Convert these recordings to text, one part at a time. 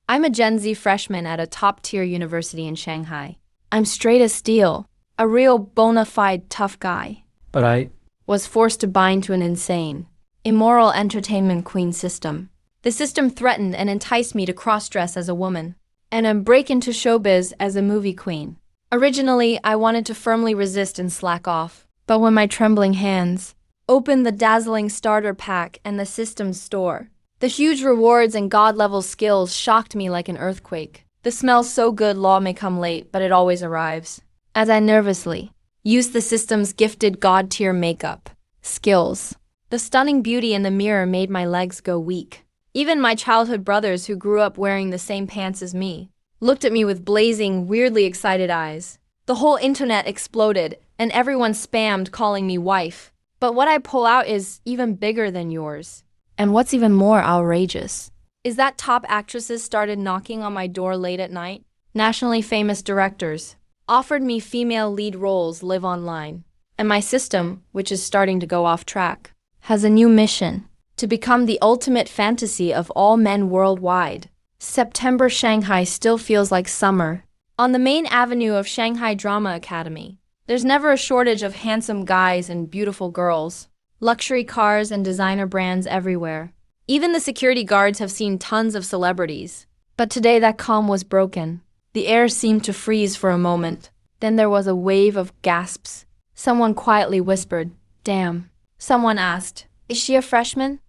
I'm a Gen Z freshman at a top-tier university in Shanghai. I'm straight as steel, a real bona fide tough guy. But I, Was forced to bind to an insane, immoral entertainment queen system. The system threatened and enticed me to cross-dress as a woman and then break into showbiz as a movie queen. Originally, I wanted to firmly resist and slack off, but when my trembling hands opened the dazzling starter pack and the system's store, the huge rewards and god-level skills shocked me like an earthquake. The smell so good law may come late, but it always arrives. As I nervously used the system's gifted god-tier makeup skills, the stunning beauty in the mirror made my legs go weak. Even my childhood brothers who grew up wearing the same pants as me looked at me with blazing, weirdly excited eyes. The whole internet exploded, and everyone spammed calling me wife. But what I pull out is even bigger than yours. And what's even more outrageous is that top actresses started knocking on my door late at night. Nationally famous directors offered me female lead roles live online. And my system, which is starting to go off track, has a new mission: to become the ultimate fantasy of all men worldwide. September Shanghai still feels like summer. On the main avenue of Shanghai Drama Academy, there's never a shortage of handsome guys and beautiful girls. Luxury cars and designer brands everywhere. Even the security guards have seen tons of celebrities. But today that calm was broken. The air seemed to freeze for a moment. Then there was a wave of gasps. Someone quietly whispered, "Damn." Someone asked, "Is she a freshman?"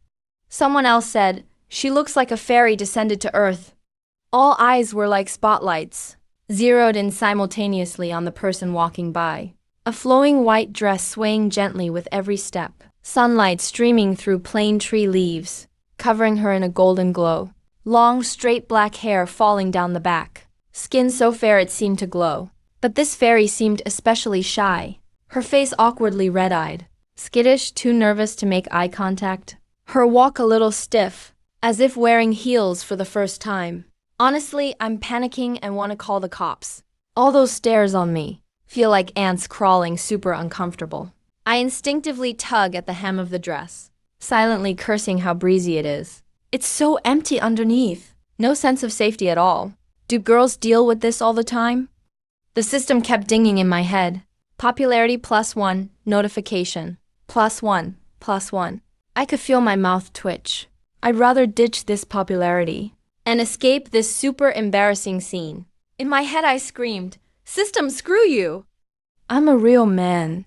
Someone else said, "She looks like a fairy descended to earth." All eyes were like spotlights, zeroed in simultaneously on the person walking by. A flowing white dress swaying gently with every step. Sunlight streaming through plane tree leaves, covering her in a golden glow. Long, straight black hair falling down the back. Skin so fair it seemed to glow. But this fairy seemed especially shy. Her face awkwardly red-eyed. Skittish, too nervous to make eye contact. Her walk a little stiff, as if wearing heels for the first time. Honestly, I'm panicking and want to call the cops. All those stares on me feel like ants crawling, super uncomfortable. I instinctively tug at the hem of the dress, silently cursing how breezy it is. It's so empty underneath. No sense of safety at all. Do girls deal with this all the time? The system kept dinging in my head. Popularity +1, notification. +1, +1. I could feel my mouth twitch. I'd rather ditch this popularity and escape this super embarrassing scene. In my head I screamed, "System, screw you!" I'm a real man.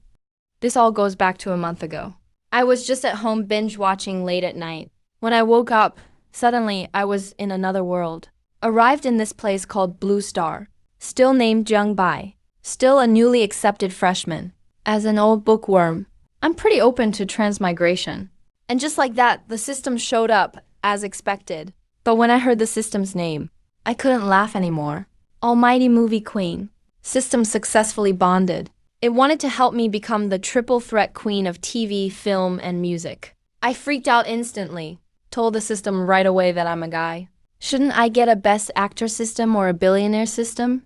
This all goes back to a month ago. I was just at home binge watching late at night. When I woke up, suddenly I was in another world. Arrived in this place called Blue Star, still named Jung Bai, still a newly accepted freshman. As an old bookworm, I'm pretty open to transmigration. And just like that, the system showed up, as expected. But when I heard the system's name, I couldn't laugh anymore. Almighty movie queen. System successfully bonded. It wanted to help me become the triple threat queen of TV, film, and music. I freaked out instantly, told the system right away that I'm a guy. Shouldn't I get a best actor system or a billionaire system?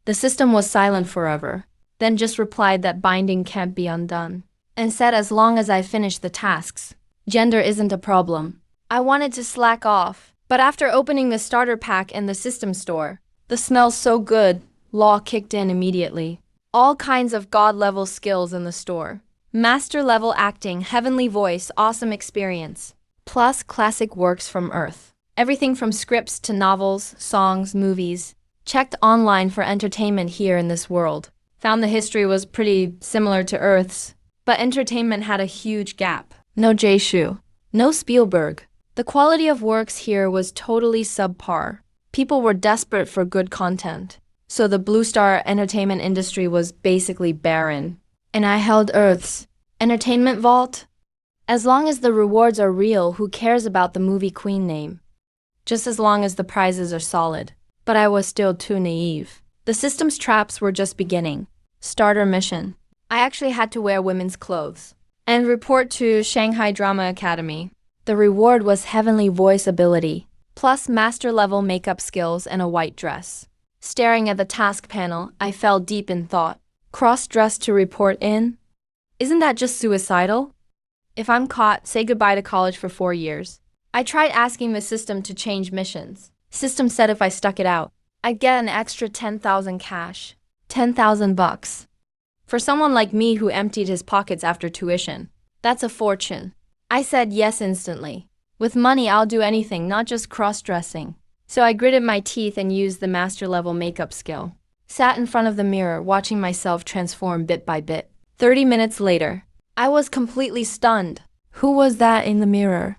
The system was silent forever, then just replied that binding can't be undone, and said as long as I finish the tasks, gender isn't a problem. I wanted to slack off, but after opening the starter pack in the system store, the smell so good, law kicked in immediately. All kinds of god-level skills in the store. Master-level acting, heavenly voice, awesome experience. Plus classic works from Earth. Everything from scripts to novels, songs, movies. Checked online for entertainment here in this world. Found the history was pretty similar to Earth's, but entertainment had a huge gap. No Jae-shu. No Spielberg. The quality of works here was totally subpar. People were desperate for good content. So the Blue Star entertainment industry was basically barren. And I held Earth's entertainment vault. As long as the rewards are real, who cares about the movie queen name? Just as long as the prizes are solid. But I was still too naive. The system's traps were just beginning. Starter mission. I actually had to wear women's clothes and report to Shanghai Drama Academy. The reward was heavenly voice ability, plus master-level makeup skills and a white dress. Staring at the task panel, I fell deep in thought. Cross-dressed to report in? Isn't that just suicidal? If I'm caught, say goodbye to college for 4 years. I tried asking the system to change missions, System said if I stuck it out, I'd get an extra 10,000 cash. 10,000 bucks. For someone like me who emptied his pockets after tuition, that's a fortune. I said yes instantly. With money, I'll do anything, not just cross-dressing. So I gritted my teeth and used the master-level makeup skill. Sat in front of the mirror, watching myself transform bit by bit. 30 minutes later, I was completely stunned. Who was that in the mirror?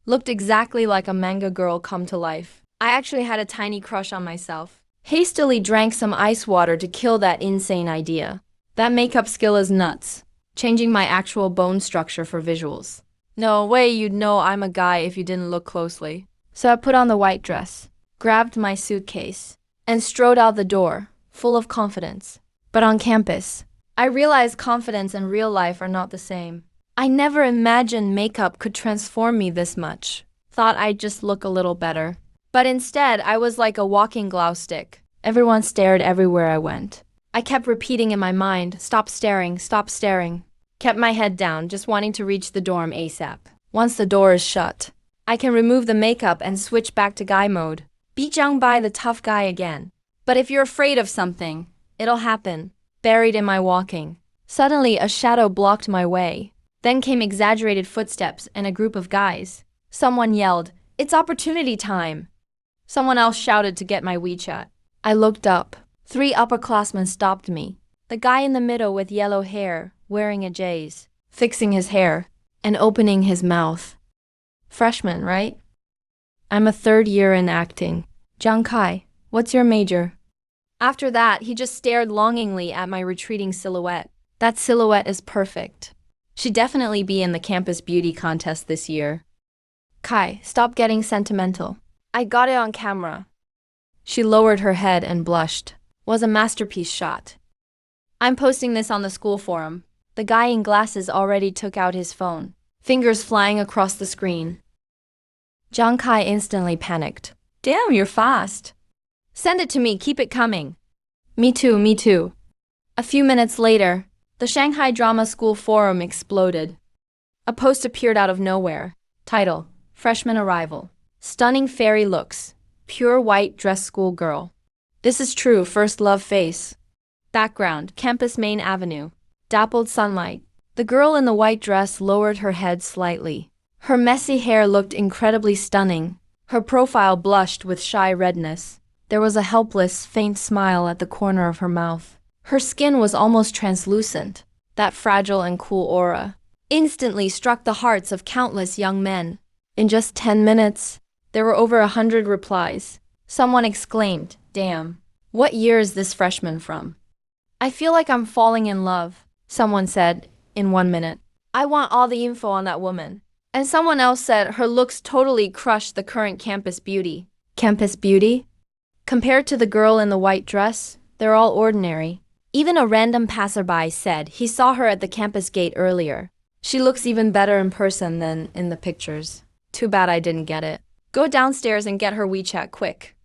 Looked exactly like a manga girl come to life. I actually had a tiny crush on myself. Hastily drank some ice water to kill that insane idea. That makeup skill is nuts. Changing my actual bone structure for visuals. No way you'd know I'm a guy if you didn't look closely. So I put on the white dress, grabbed my suitcase, and strode out the door, full of confidence. But on campus, I realized confidence and real life are not the same. I never imagined makeup could transform me this much. Thought I'd just look a little better. But instead, I was like a walking glow stick. Everyone stared everywhere I went. I kept repeating in my mind, stop staring, stop staring. Kept my head down, just wanting to reach the dorm ASAP. Once the door is shut, I can remove the makeup and switch back to guy mode. Be Jung Bai the tough guy again. But if you're afraid of something, it'll happen. Buried in my walking. Suddenly, a shadow blocked my way. Then came exaggerated footsteps and a group of guys. Someone yelled, "It's opportunity time!" Someone else shouted to get my WeChat. I looked up. 3 upperclassmen stopped me. The guy in the middle with yellow hair, wearing a J's, fixing his hair, and opening his mouth. Freshman, right? I'm a 3rd year in acting. Jiang Kai, what's your major? After that, he just stared longingly at my retreating silhouette. That silhouette is perfect. Should definitely be in the campus beauty contest this year. Kai, stop getting sentimental. I got it on camera. She lowered her head and blushed. Was a masterpiece shot. I'm posting this on the school forum. The guy in glasses already took out his phone, fingers flying across the screen. Jiang Kai instantly panicked. Damn, you're fast. Send it to me, keep it coming. Me too, me too. A few minutes later, the Shanghai Drama School forum exploded. A post appeared out of nowhere. Title, Freshman Arrival. Stunning fairy looks. Pure white dress school girl. This is true, first love face. Background, campus main avenue. Dappled sunlight. The girl in the white dress lowered her head slightly. Her messy hair looked incredibly stunning. Her profile blushed with shy redness. There was a helpless, faint smile at the corner of her mouth. Her skin was almost translucent. That fragile and cool aura instantly struck the hearts of countless young men. In just 10 minutes, there were over 100 replies. Someone exclaimed, "Damn, what year is this freshman from?" I feel like I'm falling in love, someone said, in 1 minute. I want all the info on that woman. And someone else said her looks totally crushed the current campus beauty. Campus beauty? Compared to the girl in the white dress, they're all ordinary. Even a random passerby said he saw her at the campus gate earlier. She looks even better in person than in the pictures. Too bad I didn't get it. Go downstairs and get her WeChat quick.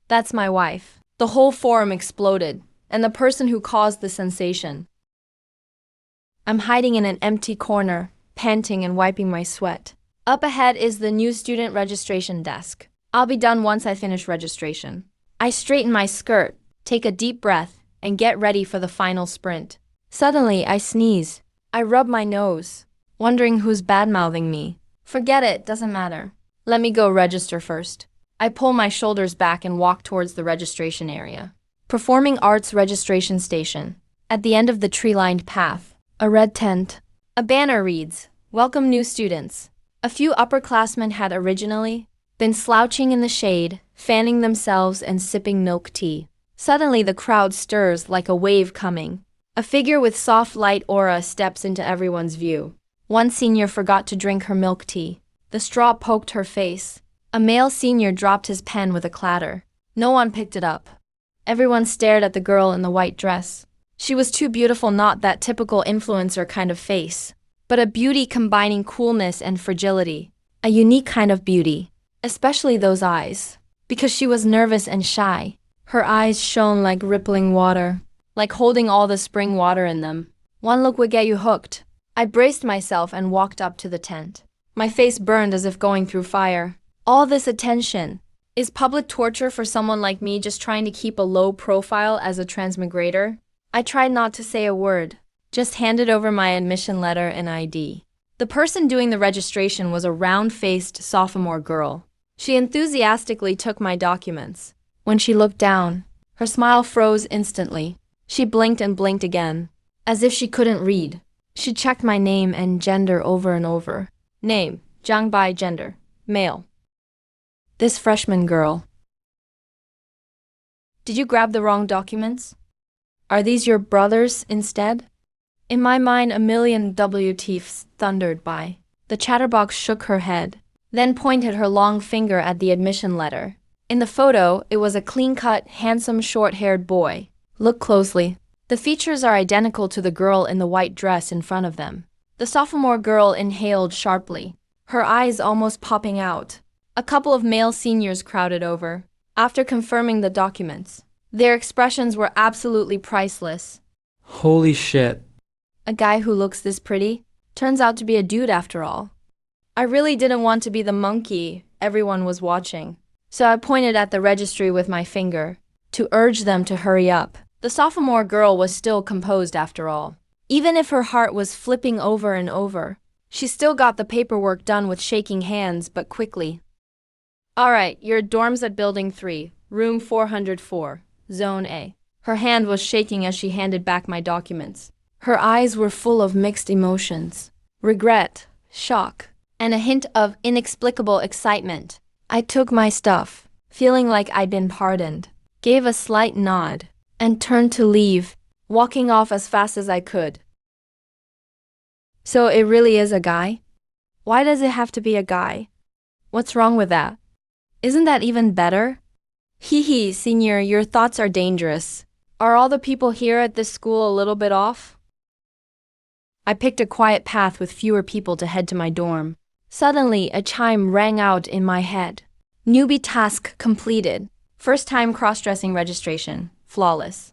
That's my wife. The whole forum exploded, and the person who caused the sensation. I'm hiding in an empty corner, panting and wiping my sweat. Up ahead is the new student registration desk. I'll be done once I finish registration. I straighten my skirt, take a deep breath, and get ready for the final sprint. Suddenly, I sneeze. I rub my nose, wondering who's bad-mouthing me. Forget it, doesn't matter. Let me go register first. I pull my shoulders back and walk towards the registration area. Performing Arts registration station. At the end of the tree-lined path, a red tent. A banner reads, "Welcome new students." A few upperclassmen had originally been slouching in the shade, fanning themselves and sipping milk tea. Suddenly the crowd stirs like a wave coming. A figure with soft light aura steps into everyone's view. One senior forgot to drink her milk tea. The straw poked her face. A male senior dropped his pen with a clatter. No one picked it up. Everyone stared at the girl in the white dress. She was too beautiful, not that typical influencer kind of face, but a beauty combining coolness and fragility. A unique kind of beauty, especially those eyes. Because she was nervous and shy, her eyes shone like rippling water, like holding all the spring water in them. One look would get you hooked. I braced myself and walked up to the tent. My face burned as if going through fire. All this attention, Is public torture for someone like me just trying to keep a low profile as a transmigrator? I tried not to say a word, just handed over my admission letter and ID. The person doing the registration was a round-faced sophomore girl. She enthusiastically took my documents. When she looked down, her smile froze instantly. She blinked and blinked again, as if she couldn't read. She checked my name and gender over and over. Name, Zhang Bai, gender, male. This freshman girl. Did you grab the wrong documents? Are these your brothers instead? In my mind, a million WTFs thundered by. The chatterbox shook her head, then pointed her long finger at the admission letter. In the photo, it was a clean-cut, handsome, short-haired boy. Look closely. The features are identical to the girl in the white dress in front of them. The sophomore girl inhaled sharply, her eyes almost popping out. A couple of male seniors crowded over. After confirming the documents, their expressions were absolutely priceless. Holy shit. A guy who looks this pretty? Turns out to be a dude after all. I really didn't want to be the monkey everyone was watching, so I pointed at the registry with my finger to urge them to hurry up. The sophomore girl was still composed after all. Even if her heart was flipping over and over, she still got the paperwork done with shaking hands but quickly. All right, your dorm's at Building 3, Room 404, Zone A. Her hand was shaking as she handed back my documents. Her eyes were full of mixed emotions, regret, shock, and a hint of inexplicable excitement. I took my stuff, feeling like I'd been pardoned, gave a slight nod, and turned to leave, walking off as fast as I could. So it really is a guy? Why does it have to be a guy? What's wrong with that? Isn't that even better? Hee hee, senior, your thoughts are dangerous. Are all the people here at this school a little bit off? I picked a quiet path with fewer people to head to my dorm. Suddenly, a chime rang out in my head. Newbie task completed. First time cross-dressing registration. Flawless.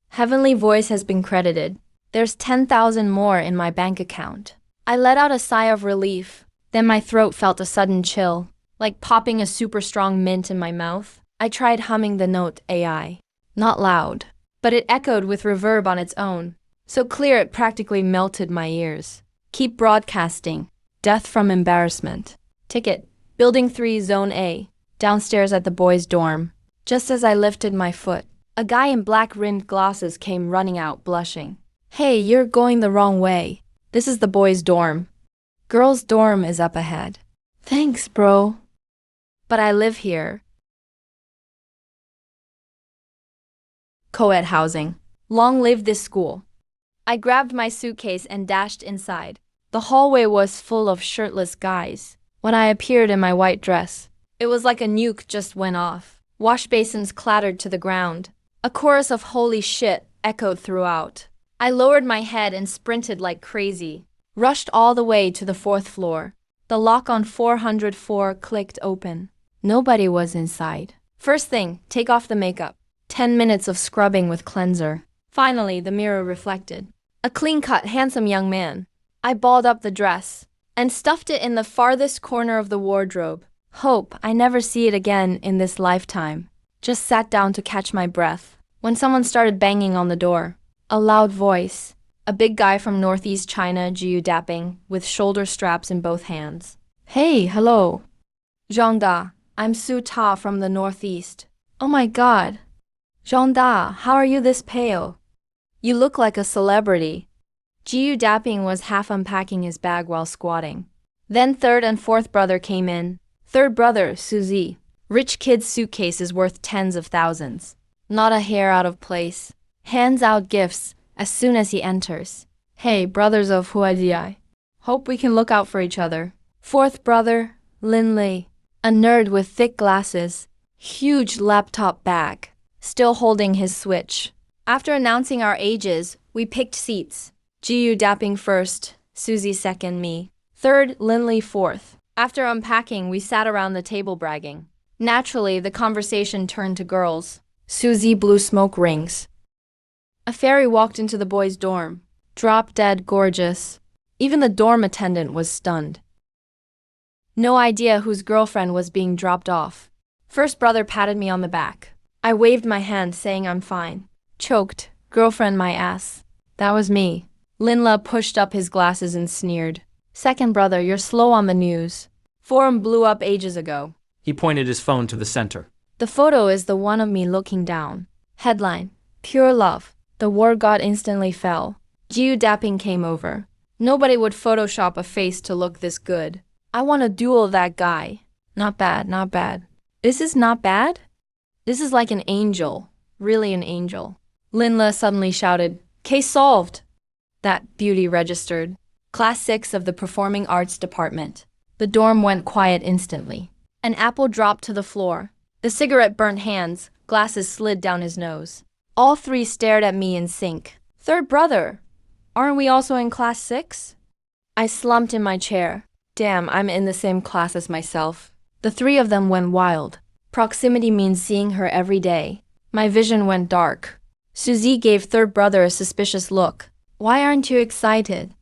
Heavenly voice has been credited. There's 10,000 more in my bank account. I let out a sigh of relief. Then my throat felt a sudden chill, like popping a super strong mint in my mouth. I tried humming the note AI. Not loud, but it echoed with reverb on its own. So clear it practically melted my ears. Keep broadcasting. Death from embarrassment. Ticket. Building 3, Zone A. Downstairs at the boys' dorm. Just as I lifted my foot, a guy in black-rimmed glasses came running out, blushing. Hey, you're going the wrong way. This is the boys' dorm. Girls' dorm is up ahead. Thanks, bro. But I live here. Co-ed housing. Long live this school. I grabbed my suitcase and dashed inside. The hallway was full of shirtless guys. When I appeared in my white dress, it was like a nuke just went off. Wash basins clattered to the ground. A chorus of holy shit echoed throughout. I lowered my head and sprinted like crazy. Rushed all the way to the 4th floor. The lock on 404 clicked open. Nobody was inside. First thing, take off the makeup. 10 minutes of scrubbing with cleanser. Finally, the mirror reflected. A clean-cut, handsome young man. I balled up the dress and stuffed it in the farthest corner of the wardrobe. Hope I never see it again in this lifetime. Just sat down to catch my breath when someone started banging on the door. A loud voice. A big guy from Northeast China geodapping with shoulder straps in both hands. Hey, hello. Zhang Da, I'm Su Ta from the Northeast. Oh my god. Zhang Da, how are you this pale? You look like a celebrity. Geodapping was half unpacking his bag while squatting. Then 3rd and 4th brother came in. 3rd brother, Suzy. Rich kid's suitcase is worth tens of thousands. Not a hair out of place. Hands out gifts as soon as he enters. Hey, brothers of Huaidi. Hope we can look out for each other. 4th brother, Lin Lei. A nerd with thick glasses. Huge laptop bag. Still holding his Switch. After announcing our ages, we picked seats. Jiyu dapping first, Suzy second, me. 3rd, Linley 4th. After unpacking, we sat around the table bragging. Naturally, the conversation turned to girls. Suzy blew smoke rings. A fairy walked into the boys' dorm. Drop dead gorgeous. Even the dorm attendant was stunned. No idea whose girlfriend was being dropped off. First brother patted me on the back. I waved my hand saying I'm fine. Choked, girlfriend my ass. That was me. Linla pushed up his glasses and sneered. Second brother, you're slow on the news. Forum blew up ages ago. He pointed his phone to the center. The photo is the one of me looking down. Headline, Pure Love. The war god instantly fell. Jiu dapping came over. Nobody would Photoshop a face to look this good. I want to duel that guy. Not bad, not bad. This is not bad? This is like an angel. Really an angel. Linla suddenly shouted, Case solved. That beauty registered. Class 6 of the Performing Arts Department. The dorm went quiet instantly. An apple dropped to the floor. The cigarette burnt hands, glasses slid down his nose. All three stared at me in sync. Third brother, aren't we also in class 6? I slumped in my chair. Damn, I'm in the same class as myself. The three of them went wild. Proximity means seeing her every day. My vision went dark. Suzy gave third brother a suspicious look. Why aren't you excited?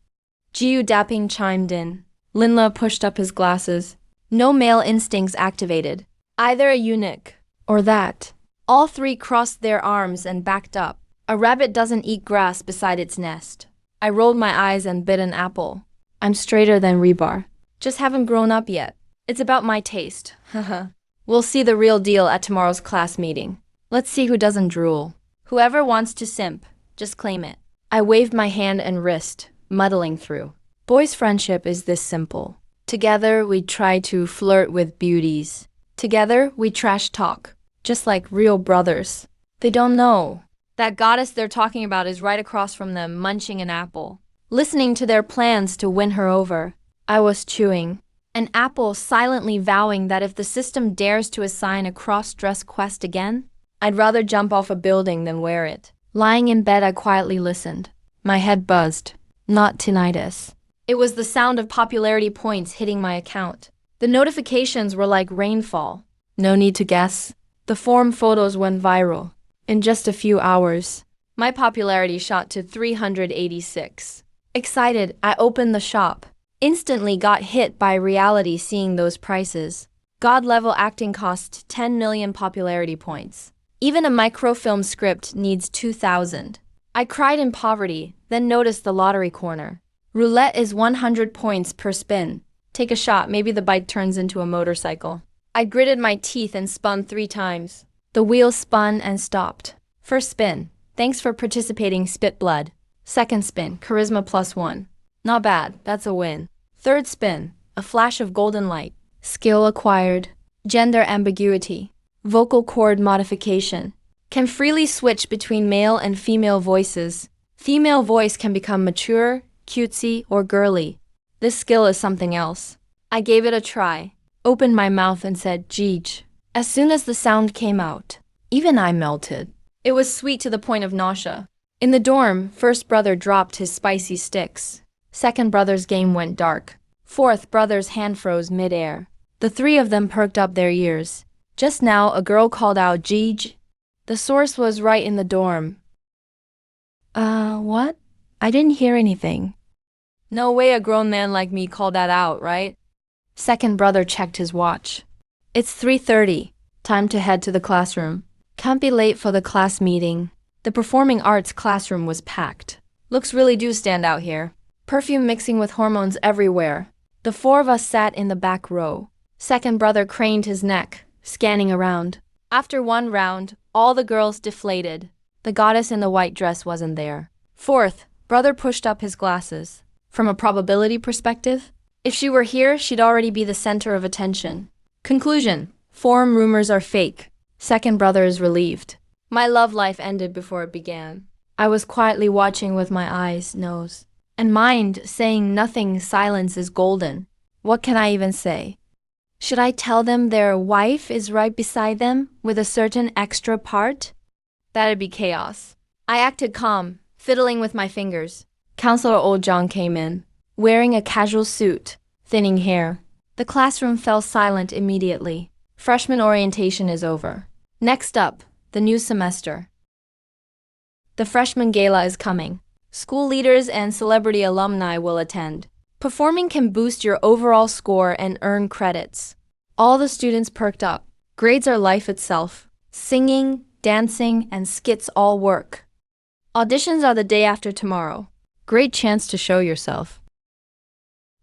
Jiu dapping chimed in. Linla pushed up his glasses. No male instincts activated. Either a eunuch or that. All three crossed their arms and backed up. A rabbit doesn't eat grass beside its nest. I rolled my eyes and bit an apple. I'm straighter than rebar. Just haven't grown up yet. It's about my taste. Haha. We'll see the real deal at tomorrow's class meeting. Let's see who doesn't drool. Whoever wants to simp, just claim it. I waved my hand and wrist, muddling through. Boys' friendship is this simple. Together we try to flirt with beauties. Together we trash talk, just like real brothers. They don't know. That goddess they're talking about is right across from them, munching an apple. Listening to their plans to win her over. I was chewing. An apple silently vowing that if the system dares to assign a cross-dress quest again, I'd rather jump off a building than wear it. Lying in bed, I quietly listened. My head buzzed. Not tinnitus. It was the sound of popularity points hitting my account. The notifications were like rainfall. No need to guess. The forum photos went viral. In just a few hours, my popularity shot to 386. Excited, I opened the shop. Instantly got hit by reality seeing those prices. God-level acting costs 10 million popularity points. Even a microfilm script needs 2,000. I cried in poverty, then noticed the lottery corner. Roulette is 100 points per spin. Take a shot, maybe the bike turns into a motorcycle. I gritted my teeth and spun 3 times. The wheel spun and stopped. First spin, thanks for participating, spit blood. Second spin, charisma +1. Not bad, that's a win. Third spin, a flash of golden light. Skill acquired. Gender ambiguity. Vocal cord modification. Can freely switch between male and female voices. Female voice can become mature, cutesy, or girly. This skill is something else. I gave it a try. Opened my mouth and said, Jeej. As soon as the sound came out, even I melted. It was sweet to the point of nausea. In the dorm, first brother dropped his spicy sticks. Second brother's game went dark. Fourth brother's hand froze mid-air. The three of them perked up their ears. Just now, a girl called out, Jeej. The source was right in the dorm. What? I didn't hear anything. No way a grown man like me called that out, right? Second brother checked his watch. It's 3:30. Time to head to the classroom. Can't be late for the class meeting. The performing arts classroom was packed. Looks really do stand out here. Perfume mixing with hormones everywhere. The 4 of us sat in the back row. Second brother craned his neck, scanning around. After 1 round, all the girls deflated. The goddess in the white dress wasn't there. Fourth, brother pushed up his glasses. From a probability perspective, if she were here, she'd already be the center of attention. Conclusion, forum rumors are fake. Second brother is relieved. My love life ended before it began. I was quietly watching with my eyes, nose, and mind saying nothing. Silence is golden. What can I even say? Should I tell them their wife is right beside them with a certain extra part? That'd be chaos. I acted calm, fiddling with my fingers. Counselor Old John came in, wearing a casual suit, thinning hair. The classroom fell silent immediately. Freshman orientation is over. Next up, the new semester. The freshman gala is coming. School leaders and celebrity alumni will attend. Performing can boost your overall score and earn credits. All the students perked up. Grades are life itself. Singing, dancing, and skits all work. Auditions are the day after tomorrow. Great chance to show yourself.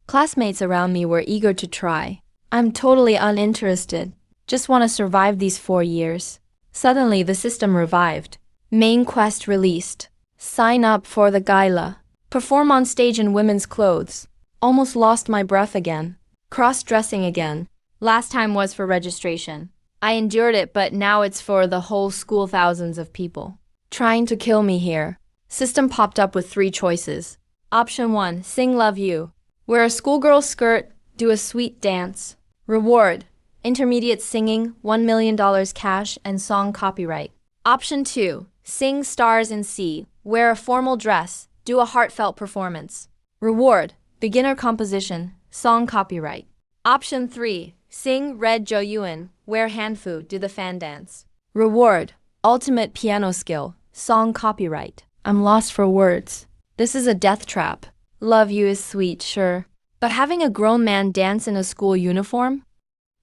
Classmates around me were eager to try. I'm totally uninterested. Just want to survive these 4 years. Suddenly, the system revived. Main quest released. Sign up for the gala. Perform on stage in women's clothes. Almost lost my breath again. Cross-dressing again. Last time was for registration. I endured it, but now it's for the whole school, thousands of people. Trying to kill me here. System popped up with 3 choices. Option 1, sing Love You. Wear a schoolgirl skirt, do a sweet dance. Reward, intermediate singing, $1 million cash, and song copyright. Option 2, sing Stars in Sea. Wear a formal dress, do a heartfelt performance. Reward, beginner composition, song copyright. Option 3, sing Red Jo Yuen. Wear handfu, do the fan dance. Reward, ultimate piano skill, song copyright. I'm lost for words. This is a death trap. Love You is sweet, sure. But having a grown man dance in a school uniform?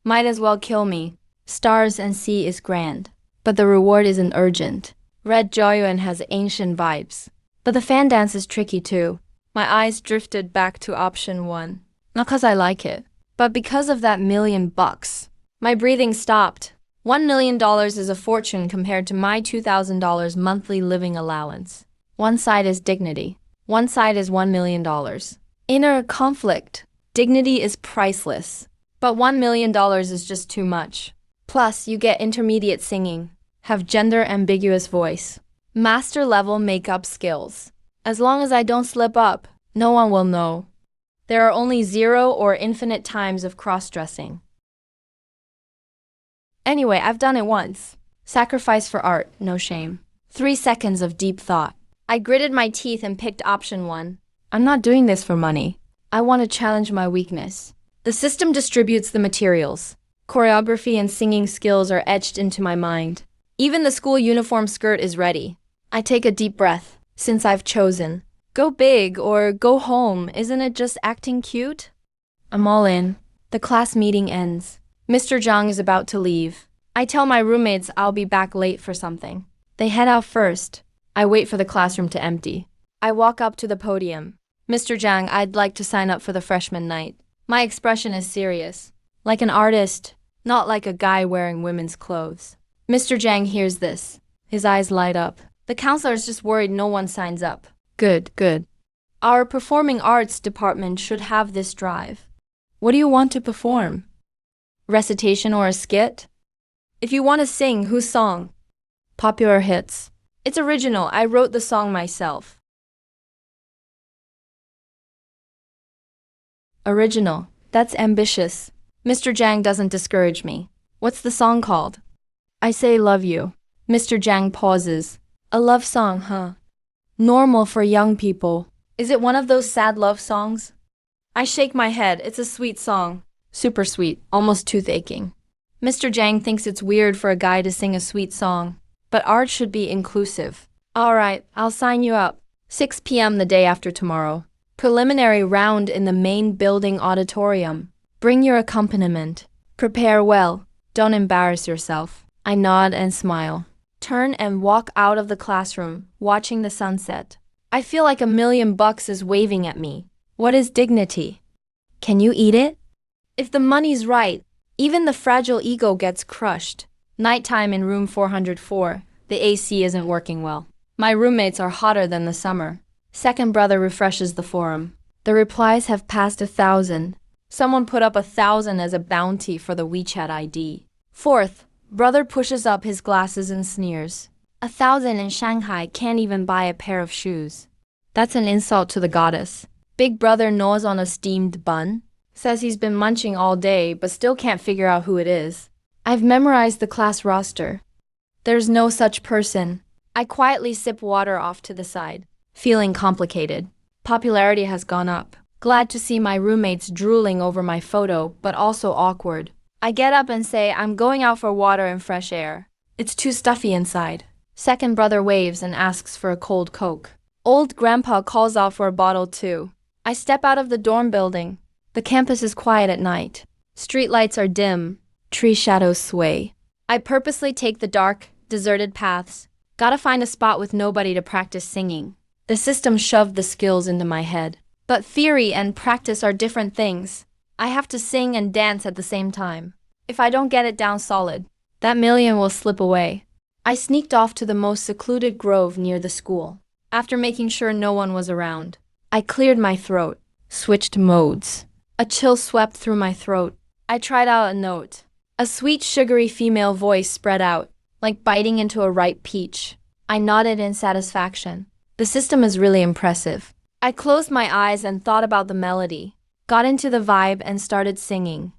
Might as well kill me. Stars and Sea is grand. But the reward isn't urgent. Red Jo Yuen has ancient vibes. But the fan dance is tricky too. My eyes drifted back to option 1. Not 'cause I like it, but because of that $1 million. My breathing stopped. $1 million is a fortune compared to my $2,000 monthly living allowance. One side is dignity. One side is $1 million. Inner conflict. Dignity is priceless. But $1 million is just too much. Plus, you get intermediate singing. Have gender-ambiguous voice. Master-level makeup skills. As long as I don't slip up, no one will know. There are only 0 or infinite times of cross-dressing. Anyway, I've done it once. Sacrifice for art, no shame. 3 seconds of deep thought. I gritted my teeth and picked option 1. I'm not doing this for money. I want to challenge my weakness. The system distributes the materials. Choreography and singing skills are etched into my mind. Even the school uniform skirt is ready. I take a deep breath, since I've chosen. Go big or go home, isn't it just acting cute? I'm all in. The class meeting ends. Mr. Zhang is about to leave. I tell my roommates I'll be back late for something. They head out first. I wait for the classroom to empty. I walk up to the podium. Mr. Zhang, I'd like to sign up for the freshman night. My expression is serious. Like an artist, not like a guy wearing women's clothes. Mr. Zhang hears this. His eyes light up. The counselor is just worried no one signs up. Good, good. Our performing arts department should have this drive. What do you want to perform? Recitation or a skit? If you want to sing, whose song? Popular hits. It's original. I wrote the song myself. Original. That's ambitious. Mr. Zhang doesn't discourage me. What's the song called? I say Love You. Mr. Zhang pauses. A love song, huh? Normal for young people. Is it one of those sad love songs? I shake my head. It's a sweet song. Super sweet, almost tooth-aching. Mr. Zhang thinks it's weird for a guy to sing a sweet song. But art should be inclusive. All right, I'll sign you up. 6 p.m. the day after tomorrow. Preliminary round in the main building auditorium. Bring your accompaniment. Prepare well. Don't embarrass yourself. I nod and smile. Turn and walk out of the classroom, watching the sunset. I feel like $1 million is waving at me. What is dignity? Can you eat it? If the money's right, even the fragile ego gets crushed. Nighttime in room 404. The AC isn't working well. My roommates are hotter than the summer. Second brother refreshes the forum. The replies have passed 1,000. Someone put up 1,000 as a bounty for the WeChat ID. Fourth, brother pushes up his glasses and sneers. 1,000 in Shanghai can't even buy a pair of shoes. That's an insult to the goddess. Big brother gnaws on a steamed bun. Says he's been munching all day but still can't figure out who it is. I've memorized the class roster. There's no such person. I quietly sip water off to the side, feeling complicated. Popularity has gone up. Glad to see my roommates drooling over my photo, but also awkward. I get up and say I'm going out for water and fresh air. It's too stuffy inside. Second brother waves and asks for a cold Coke. Old grandpa calls out for a bottle too. I step out of the dorm building. The campus is quiet at night. Street lights are dim. Tree shadows sway. I purposely take the dark, deserted paths. Gotta find a spot with nobody to practice singing. The system shoved the skills into my head. But theory and practice are different things. I have to sing and dance at the same time. If I don't get it down solid, that million will slip away. I sneaked off to the most secluded grove near the school. After making sure no one was around, I cleared my throat, switched modes. A chill swept through my throat. I tried out a note. A sweet, sugary female voice spread out, like biting into a ripe peach. I nodded in satisfaction. The system is really impressive. I closed my eyes and thought about the melody, got into the vibe and started singing.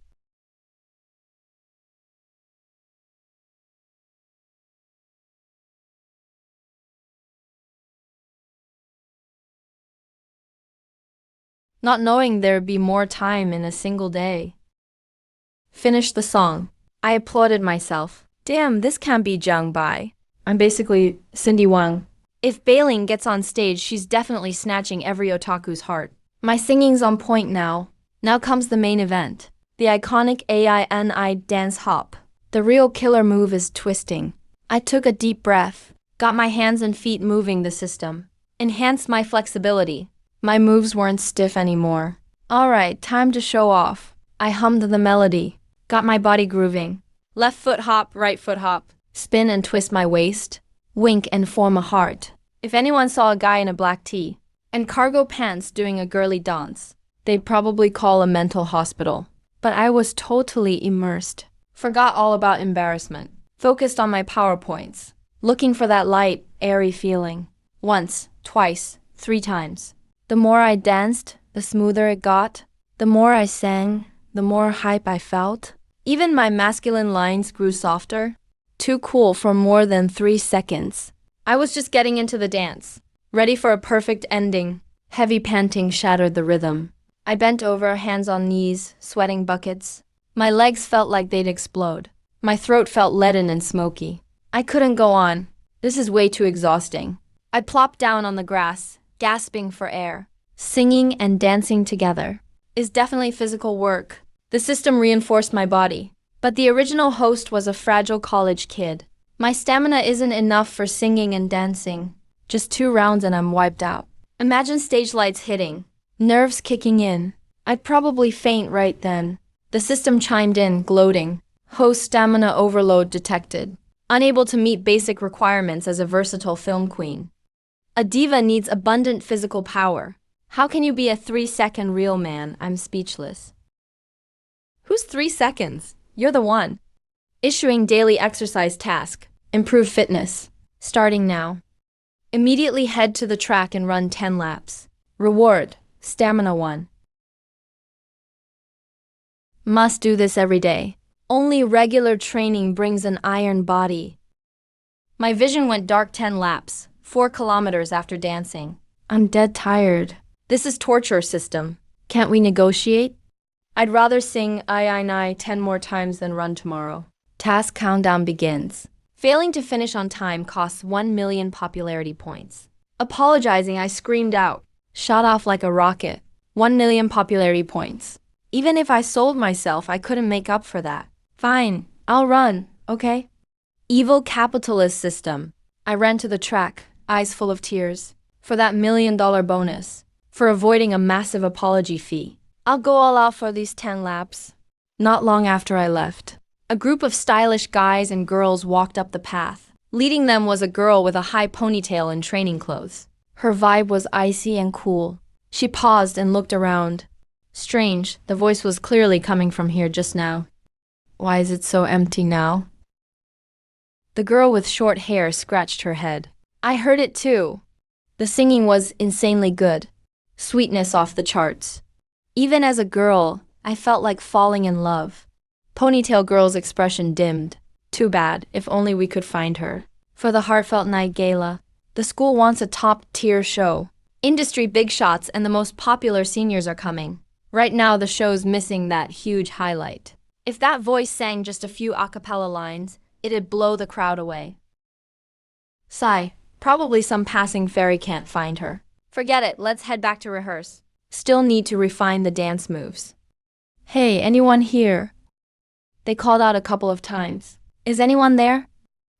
Not knowing there'd be more time in a single day. Finished the song. I applauded myself. Damn, this can't be Zhang Bai. I'm basically Cindy Wang. If Bailing gets on stage, she's definitely snatching every otaku's heart. My singing's on point now. Now comes the main event. The iconic AINI dance hop. The real killer move is twisting. I took a deep breath, got my hands and feet moving the system, enhanced my flexibility. My moves weren't stiff anymore. Alright, time to show off. I hummed the melody, got my body grooving. Left foot hop, right foot hop. Spin and twist my waist. Wink and form a heart. If anyone saw a guy in a black tee and cargo pants doing a girly dance, they'd probably call a mental hospital. But I was totally immersed. Forgot all about embarrassment. Focused on my PowerPoints. Looking for that light, airy feeling. Once, twice, 3 times. The more I danced, the smoother it got. The more I sang, the more hype I felt. Even my masculine lines grew softer. Too cool for more than 3 seconds. I was just getting into the dance, ready for a perfect ending. Heavy panting shattered the rhythm. I bent over, hands on knees, sweating buckets. My legs felt like they'd explode. My throat felt leaden and smoky. I couldn't go on. This is way too exhausting. I plopped down on the grass, gasping for air. Singing and dancing together is definitely physical work. The system reinforced my body. But the original host was a fragile college kid. My stamina isn't enough for singing and dancing. Just 2 rounds and I'm wiped out. Imagine stage lights hitting, nerves kicking in. I'd probably faint right then. The system chimed in, gloating. Host stamina overload detected. Unable to meet basic requirements as a versatile film queen. A diva needs abundant physical power. How can you be a 3-second real man? I'm speechless. Who's 3 seconds? You're the one. Issuing daily exercise task. Improve fitness. Starting now. Immediately head to the track and run 10 laps. Reward. Stamina 1. Must do this every day. Only regular training brings an iron body. My vision went dark 10 laps, 4 kilometers after dancing. I'm dead tired. This is torture system. Can't we negotiate? I'd rather sing I 10 more times than run tomorrow. Task countdown begins. Failing to finish on time costs 1 million popularity points. Apologizing, I screamed out. Shot off like a rocket. 1 million popularity points. Even if I sold myself, I couldn't make up for that. Fine, I'll run, okay? Evil capitalist system. I ran to the track, eyes full of tears. For that $1 million bonus. For avoiding a massive apology fee. I'll go all out for these 10 laps. Not long after I left, a group of stylish guys and girls walked up the path. Leading them was a girl with a high ponytail and training clothes. Her vibe was icy and cool. She paused and looked around. Strange, the voice was clearly coming from here just now. Why is it so empty now? The girl with short hair scratched her head. I heard it too. The singing was insanely good. Sweetness off the charts. Even as a girl, I felt like falling in love. Ponytail girl's expression dimmed. Too bad, if only we could find her. For the heartfelt night gala, the school wants a top-tier show. Industry big shots and the most popular seniors are coming. Right now, the show's missing that huge highlight. If that voice sang just a few a cappella lines, it'd blow the crowd away. Sigh, probably some passing fairy can't find her. Forget it, let's head back to rehearse. Still need to refine the dance moves. Hey, anyone here? They called out a couple of times. Is anyone there?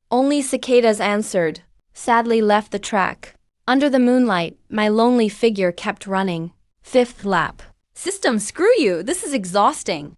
Only cicadas answered, sadly left the track. Under the moonlight, my lonely figure kept running. Fifth lap. System, screw you, this is exhausting.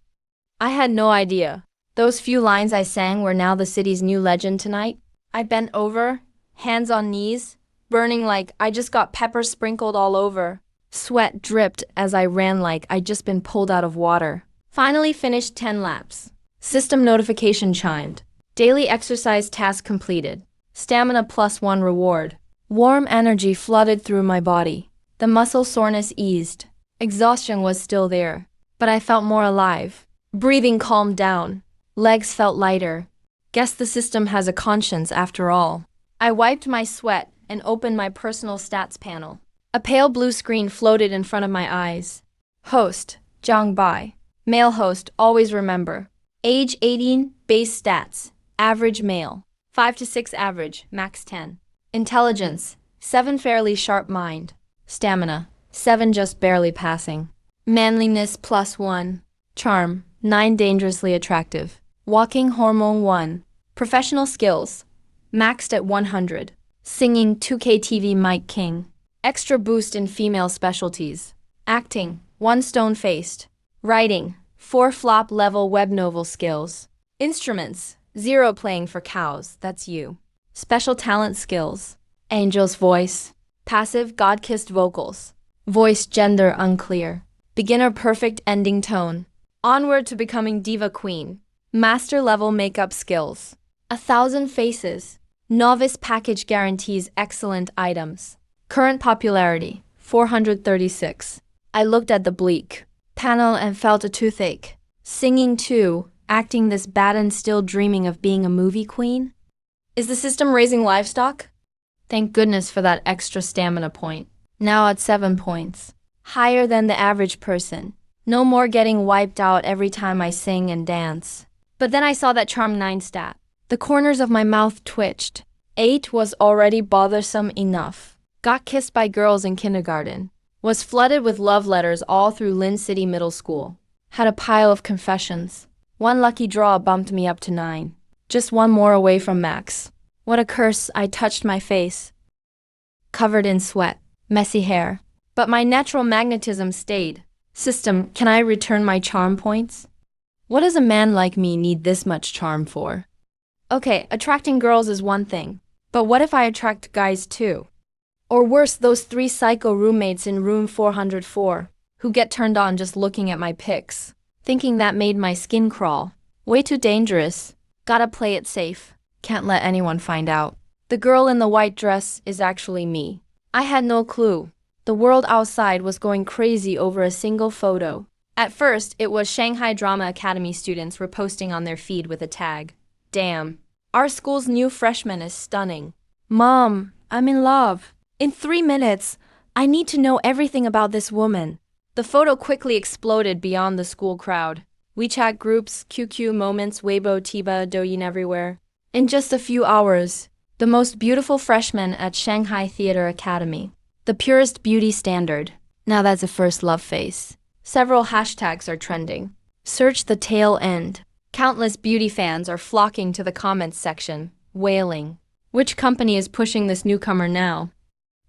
I had no idea. Those few lines I sang were now the city's new legend tonight. I bent over, hands on knees, burning like I just got pepper sprinkled all over. Sweat dripped as I ran like I'd just been pulled out of water. Finally finished 10 laps. System notification chimed. Daily exercise task completed. Stamina +1 reward. Warm energy flooded through my body. The muscle soreness eased. Exhaustion was still there, but I felt more alive. Breathing calmed down. Legs felt lighter. Guess the system has a conscience after all. I wiped my sweat and opened my personal stats panel. A pale blue screen floated in front of my eyes. Host, Zhang Bai. Male host, always remember. Age 18, base stats. Average male. 5 to 6 average, max 10. Intelligence, 7 fairly sharp mind. Stamina, 7 just barely passing. Manliness +1. Charm, 9 dangerously attractive. Walking hormone 1. Professional skills, maxed at 100. Singing 2K TV mic king. Extra boost in female specialties. Acting, 1 stone-faced. Writing, 4 flop level web novel skills. Instruments, 0 playing for cows, that's you. Special talent skills. Angel's voice. Passive God-kissed vocals. Voice gender unclear. Beginner perfect ending tone. Onward to becoming diva queen. Master level makeup skills. 1,000 faces. Novice package guarantees excellent items. Current popularity, 436. I looked at the bleak panel and felt a toothache. Singing too, acting this bad and still dreaming of being a movie queen? Is the system raising livestock? Thank goodness for that extra stamina point. Now at 7 points. Higher than the average person. No more getting wiped out every time I sing and dance. But then I saw that Charm 9 stat. The corners of my mouth twitched. 8 was already bothersome enough. Got kissed by girls in kindergarten. Was flooded with love letters all through Lynn City Middle School. Had a pile of confessions. One lucky draw bumped me up to 9. Just one more away from max. What a curse, I touched my face. Covered in sweat. Messy hair. But my natural magnetism stayed. System, can I return my charm points? What does a man like me need this much charm for? Okay, attracting girls is one thing. But what if I attract guys too? Or worse, those 3 psycho roommates in room 404, who get turned on just looking at my pics. Thinking that made my skin crawl. Way too dangerous. Gotta play it safe. Can't let anyone find out. The girl in the white dress is actually me. I had no clue. The world outside was going crazy over a single photo. At first, it was Shanghai Drama Academy students were posting on their feed with a tag. Damn. Our school's new freshman is stunning. Mom, I'm in love. In 3 minutes, I need to know everything about this woman. The photo quickly exploded beyond the school crowd. WeChat groups, QQ moments, Weibo, Tiba, Douyin everywhere. In just a few hours, the most beautiful freshman at Shanghai Theater Academy. The purest beauty standard. Now that's a first love face. Several hashtags are trending. Search the tail end. Countless beauty fans are flocking to the comments section, wailing. Which company is pushing this newcomer now?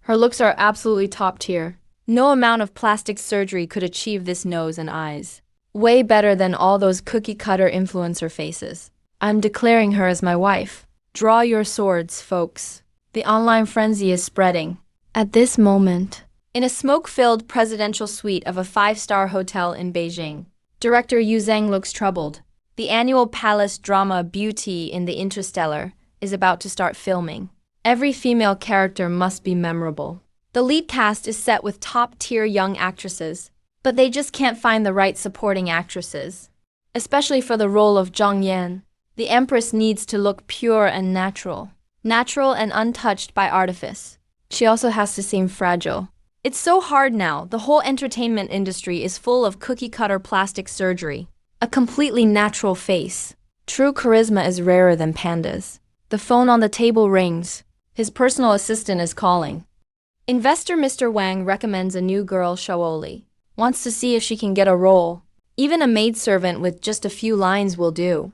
Her looks are absolutely top tier. No amount of plastic surgery could achieve this nose and eyes. Way better than all those cookie-cutter influencer faces. I'm declaring her as my wife. Draw your swords, folks. The online frenzy is spreading. At this moment, in a smoke-filled presidential suite of a 5-star hotel in Beijing, director Yu Zhang looks troubled. The annual palace drama Beauty in the Interstellar is about to start filming. Every female character must be memorable. The lead cast is set with top-tier young actresses, but they just can't find the right supporting actresses. Especially for the role of Zhang Yan, the Empress needs to look pure and natural. Natural and untouched by artifice. She also has to seem fragile. It's so hard now, the whole entertainment industry is full of cookie-cutter plastic surgery. A completely natural face. True charisma is rarer than pandas. The phone on the table rings. His personal assistant is calling. Investor Mr. Wang recommends a new girl Shaoli. Wants to see if she can get a role. Even a maidservant with just a few lines will do.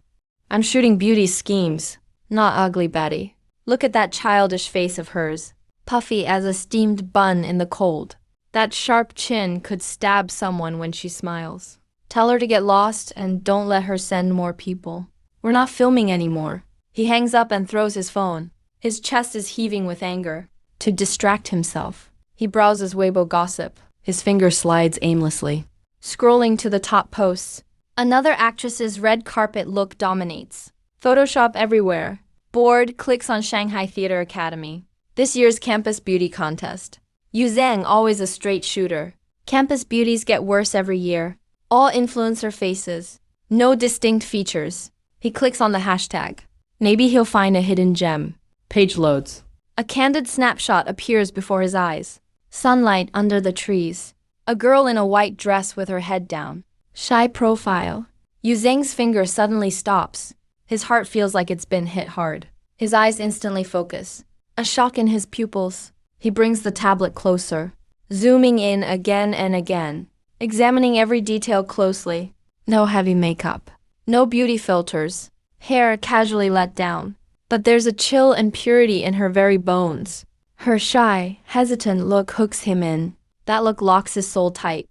I'm shooting beauty schemes, not ugly Betty. Look at that childish face of hers, puffy as a steamed bun in the cold. That sharp chin could stab someone when she smiles. Tell her to get lost and don't let her send more people. We're not filming anymore. He hangs up and throws his phone. His chest is heaving with anger. To distract himself, he browses Weibo gossip. His finger slides aimlessly, scrolling to the top posts. Another actress's red carpet look dominates. Photoshop everywhere. Bored clicks on Shanghai Theatre Academy. This year's campus beauty contest. Yu Zhang, always a straight shooter. Campus beauties get worse every year. All influencer faces. No distinct features. He clicks on the hashtag. Maybe he'll find a hidden gem. Page loads. A candid snapshot appears before his eyes. Sunlight under the trees. A girl in a white dress with her head down. Shy profile. Yu Zhang's finger suddenly stops. His heart feels like it's been hit hard. His eyes instantly focus. A shock in his pupils. He brings the tablet closer, zooming in again and again, examining every detail closely. No heavy makeup. No beauty filters. Hair casually let down. But there's a chill and purity in her very bones. Her shy, hesitant look hooks him in. That look locks his soul tight.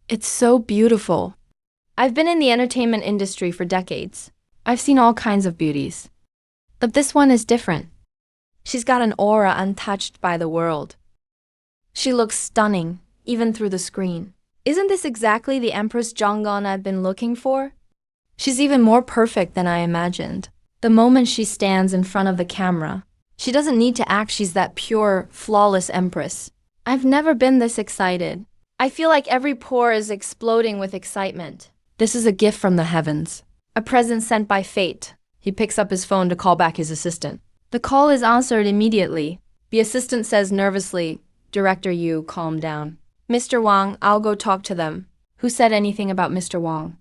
It's so beautiful. I've been in the entertainment industry for decades. I've seen all kinds of beauties. But this one is different. She's got an aura untouched by the world. She looks stunning, even through the screen. Isn't this exactly the Empress Zhonggan I've been looking for? She's even more perfect than I imagined. The moment she stands in front of the camera, she doesn't need to act, she's that pure, flawless empress. I've never been this excited. I feel like every pore is exploding with excitement. This is a gift from the heavens. A present sent by fate. He picks up his phone to call back his assistant. The call is answered immediately. The assistant says nervously, "Director Yu, calm down." "Mr. Wang, I'll go talk to them." "Who said anything about Mr. Wang?"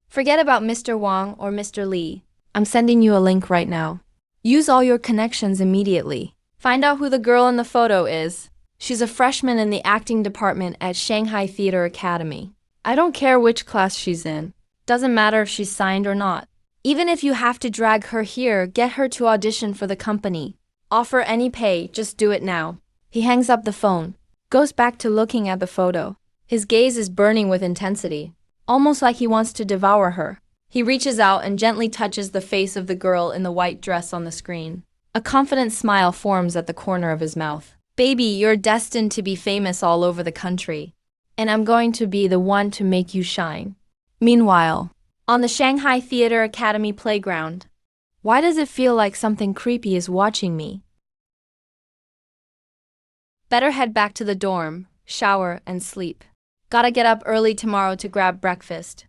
"Forget about Mr. Wang or Mr. Li. I'm sending you a link right now. Use all your connections immediately. Find out who the girl in the photo is. She's a freshman in the acting department at Shanghai Theatre Academy. I don't care which class she's in. Doesn't matter if she's signed or not. Even if you have to drag her here, get her to audition for the company. Offer any pay, just do it now." He hangs up the phone, goes back to looking at the photo. His gaze is burning with intensity, almost like he wants to devour her. He reaches out and gently touches the face of the girl in the white dress on the screen. A confident smile forms at the corner of his mouth. "Baby, you're destined to be famous all over the country. And I'm going to be the one to make you shine." Meanwhile, on the Shanghai Theatre Academy playground. Why does it feel like something creepy is watching me? Better head back to the dorm, shower, and sleep. Gotta get up early tomorrow to grab breakfast.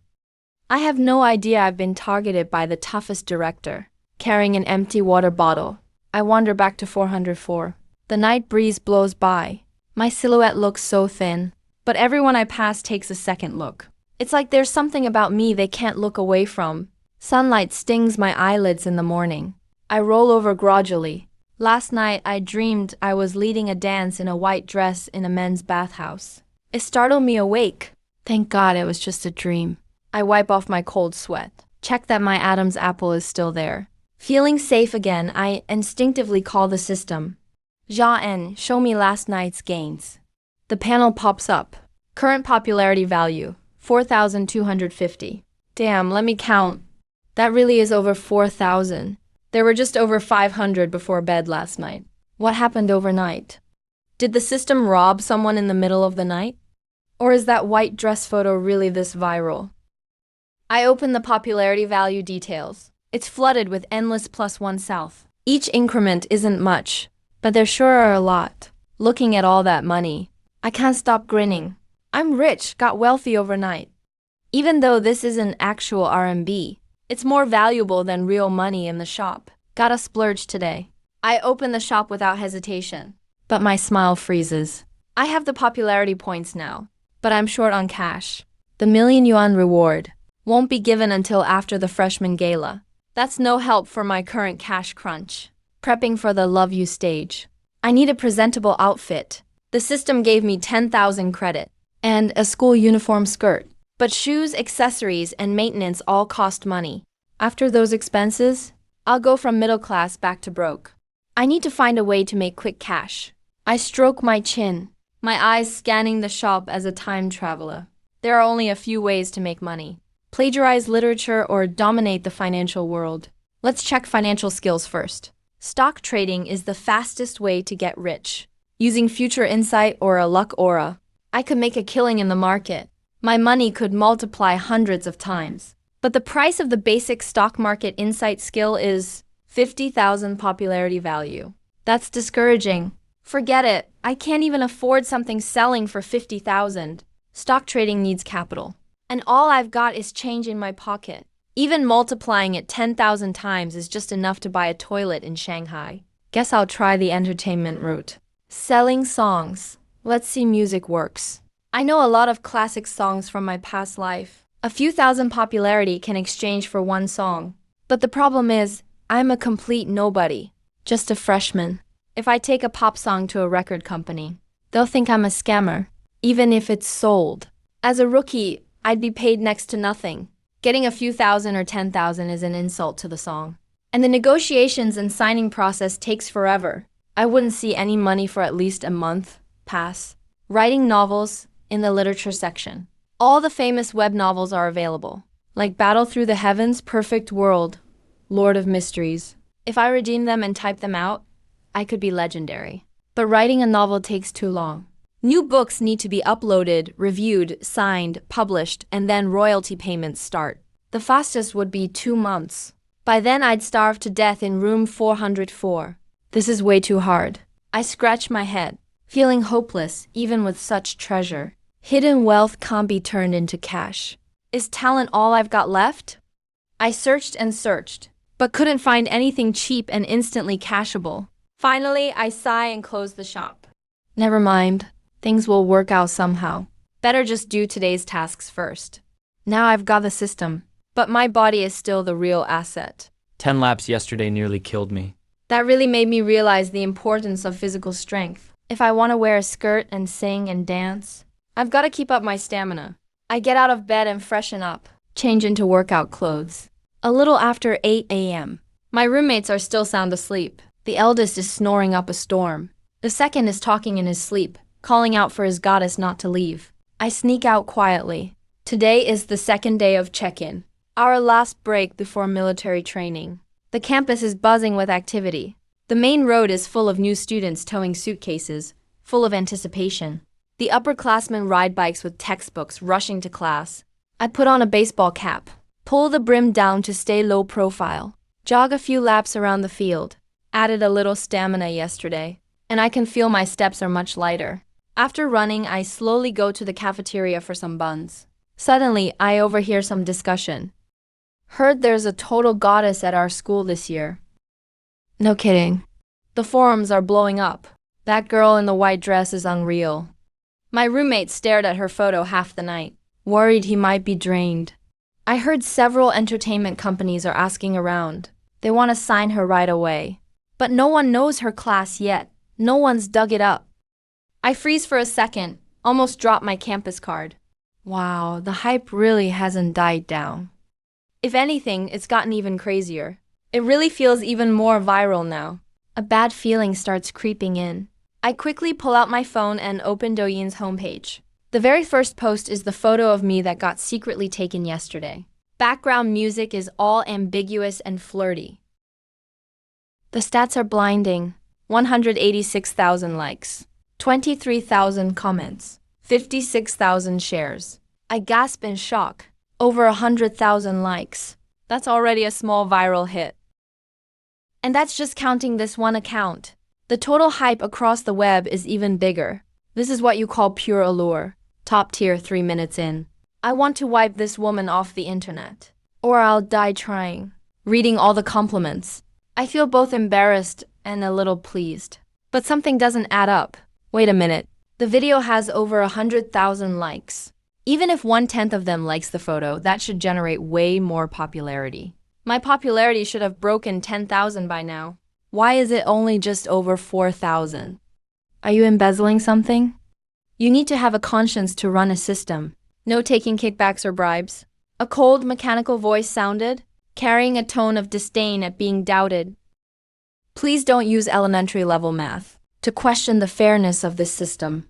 I have no idea I've been targeted by the toughest director. Carrying an empty water bottle, I wander back to 404. The night breeze blows by. My silhouette looks so thin, but everyone I pass takes a second look. It's like there's something about me they can't look away from. Sunlight stings my eyelids in the morning. I roll over groggy. Last night I dreamed I was leading a dance in a white dress in a men's bathhouse. It startled me awake. Thank God it was just a dream. I wipe off my cold sweat. Check that my Adam's apple is still there. Feeling safe again, I instinctively call the system. Zha-En, show me last night's gains. The panel pops up. Current popularity value, 4,250. Damn, let me count. That really is over 4,000. There were just over 500 before bed last night. What happened overnight? Did the system rob someone in the middle of the night? Or is that white dress photo really this viral? I open the popularity value details. It's flooded with endless +1 south. Each increment isn't much, but there sure are a lot. Looking at all that money, I can't stop grinning. I'm rich, got wealthy overnight. Even though this isn't actual RMB, it's more valuable than real money in the shop. Gotta splurge today. I open the shop without hesitation, but my smile freezes. I have the popularity points now, but I'm short on cash. The million-yuan reward won't be given until after the freshman gala. That's no help for my current cash crunch. Prepping for the Love You stage. I need a presentable outfit. The system gave me 10,000 credit and a school uniform skirt. But shoes, accessories, and maintenance all cost money. After those expenses, I'll go from middle class back to broke. I need to find a way to make quick cash. I stroke my chin, my eyes scanning the shop as a time traveler. There are only a few ways to make money: plagiarize literature or dominate the financial world. Let's check financial skills first. Stock trading is the fastest way to get rich. Using future insight or a luck aura, I could make a killing in the market. My money could multiply hundreds of times. But the price of the basic stock market insight skill is 50,000 popularity value. That's discouraging. Forget it. I can't even afford something selling for 50,000. Stock trading needs capital. And all I've got is change in my pocket. Even multiplying it 10,000 times is just enough to buy a toilet in Shanghai. Guess I'll try the entertainment route. Selling songs. Let's see music works. I know a lot of classic songs from my past life. A few thousand popularity can exchange for one song. But the problem is, I'm a complete nobody. Just a freshman. If I take a pop song to a record company, they'll think I'm a scammer, even if it's sold. As a rookie, I'd be paid next to nothing. Getting a few thousand or 10,000 is an insult to the song. And the negotiations and signing process takes forever. I wouldn't see any money for at least a month. Pass. Writing novels in the literature section. All the famous web novels are available, like Battle Through the Heavens, Perfect World, Lord of Mysteries. If I redeem them and type them out, I could be legendary. But writing a novel takes too long. New books need to be uploaded, reviewed, signed, published, and then royalty payments start. The fastest would be 2 months. By then I'd starve to death in room 404. This is way too hard. I scratch my head, feeling hopeless even with such treasure. Hidden wealth can't be turned into cash. Is talent all I've got left? I searched and searched, but couldn't find anything cheap and instantly cashable. Finally, I sigh and close the shop. Never mind. Things will work out somehow. Better just do today's tasks first. Now I've got the system, but my body is still the real asset. 10 laps yesterday nearly killed me. That really made me realize the importance of physical strength. If I want to wear a skirt and sing and dance, I've got to keep up my stamina. I get out of bed and freshen up, change into workout clothes. A little after 8 a.m. My roommates are still sound asleep. The eldest is snoring up a storm. The second is talking in his sleep, calling out for his goddess not to leave. I sneak out quietly. Today is the second day of check-in, our last break before military training. The campus is buzzing with activity. The main road is full of new students towing suitcases, full of anticipation. The upperclassmen ride bikes with textbooks, rushing to class. I put on a baseball cap, pull the brim down to stay low profile, jog a few laps around the field. Added a little stamina yesterday, and I can feel my steps are much lighter. After running, I slowly go to the cafeteria for some buns. Suddenly, I overhear some discussion. Heard there's a total goddess at our school this year. No kidding. The forums are blowing up. That girl in the white dress is unreal. My roommate stared at her photo half the night, worried he might be drained. I heard several entertainment companies are asking around. They want to sign her right away. But no one knows her class yet. No one's dug it up. I freeze for a second, almost drop my campus card. Wow, the hype really hasn't died down. If anything, it's gotten even crazier. It really feels even more viral now. A bad feeling starts creeping in. I quickly pull out my phone and open Douyin's homepage. The very first post is the photo of me that got secretly taken yesterday. Background music is all ambiguous and flirty. The stats are blinding. 186,000 likes. 23,000 comments, 56,000 shares. I gasp in shock. Over 100,000 likes. That's already a small viral hit. And that's just counting this one account. The total hype across the web is even bigger. This is what you call pure allure. Top tier 3 minutes in. I want to wipe this woman off the internet. Or I'll die trying. Reading all the compliments. I feel both embarrassed and a little pleased. But something doesn't add up. Wait a minute. The video has over 100,000 likes. Even if 1/10 of them likes the photo, that should generate way more popularity. My popularity should have broken 10,000 by now. Why is it only just over 4,000? Are you embezzling something? You need to have a conscience to run a system. No taking kickbacks or bribes. A cold, mechanical voice sounded. carrying a tone of disdain at being doubted. Please don't use elementary level math to question the fairness of this system.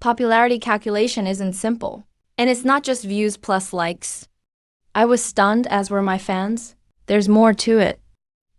Popularity calculation isn't simple, and it's not just views plus likes. I was stunned, as were my fans. There's more to it.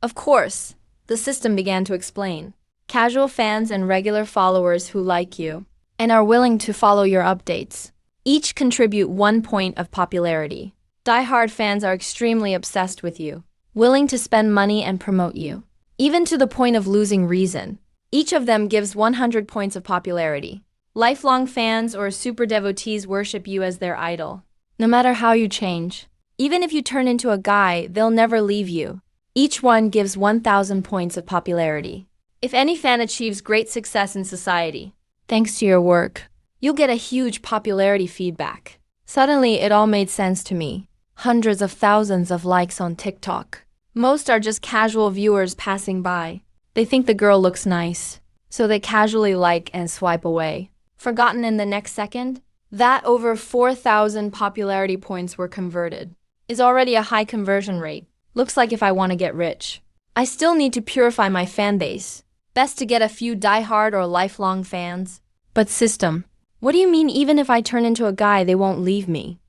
Of course, the system began to explain. Casual fans and regular followers who like you and are willing to follow your updates each contribute 1 point of popularity. Die-hard fans are extremely obsessed with you, willing to spend money and promote you, even to the point of losing reason. Each of them gives 100 points of popularity. Lifelong fans or super devotees worship you as their idol. No matter how you change, even if you turn into a guy, they'll never leave you. Each one gives 1,000 points of popularity. If any fan achieves great success in society, thanks to your work, you'll get a huge popularity feedback. Suddenly, it all made sense to me. Hundreds of thousands of likes on TikTok. Most are just casual viewers passing by. They think the girl looks nice, so they casually like and swipe away. Forgotten in the next second, that over 4,000 popularity points were converted. Is already a high conversion rate. Looks like if I want to get rich, I still need to purify my fan base. Best to get a few die-hard or lifelong fans. But system, what do you mean even if I turn into a guy they won't leave me?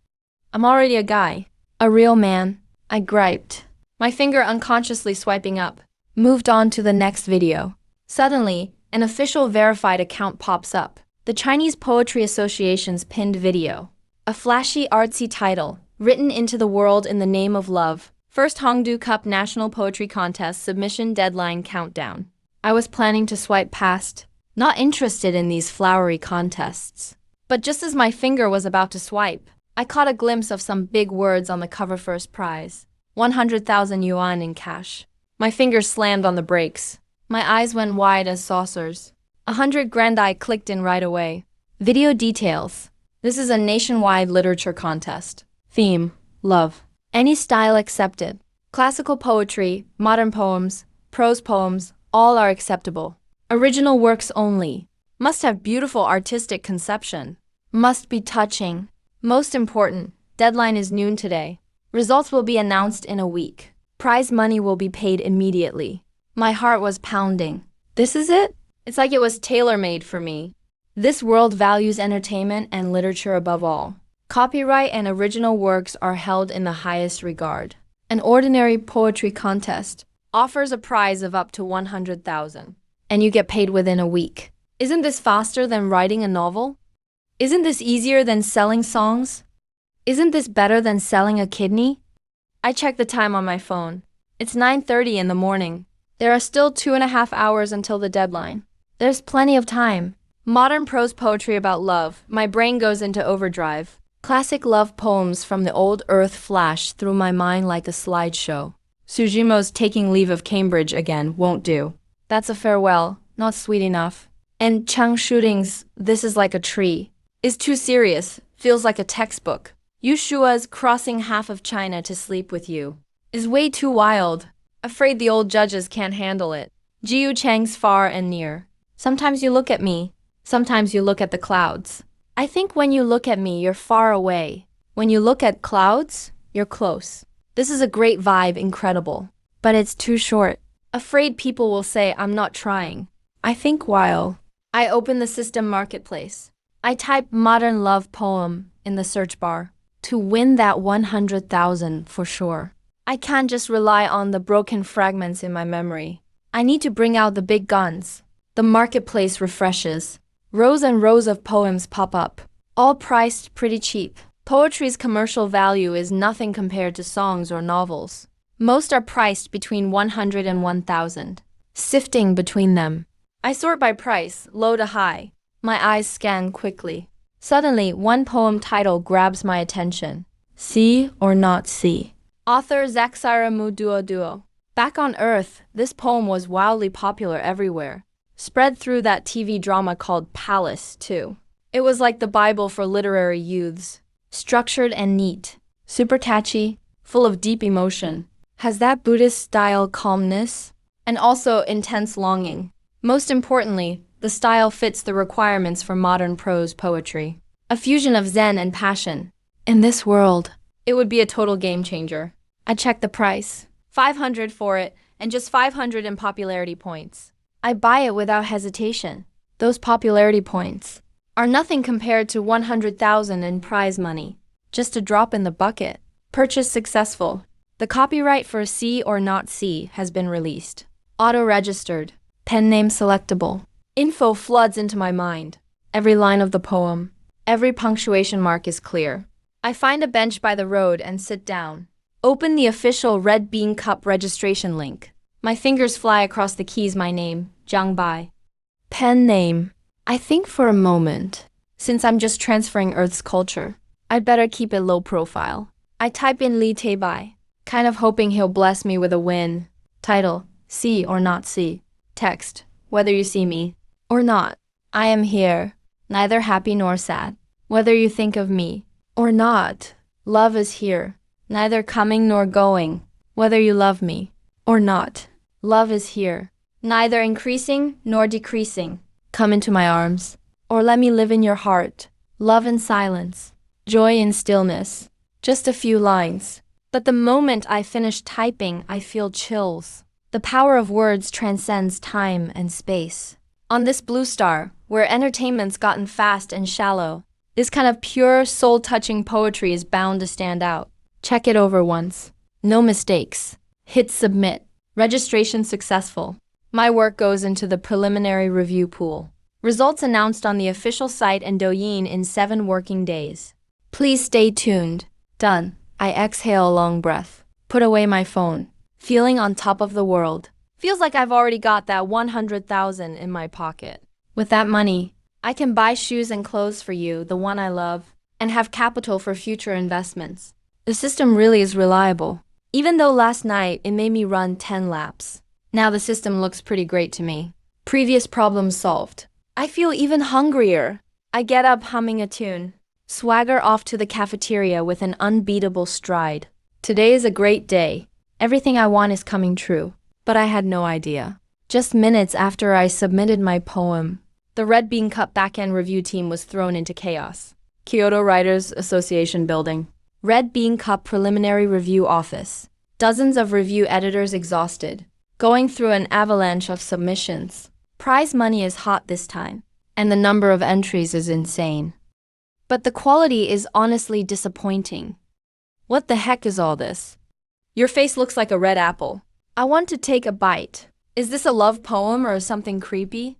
I'm already a guy. A real man. I griped. My finger unconsciously swiping up. Moved on to the next video. Suddenly, an official verified account pops up. The Chinese Poetry Association's pinned video. A flashy, artsy title, written into the world in the name of love. First Hongdu Cup National Poetry Contest submission deadline countdown. I was planning to swipe past, not interested in these flowery contests. But just as my finger was about to swipe, I caught a glimpse of some big words on the cover first prize. 100,000 yuan in cash. My fingers slammed on the brakes. My eyes went wide as saucers. 100 grand I clicked in right away. Video details. This is a nationwide literature contest. Theme, love. Any style accepted. Classical poetry, modern poems, prose poems, all are acceptable. Original works only. Must have beautiful artistic conception. Must be touching. Most important, deadline is noon today. Results will be announced in a week. Prize money will be paid immediately. My heart was pounding. This is it? It's like it was tailor-made for me. This world values entertainment and literature above all. Copyright and original works are held in the highest regard. An ordinary poetry contest offers a prize of up to 100,000, and you get paid within a week. Isn't this faster than writing a novel? Isn't this easier than selling songs? Isn't this better than selling a kidney? I checked the time on my phone. It's 9:30 in the morning. There are still 2.5 hours until the deadline. There's plenty of time. Modern prose poetry about love. My brain goes into overdrive. Classic love poems from the old earth flash through my mind like a slideshow. Sujimo's Taking Leave of Cambridge again won't do. That's a farewell, not sweet enough. And Chang Shooting's This Is Like a Tree is too serious, feels like a textbook. Yu Shua's Crossing Half of China to Sleep with You is way too wild. Afraid the old judges can't handle it. Jiu Chang's Far and Near. Sometimes you look at me, sometimes you look at the clouds. I think when you look at me, you're far away. When you look at clouds, you're close. This is a great vibe, incredible. But it's too short. Afraid people will say I'm not trying. I think while I open the system marketplace, I type modern love poem in the search bar to win that 100,000 for sure. I can't just rely on the broken fragments in my memory. I need to bring out the big guns. The marketplace refreshes. Rows and rows of poems pop up, all priced pretty cheap. Poetry's commercial value is nothing compared to songs or novels. Most are priced between 100 and 1,000. Sifting between them, I sort by price, low to high. My eyes scan quickly. Suddenly, one poem title grabs my attention. See or Not See. Author Zaksaramu Duo. Back on Earth, this poem was wildly popular everywhere. Spread through that TV drama called Peerless, too. It was like the Bible for literary youths. Structured and neat. Super catchy, full of deep emotion. Has that Buddhist-style calmness, and also intense longing. Most importantly, the style fits the requirements for modern prose poetry. A fusion of zen and passion. In this world, it would be a total game changer. I check the price. 500 for it, and just 500 in popularity points. I buy it without hesitation. Those popularity points are nothing compared to 100,000 in prize money. Just a drop in the bucket. Purchase successful. The copyright for See or Not See has been released. Auto-registered. Pen name selectable. Info floods into my mind. Every line of the poem, every punctuation mark is clear. I find a bench by the road and sit down. Open the official Red Bean Cup registration link. My fingers fly across the keys. My name, Jiang Bai. Pen name. I think for a moment. Since I'm just transferring Earth's culture, I'd better keep it low profile. I type in Li Teibai, kind of hoping he'll bless me with a win. Title, See or Not See. Text, whether you see me or not. I am here, neither happy nor sad. Whether you think of me or not. Love is here, neither coming nor going. Whether you love me or not. Love is here, neither increasing nor decreasing. Come into my arms, or let me live in your heart. Love in silence, joy in stillness. Just a few lines. But the moment I finish typing, I feel chills. The power of words transcends time and space. On this blue star, where entertainment's gotten fast and shallow, this kind of pure, soul-touching poetry is bound to stand out. Check it over once. No mistakes. Hit submit. Registration successful. My work goes into the preliminary review pool. Results announced on the official site and Douyin in 7 working days. Please stay tuned. Done. I exhale a long breath. Put away my phone. Feeling on top of the world. Feels like I've already got that 100,000 in my pocket. With that money, I can buy shoes and clothes for you, the one I love, and have capital for future investments. The system really is reliable. Even though last night it made me run 10 laps. Now the system looks pretty great to me. Previous problem solved. I feel even hungrier. I get up humming a tune. Swagger off to the cafeteria with an unbeatable stride. Today is a great day. Everything I want is coming true. But I had no idea. Just minutes after I submitted my poem, the Red Bean Cup backend review team was thrown into chaos. Kyoto Writers Association building. Red Bean Cup preliminary review office. Dozens of review editors exhausted. Going through an avalanche of submissions. Prize money is hot this time. And the number of entries is insane. But the quality is honestly disappointing. What the heck is all this? Your face looks like a red apple. I want to take a bite. Is this a love poem or something creepy?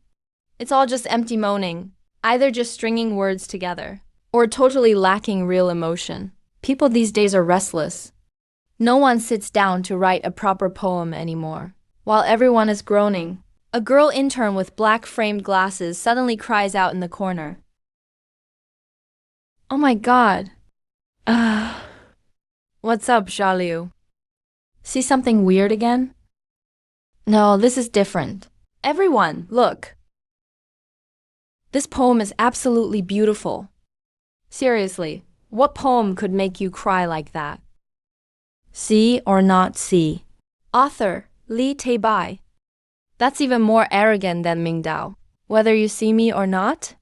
It's all just empty moaning, either just stringing words together, or totally lacking real emotion. People these days are restless. No one sits down to write a proper poem anymore. While everyone is groaning, a girl intern with black-framed glasses suddenly cries out in the corner. Oh my god. What's up, Xiaoliu? See something weird again? No, this is different. Everyone, look. This poem is absolutely beautiful. Seriously, what poem could make you cry like that? See or Not See. Author, Li Teibai. That's even more arrogant than Mingdao. Whether you see me or not,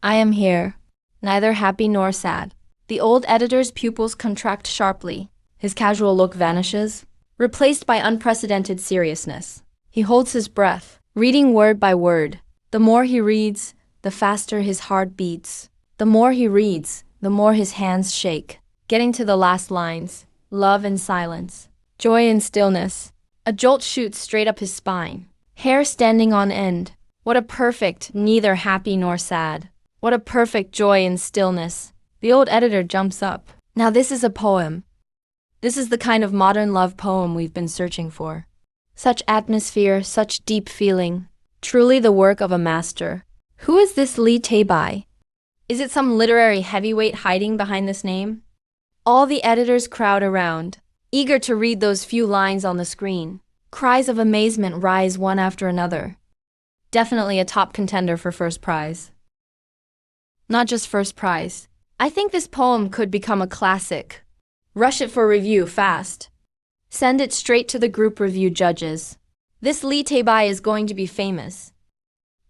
I am here, neither happy nor sad. The old editor's pupils contract sharply. His casual look vanishes, replaced by unprecedented seriousness. He holds his breath, reading word by word. The more he reads, the faster his heart beats. The more he reads, the more his hands shake. Getting to the last lines, love in silence, joy in stillness. A jolt shoots straight up his spine. Hair standing on end. What a perfect, neither happy nor sad. What a perfect joy in stillness. The old editor jumps up. Now this is a poem. This is the kind of modern love poem we've been searching for. Such atmosphere, such deep feeling. Truly the work of a master. Who is this Li Teibai? Is it some literary heavyweight hiding behind this name? All the editors crowd around, eager to read those few lines on the screen. Cries of amazement rise one after another. Definitely a top contender for first prize. Not just first prize. I think this poem could become a classic. Rush it for review fast. Send it straight to the group review judges. This Li Teibai is going to be famous.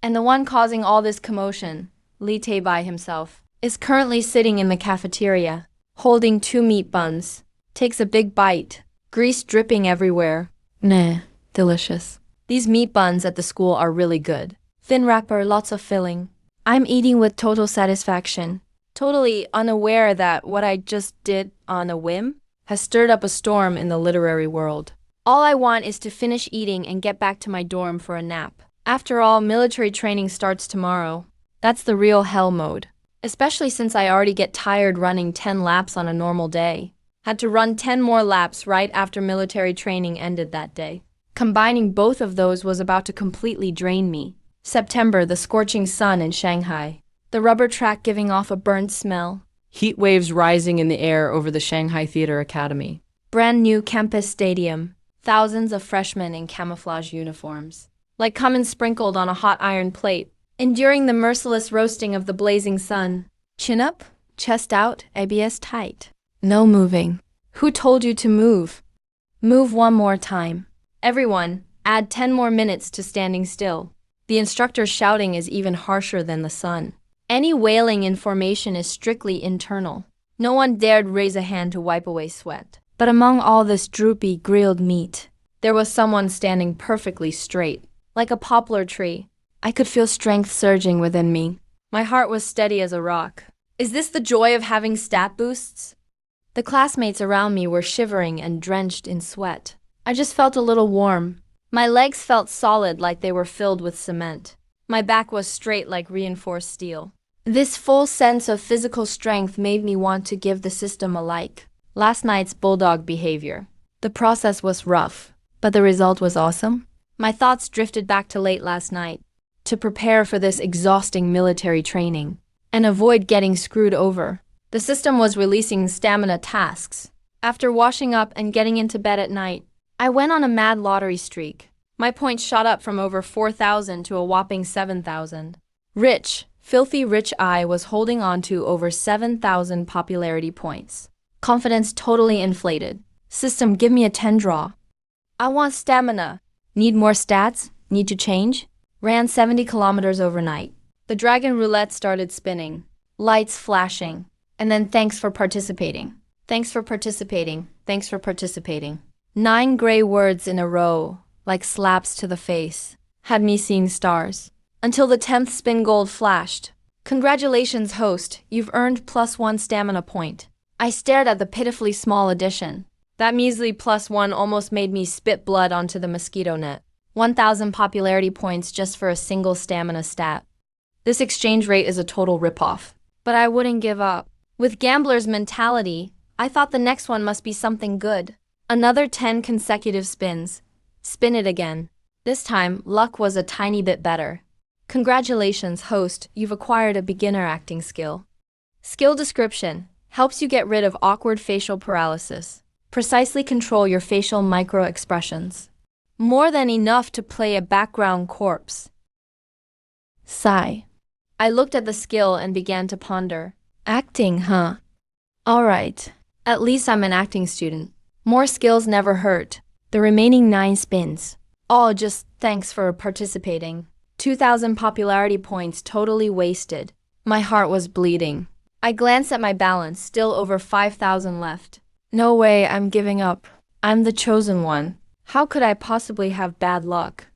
And the one causing all this commotion, Li Teibai himself, is currently sitting in the cafeteria, holding 2 meat buns, takes a big bite, grease dripping everywhere. Nah, delicious. These meat buns at the school are really good. Thin wrapper, lots of filling. I'm eating with total satisfaction, totally unaware that what I just did on a whim has stirred up a storm in the literary world. All I want is to finish eating and get back to my dorm for a nap. After all, military training starts tomorrow. That's the real hell mode. Especially since I already get tired running 10 laps on a normal day. Had to run 10 more laps right after military training ended that day. Combining both of those was about to completely drain me. September, the scorching sun in Shanghai. The rubber track giving off a burnt smell. Heat waves rising in the air over the Shanghai Theater Academy. Brand new campus stadium. Thousands of freshmen in camouflage uniforms. Like cum sprinkled on a hot iron plate. Enduring the merciless roasting of the blazing sun. Chin up, chest out, ABS tight. No moving. Who told you to move? Move one more time. Everyone, add 10 more minutes to standing still. The instructor's shouting is even harsher than the sun. Any wailing in formation is strictly internal. No one dared raise a hand to wipe away sweat. But among all this droopy, grilled meat, there was someone standing perfectly straight, like a poplar tree. I could feel strength surging within me. My heart was steady as a rock. Is this the joy of having stat boosts? The classmates around me were shivering and drenched in sweat. I just felt a little warm. My legs felt solid like they were filled with cement. My back was straight like reinforced steel. This full sense of physical strength made me want to give the system a like. Last night's bulldog behavior. The process was rough, but the result was awesome. My thoughts drifted back to late last night. To prepare for this exhausting military training and avoid getting screwed over. The system was releasing stamina tasks. After washing up and getting into bed at night, I went on a mad lottery streak. My points shot up from over 4,000 to a whopping 7,000. Filthy rich I was holding on to over 7,000 popularity points. Confidence totally inflated. System, give me a 10 draw. I want stamina. Need more stats? Need to change? Ran 70 kilometers overnight. The dragon roulette started spinning, lights flashing, and then thanks for participating. Thanks for participating. Thanks for participating. 9 gray words in a row, like slaps to the face, had me seeing stars. Until the 10th spin gold flashed. Congratulations, host, you've earned +1 stamina point. I stared at the pitifully small addition. That measly +1 almost made me spit blood onto the mosquito net. 1,000 popularity points just for a single stamina stat. This exchange rate is a total ripoff. But I wouldn't give up. With gambler's mentality, I thought the next one must be something good. Another 10 consecutive spins. Spin it again. This time, luck was a tiny bit better. Congratulations, host, you've acquired a beginner acting skill. Skill description. Helps you get rid of awkward facial paralysis. Precisely control your facial micro-expressions. More than enough to play a background corpse. Sigh. I looked at the skill and began to ponder. Acting, huh? Alright. At least I'm an acting student. More skills never hurt. The remaining 9 spins. All just thanks for participating. 2,000 popularity points totally wasted. My heart was bleeding. I glanced at my balance, still over 5,000 left. No way, I'm giving up. I'm the chosen one. How could I possibly have bad luck?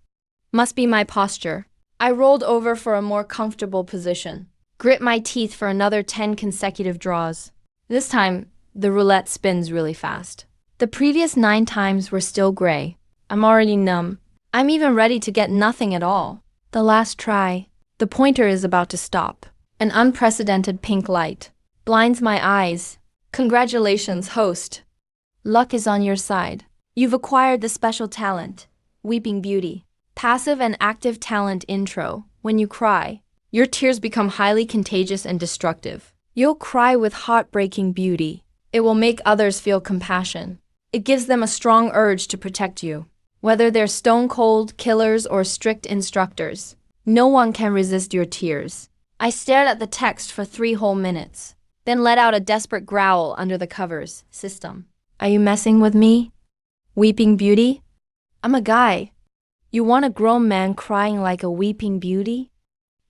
Must be my posture. I rolled over for a more comfortable position. Grit my teeth for another 10 consecutive draws. This time, the roulette spins really fast. The previous 9 times were still gray. I'm already numb. I'm even ready to get nothing at all. The last try. The pointer is about to stop. An unprecedented pink light blinds my eyes. Congratulations, host. Luck is on your side. You've acquired the special talent, Weeping Beauty. Passive and active talent intro. When you cry, your tears become highly contagious and destructive. You'll cry with heartbreaking beauty. It will make others feel compassion. It gives them a strong urge to protect you. Whether they're stone-cold killers or strict instructors, no one can resist your tears. I stared at the text for 3 whole minutes, then let out a desperate growl under the covers. System. Are you messing with me? Weeping Beauty? I'm a guy. You want a grown man crying like a weeping beauty?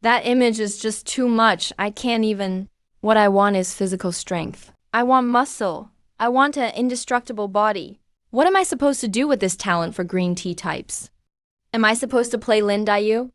That image is just too much. I can't even. What I want is physical strength. I want muscle. I want an indestructible body. What am I supposed to do with this talent for green tea types? Am I supposed to play Lin Dayu?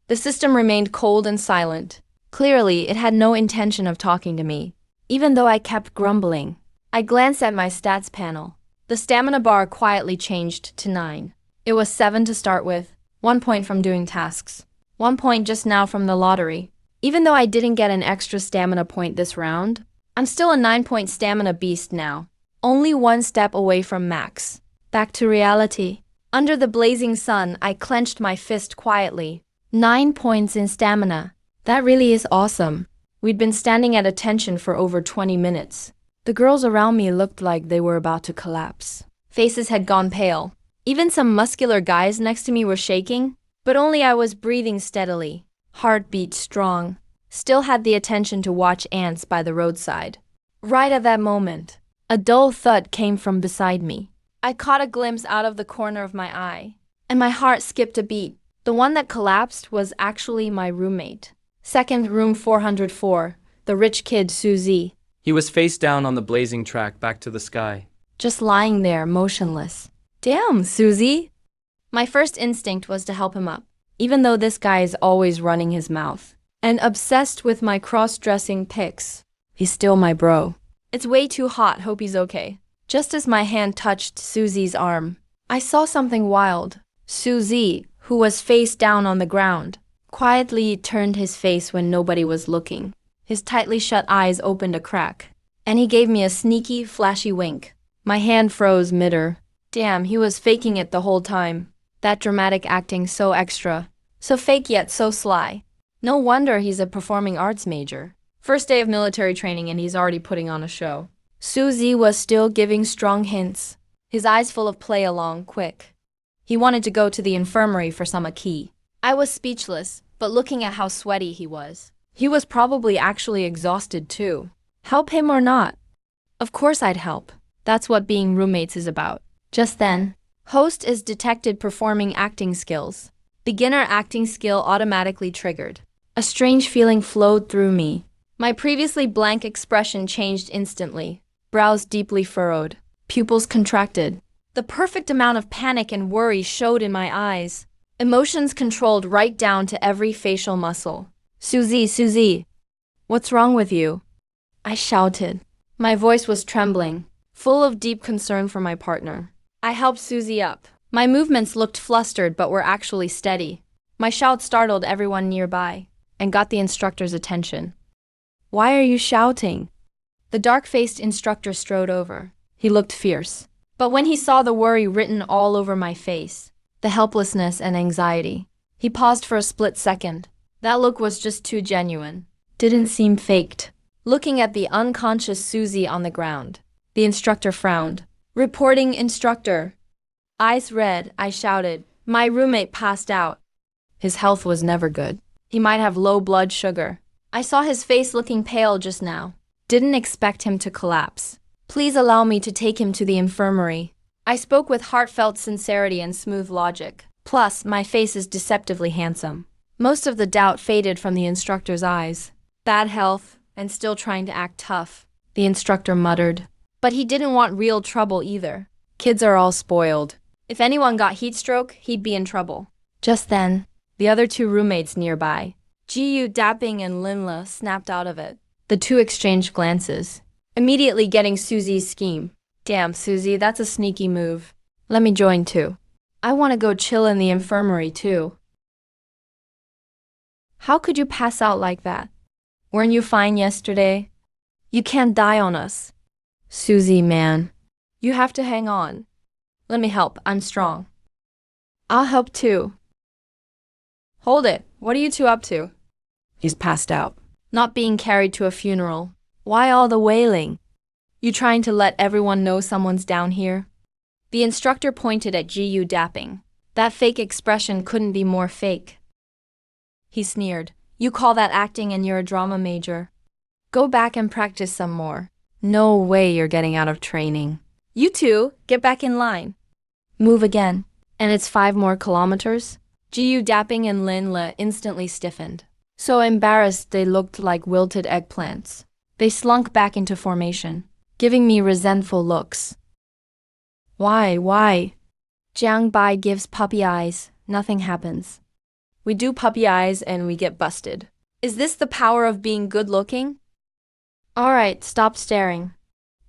The system remained cold and silent. Clearly, it had no intention of talking to me, even though I kept grumbling. I glanced at my stats panel. The stamina bar quietly changed to 9. It was 7 to start with, 1 point from doing tasks, 1 point just now from the lottery. Even though I didn't get an extra stamina point this round, I'm still a 9-point stamina beast now. Only 1 step away from max. Back to reality. Under the blazing sun, I clenched my fist quietly. 9 points in stamina. That really is awesome. We'd been standing at attention for over 20 minutes. The girls around me looked like they were about to collapse. Faces had gone pale. Even some muscular guys next to me were shaking, but only I was breathing steadily. Heartbeat strong. Still had the attention to watch ants by the roadside. Right at that moment, a dull thud came from beside me. I caught a glimpse out of the corner of my eye, and my heart skipped a beat. The one that collapsed was actually my roommate. Second room 404, the rich kid Suzy. He was face down on the blazing track back to the sky. Just lying there, motionless. Damn, Suzy! My first instinct was to help him up, even though this guy is always running his mouth and obsessed with my cross-dressing pics. He's still my bro. It's way too hot, hope he's okay. Just as my hand touched Suzy's arm, I saw something wild. Suzy, who was face down on the ground, quietly turned his face when nobody was looking. His tightly shut eyes opened a crack, and he gave me a sneaky, flashy wink. My hand froze mid-air. Damn, he was faking it the whole time. That dramatic acting so extra. So fake yet so sly. No wonder he's a performing arts major. First day of military training and he's already putting on a show. Suzy was still giving strong hints, his eyes full of play along quick. He wanted to go to the infirmary for some key. I was speechless, but looking at how sweaty he was. He was probably actually exhausted too. Help him or not? Of course I'd help. That's what being roommates is about. Just then, host is detected performing acting skills. Beginner acting skill automatically triggered. A strange feeling flowed through me. My previously blank expression changed instantly. Brows deeply furrowed, pupils contracted. The perfect amount of panic and worry showed in my eyes. Emotions controlled right down to every facial muscle. Suzy, what's wrong with you? I shouted. My voice was trembling, full of deep concern for my partner. I helped Suzy up. My movements looked flustered but were actually steady. My shout startled everyone nearby and got the instructor's attention. Why are you shouting? The dark-faced instructor strode over. He looked fierce. But when he saw the worry written all over my face, the helplessness and anxiety, he paused for a split second. That look was just too genuine. Didn't seem faked. Looking at the unconscious Suzy on the ground, the instructor frowned. Reporting instructor. Eyes red, I shouted. My roommate passed out. His health was never good. He might have low blood sugar. I saw his face looking pale just now. Didn't expect him to collapse. Please allow me to take him to the infirmary. I spoke with heartfelt sincerity and smooth logic. Plus, my face is deceptively handsome. Most of the doubt faded from the instructor's eyes. Bad health, and still trying to act tough, the instructor muttered. But he didn't want real trouble either. Kids are all spoiled. If anyone got heat stroke, he'd be in trouble. Just then, the other 2 roommates nearby, Jiyu Dapping and Linla, snapped out of it. The 2 exchanged glances, immediately getting Suzy's scheme. Damn, Suzy, that's a sneaky move. Let me join too. I want to go chill in the infirmary too. How could you pass out like that? Weren't you fine yesterday? You can't die on us. Suzy, man. You have to hang on. Let me help, I'm strong. I'll help too. Hold it, what are you 2 up to? He's passed out. Not being carried to a funeral. Why all the wailing? You trying to let everyone know someone's down here? The instructor pointed at Jiyu Dapping. That fake expression couldn't be more fake. He sneered. You call that acting and you're a drama major. Go back and practice some more. No way you're getting out of training. You 2, get back in line. Move again. And it's 5 more kilometers? Jiyu Dapping and Lin Le instantly stiffened. So embarrassed they looked like wilted eggplants. They slunk back into formation, giving me resentful looks. Why? Jiang Bai gives puppy eyes. Nothing happens. We do puppy eyes and we get busted. Is this the power of being good looking? Alright, stop staring.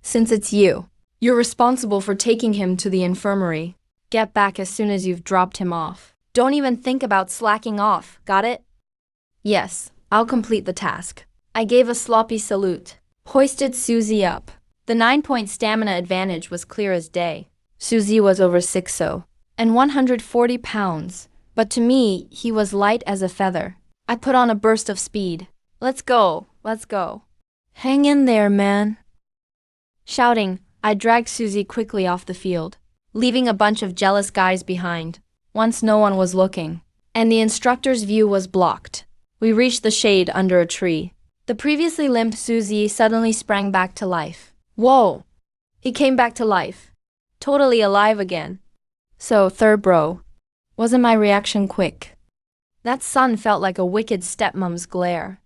Since it's you, you're responsible for taking him to the infirmary. Get back as soon as you've dropped him off. Don't even think about slacking off, got it? Yes, I'll complete the task. I gave a sloppy salute, hoisted Susie up. The 9-point stamina advantage was clear as day. Susie was over 6'0" and 140 pounds, but to me, he was light as a feather. I put on a burst of speed. Let's go. Hang in there, man. Shouting, I dragged Susie quickly off the field, leaving a bunch of jealous guys behind. Once no one was looking, and the instructor's view was blocked, we reached the shade under a tree. The previously limp Susie suddenly sprang back to life. Whoa! He came back to life. Totally alive again. So, third bro. Wasn't my reaction quick? That sun felt like a wicked stepmom's glare.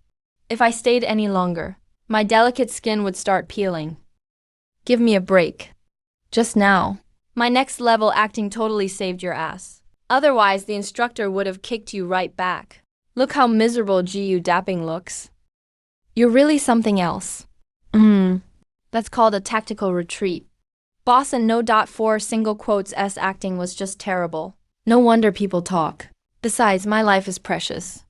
If I stayed any longer, my delicate skin would start peeling. Give me a break. Just now. My next level acting totally saved your ass. Otherwise, the instructor would have kicked you right back. Look how miserable Gu dapping looks. You're really something else. That's called a tactical retreat. Boss and no.4 single quotes S acting was just terrible. No wonder people talk. Besides, my life is precious.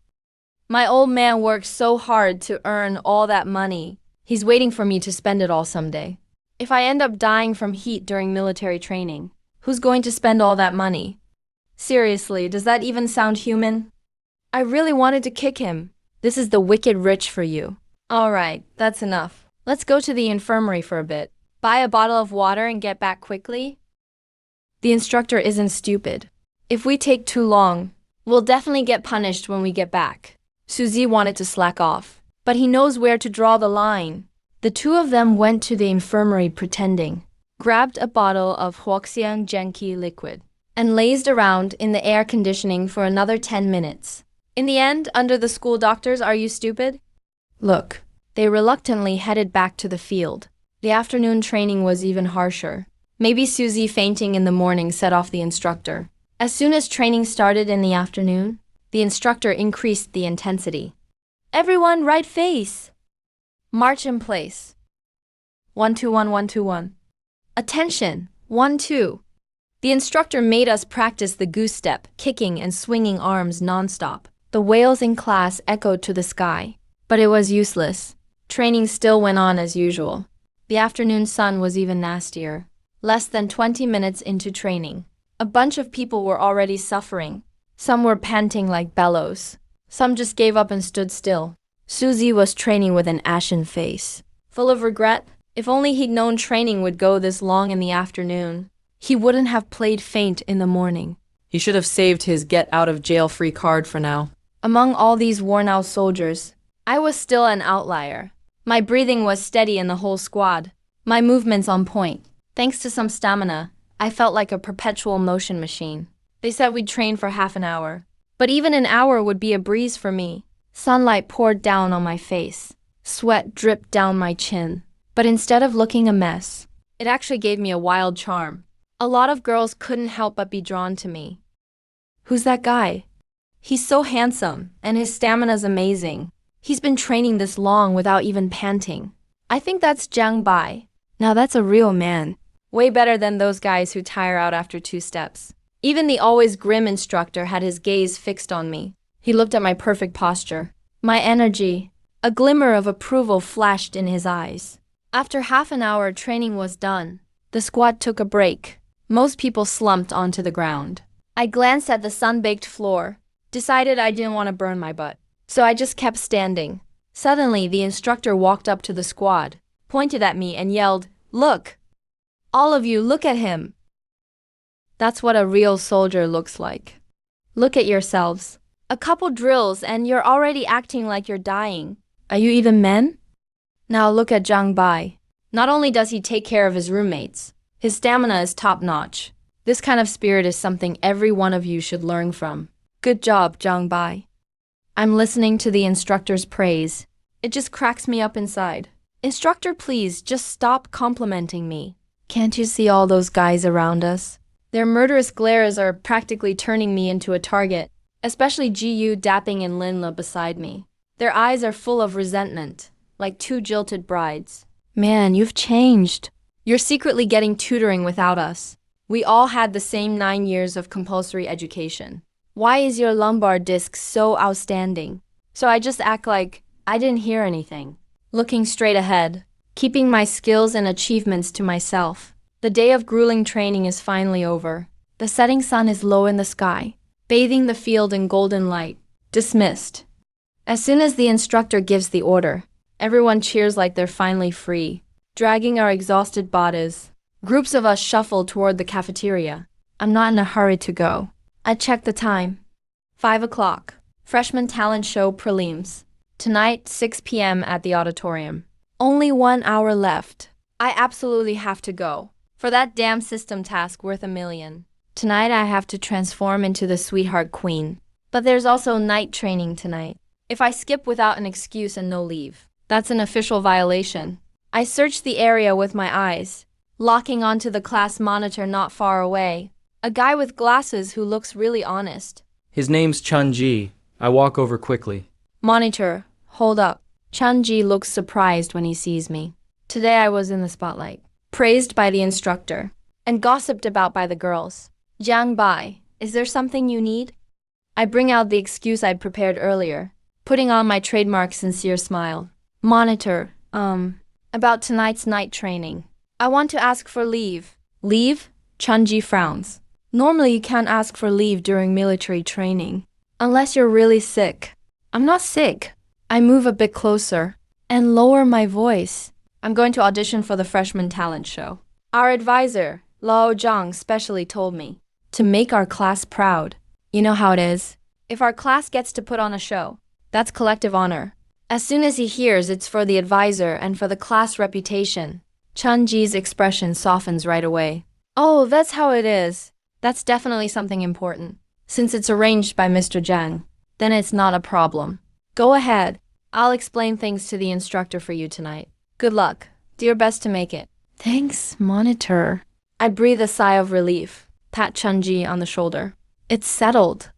My old man worked so hard to earn all that money. He's waiting for me to spend it all someday. If I end up dying from heat during military training, who's going to spend all that money? Seriously, does that even sound human? I really wanted to kick him. This is the wicked rich for you. Alright, that's enough. Let's go to the infirmary for a bit. Buy a bottle of water and get back quickly? The instructor isn't stupid. If we take too long, we'll definitely get punished when we get back. Suzy wanted to slack off, but he knows where to draw the line. The two of them went to the infirmary pretending, grabbed a bottle of Huoxiang Genki liquid, and lazed around in the air conditioning for another 10 minutes. In the end, under the school doctors, are you stupid? Look, they reluctantly headed back to the field. The afternoon training was even harsher. Maybe Suzy fainting in the morning set off the instructor. As soon as training started in the afternoon, the instructor increased the intensity. Everyone, right face! March in place. 1-2-1, 1-2-1. Attention! 1-2. The instructor made us practice the goose step, kicking and swinging arms non-stop. The wails in class echoed to the sky, but it was useless. Training still went on as usual. The afternoon sun was even nastier. Less than 20 minutes into training, a bunch of people were already suffering. Some were panting like bellows. Some just gave up and stood still. Suzy was training with an ashen face, full of regret. If only he'd known training would go this long in the afternoon, he wouldn't have played faint in the morning. He should have saved his get-out-of-jail-free card for now. Among all these worn-out soldiers, I was still an outlier. My breathing was steady in the whole squad. My movements on point. Thanks to some stamina, I felt like a perpetual motion machine. They said we'd train for half an hour. But even an hour would be a breeze for me. Sunlight poured down on my face. Sweat dripped down my chin. But instead of looking a mess, it actually gave me a wild charm. A lot of girls couldn't help but be drawn to me. Who's that guy? He's so handsome, and his stamina's amazing. He's been training this long without even panting. I think that's Jiang Bai. Now that's a real man. Way better than those guys who tire out after 2 steps. Even the always grim instructor had his gaze fixed on me. He looked at my perfect posture, my energy. A glimmer of approval flashed in his eyes. After half an hour training was done, the squad took a break. Most people slumped onto the ground. I glanced at the sun-baked floor, decided I didn't want to burn my butt. So I just kept standing. Suddenly, the instructor walked up to the squad, pointed at me and yelled, "Look! All of you, look at him!" That's what a real soldier looks like. Look at yourselves. A couple drills and you're already acting like you're dying. Are you even men? Now look at Jiang Bai. Not only does he take care of his roommates, his stamina is top-notch. This kind of spirit is something every one of you should learn from. Good job, Jiang Bai. I'm listening to the instructor's praise. It just cracks me up inside. Instructor, please, just stop complimenting me. Can't you see all those guys around us? Their murderous glares are practically turning me into a target, especially Jiyu dapping and Linla beside me. Their eyes are full of resentment, like two jilted brides. Man, you've changed. You're secretly getting tutoring without us. We all had the same 9 years of compulsory education. Why is your lumbar disc so outstanding? So I just act like I didn't hear anything. Looking straight ahead, keeping my skills and achievements to myself. The day of grueling training is finally over. The setting sun is low in the sky, bathing the field in golden light. Dismissed. As soon as the instructor gives the order, everyone cheers like they're finally free. Dragging our exhausted bodies, groups of us shuffle toward the cafeteria. I'm not in a hurry to go. I check the time. 5 o'clock. Freshman talent show prelims. Tonight, 6 p.m. at the auditorium. Only 1 hour left. I absolutely have to go. For that damn system task worth $1 million. Tonight I have to transform into the sweetheart queen. But there's also night training tonight. If I skip without an excuse and no leave, that's an official violation. I search the area with my eyes, locking onto the class monitor not far away. A guy with glasses who looks really honest. His name's Chun-Ji. I walk over quickly. Monitor, hold up. Chun-Ji looks surprised when he sees me. Today I was in the spotlight, praised by the instructor, and gossiped about by the girls. Jiang Bai, is there something you need? I bring out the excuse I'd prepared earlier, putting on my trademark sincere smile. Monitor, about tonight's night training. I want to ask for leave. Leave? Chun-Ji frowns. Normally you can't ask for leave during military training, unless you're really sick. I'm not sick. I move a bit closer and lower my voice. I'm going to audition for the freshman talent show. Our advisor, Lao Zhang, specially told me to make our class proud. You know how it is. If our class gets to put on a show, that's collective honor. As soon as he hears it's for the advisor and for the class reputation, Chun-Ji's expression softens right away. Oh, that's how it is. That's definitely something important. Since it's arranged by Mr. Zhang, then it's not a problem. Go ahead. I'll explain things to the instructor for you tonight. Good luck. Do your best to make it. Thanks, monitor. I breathe a sigh of relief, pat Chun-Ji on the shoulder. It's settled.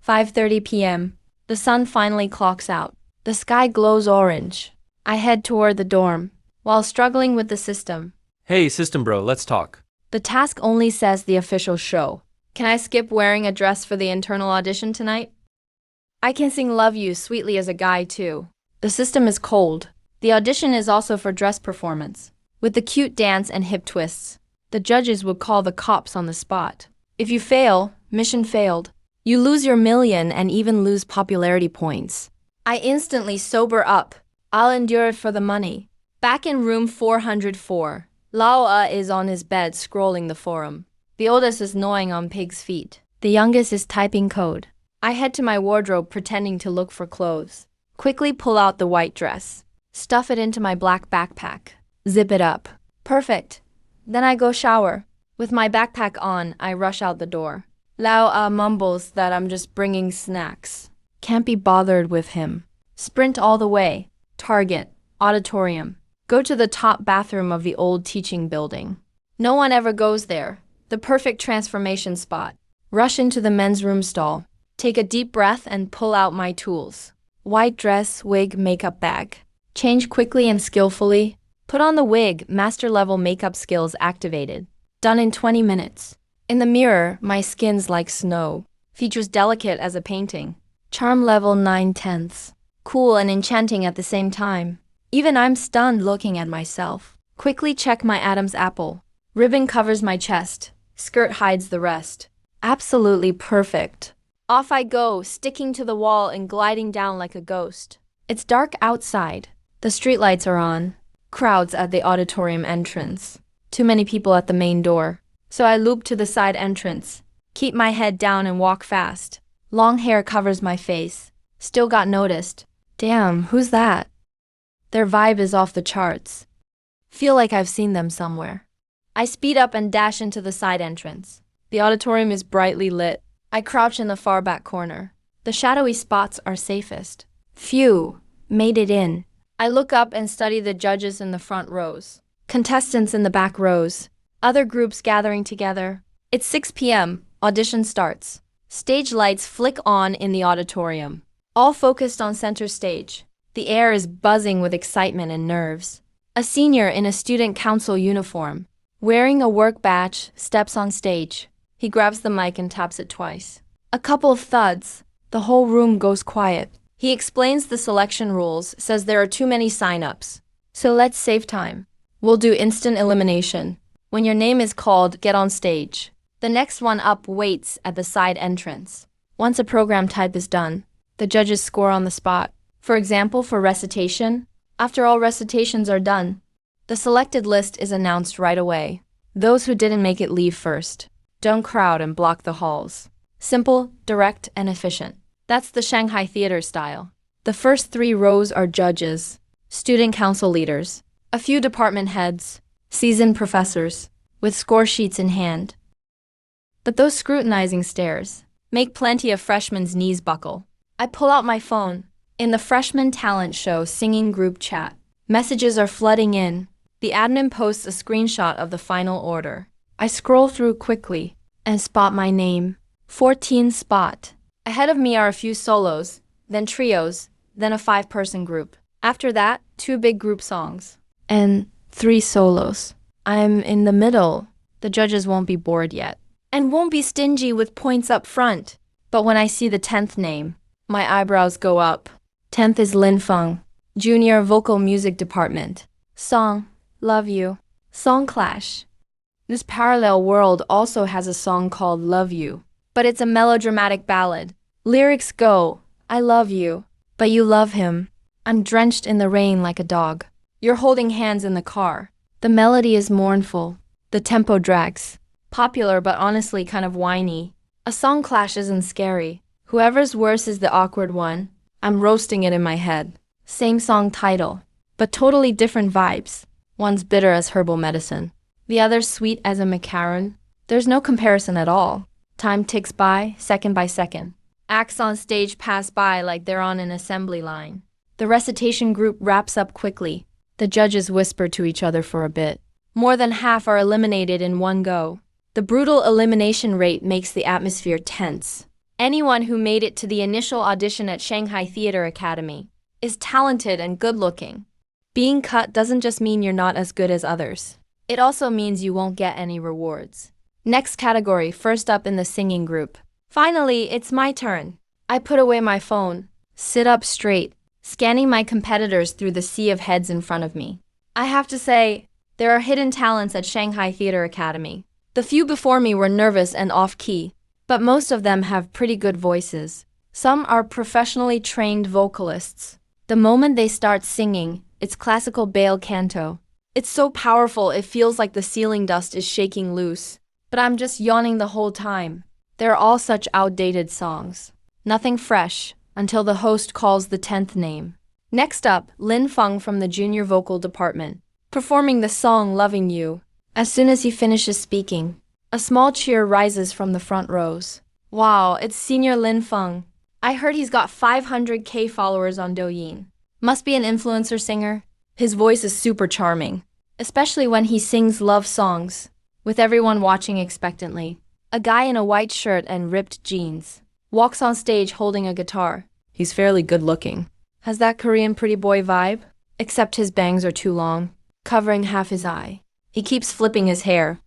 5:30 p.m. The sun finally clocks out. The sky glows orange. I head toward the dorm, while struggling with the system. Hey, system bro, let's talk. The task only says the official show. Can I skip wearing a dress for the internal audition tonight? I can sing Love You sweetly as a guy too. The system is cold. The audition is also for dress performance, with the cute dance and hip twists. The judges would call the cops on the spot. If you fail, mission failed. You lose your $1 million and even lose popularity points. I instantly sober up. I'll endure it for the money. Back in room 404, Lao is on his bed scrolling the forum. The oldest is gnawing on pig's feet. The youngest is typing code. I head to my wardrobe pretending to look for clothes. Quickly pull out the white dress. Stuff it into my black backpack. Zip it up. Perfect. Then I go shower. With my backpack on, I rush out the door. Lao mumbles that I'm just bringing snacks. Can't be bothered with him. Sprint all the way. Target. Auditorium. Go to the top bathroom of the old teaching building. No one ever goes there. The perfect transformation spot. Rush into the men's room stall. Take a deep breath and pull out my tools. White dress, wig, makeup bag. Change quickly and skillfully. Put on the wig, master level makeup skills activated. Done in 20 minutes. In the mirror, my skin's like snow. Features delicate as a painting. Charm level 9/10. Cool and enchanting at the same time. Even I'm stunned looking at myself. Quickly check my Adam's apple. Ribbon covers my chest. Skirt hides the rest. Absolutely perfect. Off I go, sticking to the wall and gliding down like a ghost. It's dark outside. The streetlights are on. Crowds at the auditorium entrance. Too many people at the main door. So I loop to the side entrance. Keep my head down and walk fast. Long hair covers my face. Still got noticed. Damn, who's that? Their vibe is off the charts. Feel like I've seen them somewhere. I speed up and dash into the side entrance. The auditorium is brightly lit. I crouch in the far back corner. The shadowy spots are safest. Phew, made it in. I look up and study the judges in the front rows. Contestants in the back rows. Other groups gathering together. It's 6 p.m. Audition starts. Stage lights flick on in the auditorium. All focused on center stage. The air is buzzing with excitement and nerves. A senior in a student council uniform, wearing a work badge, steps on stage. He grabs the mic and taps it twice. A couple of thuds. The whole room goes quiet. He explains the selection rules, says there are too many sign-ups. So let's save time. We'll do instant elimination. When your name is called, get on stage. The next one up waits at the side entrance. Once a program type is done, the judges score on the spot. For example, for recitation, after all recitations are done, the selected list is announced right away. Those who didn't make it leave first. Don't crowd and block the halls. Simple, direct, and efficient. That's the Shanghai theater style. The first 3 rows are judges, student council leaders, a few department heads, seasoned professors, with score sheets in hand. But those scrutinizing stares make plenty of freshmen's knees buckle. I pull out my phone. In the freshman talent show singing group chat, messages are flooding in. The admin posts a screenshot of the final order. I scroll through quickly and spot my name. 14 spot. Ahead of me are a few solos, then trios, then a 5-person group. After that, 2 big group songs. And 3 solos. I'm in the middle. The judges won't be bored yet. And won't be stingy with points up front. But when I see the 10th name, my eyebrows go up. 10th is Lin Feng, Junior Vocal Music Department. Song, Love You. Song clash. This parallel world also has a song called Love You, but it's a melodramatic ballad. Lyrics go, I love you, but you love him. I'm drenched in the rain like a dog. You're holding hands in the car. The melody is mournful. The tempo drags. Popular but honestly kind of whiny. A song clash isn't scary. Whoever's worse is the awkward one. I'm roasting it in my head. Same song title, but totally different vibes. One's bitter as herbal medicine. The other's sweet as a macaron. There's no comparison at all. Time ticks by, second by second. Acts on stage pass by like they're on an assembly line. The recitation group wraps up quickly. The judges whisper to each other for a bit. More than half are eliminated in one go. The brutal elimination rate makes the atmosphere tense. Anyone who made it to the initial audition at Shanghai Theater Academy is talented and good-looking. Being cut doesn't just mean you're not as good as others. It also means you won't get any rewards. Next category, first up in the singing group. Finally, it's my turn. I put away my phone, sit up straight, scanning my competitors through the sea of heads in front of me. I have to say, there are hidden talents at Shanghai Theater Academy. The few before me were nervous and off-key, but most of them have pretty good voices. Some are professionally trained vocalists. The moment they start singing, it's classical bel canto. It's so powerful it feels like the ceiling dust is shaking loose. But I'm just yawning the whole time. They're all such outdated songs. Nothing fresh, until the host calls the 10th name. Next up, Lin Feng from the junior vocal department, performing the song Loving You. As soon as he finishes speaking, a small cheer rises from the front rows. Wow, it's senior Lin Feng. I heard he's got 500K followers on Douyin. Must be an influencer singer. His voice is super charming, especially when he sings love songs, with everyone watching expectantly. A guy in a white shirt and ripped jeans walks on stage holding a guitar. He's fairly good looking. Has that Korean pretty boy vibe? Except his bangs are too long, covering half his eye. He keeps flipping his hair.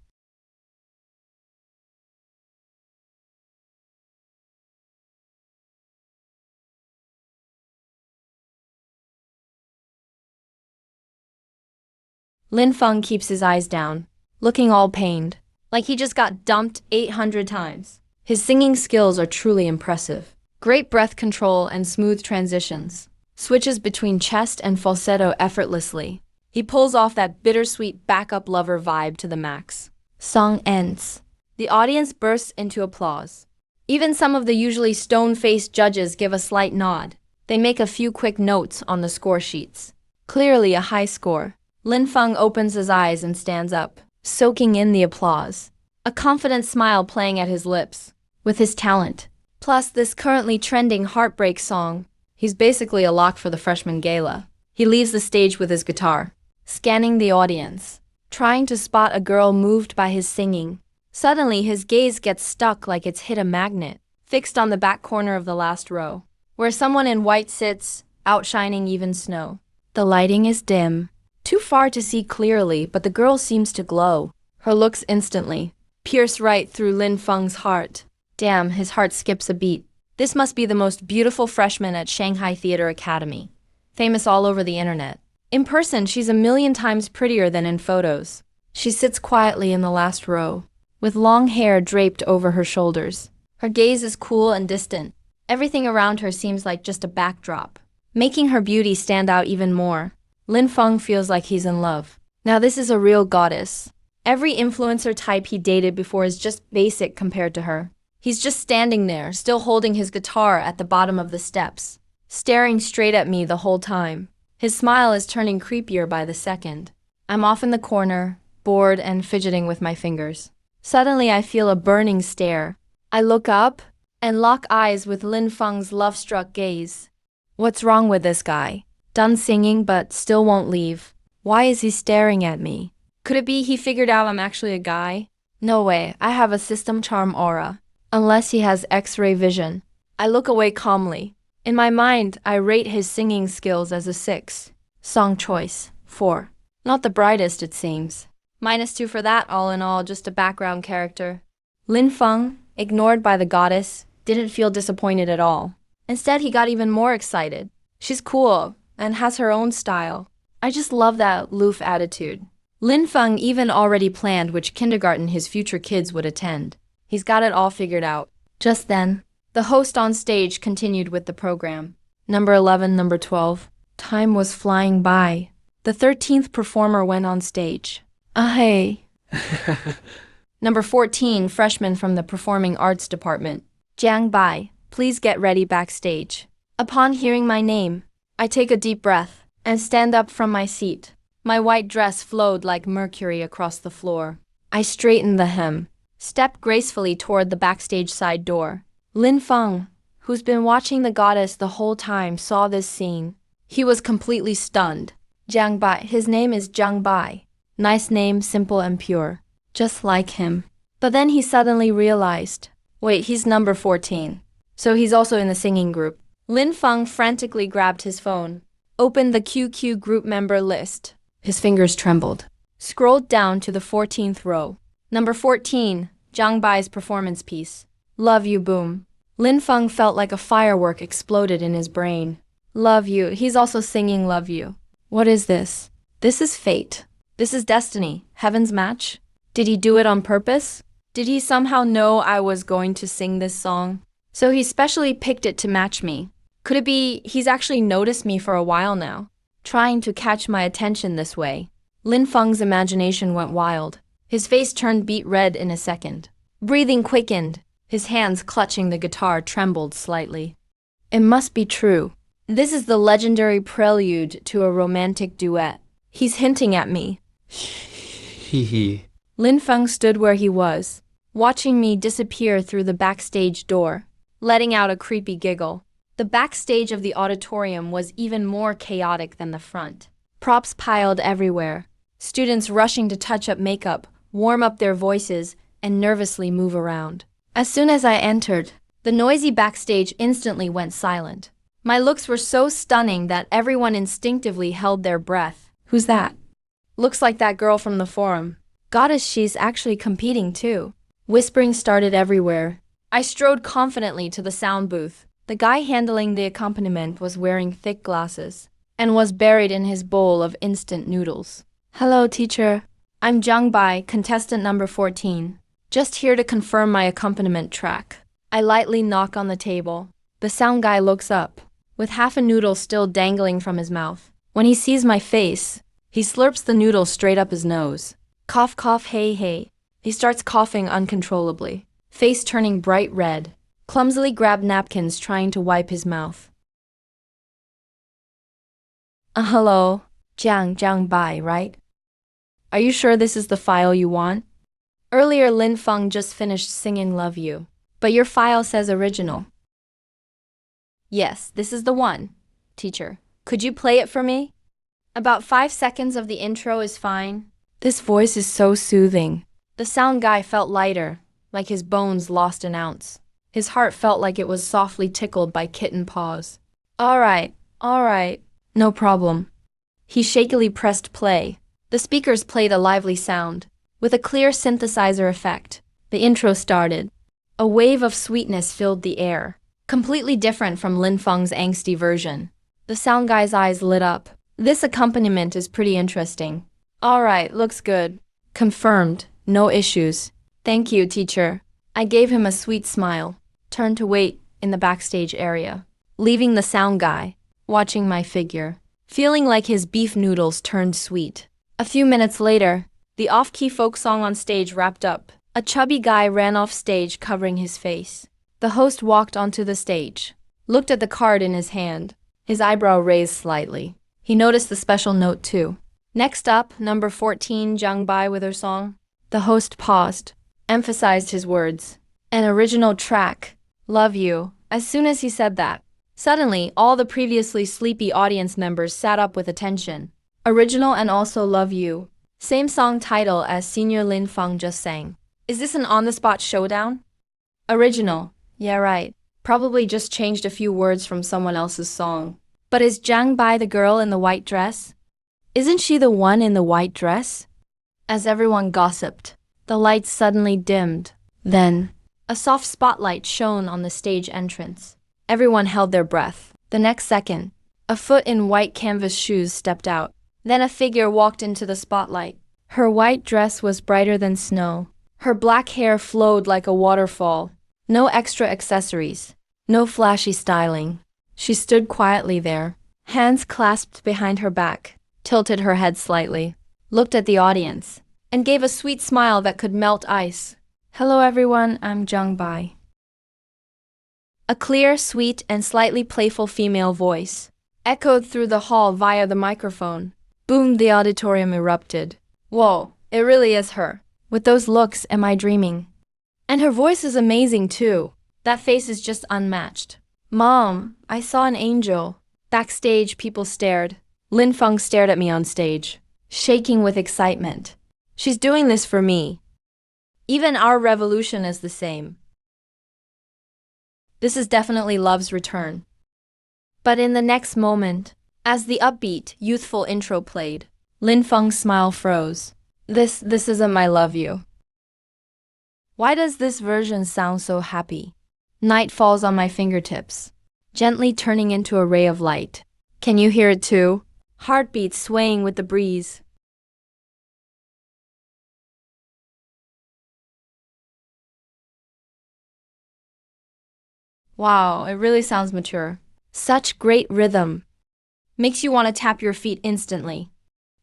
Lin Feng keeps his eyes down, looking all pained, like he just got dumped 800 times. His singing skills are truly impressive. Great breath control and smooth transitions. Switches between chest and falsetto effortlessly. He pulls off that bittersweet backup lover vibe to the max. Song ends. The audience bursts into applause. Even some of the usually stone-faced judges give a slight nod. They make a few quick notes on the score sheets. Clearly a high score. Lin Feng opens his eyes and stands up, soaking in the applause. A confident smile playing at his lips. With his talent, plus this currently trending heartbreak song, he's basically a lock for the freshman gala. He leaves the stage with his guitar, scanning the audience, trying to spot a girl moved by his singing. Suddenly, his gaze gets stuck like it's hit a magnet, fixed on the back corner of the last row, where someone in white sits, outshining even snow. The lighting is dim, too far to see clearly, but the girl seems to glow. Her looks instantly pierce right through Lin Feng's heart. Damn, his heart skips a beat. This must be the most beautiful freshman at Shanghai Theater Academy, famous all over the internet. In person, she's a million times prettier than in photos. She sits quietly in the last row, with long hair draped over her shoulders. Her gaze is cool and distant. Everything around her seems like just a backdrop, making her beauty stand out even more. Lin Feng feels like he's in love. Now this is a real goddess. Every influencer type he dated before is just basic compared to her. He's just standing there, still holding his guitar at the bottom of the steps, staring straight at me the whole time. His smile is turning creepier by the second. I'm off in the corner, bored and fidgeting with my fingers. Suddenly I feel a burning stare. I look up and lock eyes with Lin Feng's love-struck gaze. What's wrong with this guy? Done singing but still won't leave. Why is he staring at me? Could it be he figured out I'm actually a guy? No way, I have a system charm aura. Unless he has X-ray vision. I look away calmly. In my mind, I rate his singing skills as a 6. Song choice, 4. Not the brightest, it seems. -2 for that, all in all, just a background character. Lin Feng, ignored by the goddess, didn't feel disappointed at all. Instead, he got even more excited. She's cool and has her own style. I just love that aloof attitude. Lin Feng even already planned which kindergarten his future kids would attend. He's got it all figured out. Just then, the host on stage continued with the program. Number 11, number 12. Time was flying by. The 13th performer went on stage. Hey. Number 14, freshman from the Performing Arts Department. Jiang Bai, please get ready backstage. Upon hearing my name, I take a deep breath and stand up from my seat. My white dress flowed like mercury across the floor. I straighten the hem, step gracefully toward the backstage side door. Lin Feng, who's been watching the goddess the whole time, saw this scene. He was completely stunned. Jiang Bai, his name is Jiang Bai. Nice name, simple and pure. Just like him. But then he suddenly realized, wait, he's number 14. So he's also in the singing group. Lin Feng frantically grabbed his phone, opened the QQ group member list. His fingers trembled. Scrolled down to the 14th row. Number 14, Jiang Bai's performance piece. Love You Boom. Lin Feng felt like a firework exploded in his brain. Love You. He's also singing Love You. What is this? This is fate. This is destiny. Heaven's match? Did he do it on purpose? Did he somehow know I was going to sing this song? So he specially picked it to match me. Could it be he's actually noticed me for a while now, trying to catch my attention this way? Lin Feng's imagination went wild. His face turned beet red in a second. Breathing quickened. His hands clutching the guitar trembled slightly. It must be true. This is the legendary prelude to a romantic duet. He's hinting at me. Hee. Lin Feng stood where he was, watching me disappear through the backstage door, letting out a creepy giggle. The backstage of the auditorium was even more chaotic than the front. Props piled everywhere. Students rushing to touch up makeup, warm up their voices, and nervously move around. As soon as I entered, the noisy backstage instantly went silent. My looks were so stunning that everyone instinctively held their breath. Who's that? Looks like that girl from the forum. Goddess, she's actually competing too. Whispering started everywhere. I strode confidently to the sound booth. The guy handling the accompaniment was wearing thick glasses and was buried in his bowl of instant noodles. Hello, teacher. I'm Jiang Bai, contestant number 14. Just here to confirm my accompaniment track. I lightly knock on the table. The sound guy looks up, with half a noodle still dangling from his mouth. When he sees my face, he slurps the noodle straight up his nose. Cough, cough, hey, hey. He starts coughing uncontrollably, face turning bright red. Clumsily grabbed napkins trying to wipe his mouth. Hello, Jiang Bai, right? Are you sure this is the file you want? Earlier Lin Feng just finished singing Love You, but your file says original. Yes, this is the one. Teacher, could you play it for me? About 5 seconds of the intro is fine. This voice is so soothing. The sound guy felt lighter, like his bones lost an ounce. His heart felt like it was softly tickled by kitten paws. All right, no problem. He shakily pressed play. The speakers played a lively sound, with a clear synthesizer effect. The intro started. A wave of sweetness filled the air, completely different from Lin Feng's angsty version. The sound guy's eyes lit up. This accompaniment is pretty interesting. All right, looks good. Confirmed, no issues. Thank you, teacher. I gave him a sweet smile, turned to wait in the backstage area, leaving the sound guy, watching my figure, feeling like his beef noodles turned sweet. A few minutes later, the off-key folk song on stage wrapped up. A chubby guy ran off stage covering his face. The host walked onto the stage, looked at the card in his hand, his eyebrow raised slightly. He noticed the special note too. Next up, number 14, Zhang Bai with her song. The host paused, emphasized his words. An original track, Love You. As soon as he said that, suddenly all the previously sleepy audience members sat up with attention. Original and also Love You. Same song title as Senior Lin Feng just sang. Is this an on-the-spot showdown? Original. Yeah, right. Probably just changed a few words from someone else's song. But is Zhang Bai the girl in the white dress? Isn't she the one in the white dress? As everyone gossiped, the lights suddenly dimmed. Then, a soft spotlight shone on the stage entrance. Everyone held their breath. The next second, a foot in white canvas shoes stepped out. Then a figure walked into the spotlight. Her white dress was brighter than snow. Her black hair flowed like a waterfall. No extra accessories. No flashy styling. She stood quietly there, hands clasped behind her back, tilted her head slightly, looked at the audience, and gave a sweet smile that could melt ice. Hello everyone, I'm Zhang Bai. A clear, sweet, and slightly playful female voice echoed through the hall via the microphone. Boom, the auditorium erupted. Whoa, it really is her. With those looks, am I dreaming? And her voice is amazing too. That face is just unmatched. Mom, I saw an angel. Backstage, people stared. Lin Feng stared at me on stage, shaking with excitement. She's doing this for me. Even our revolution is the same. This is definitely love's return. But in the next moment, as the upbeat, youthful intro played, Lin Feng's smile froze. This isn't my love you. Why does this version sound so happy? Night falls on my fingertips, gently turning into a ray of light. Can you hear it too? Heartbeats swaying with the breeze. Wow, it really sounds mature. Such great rhythm. Makes you want to tap your feet instantly.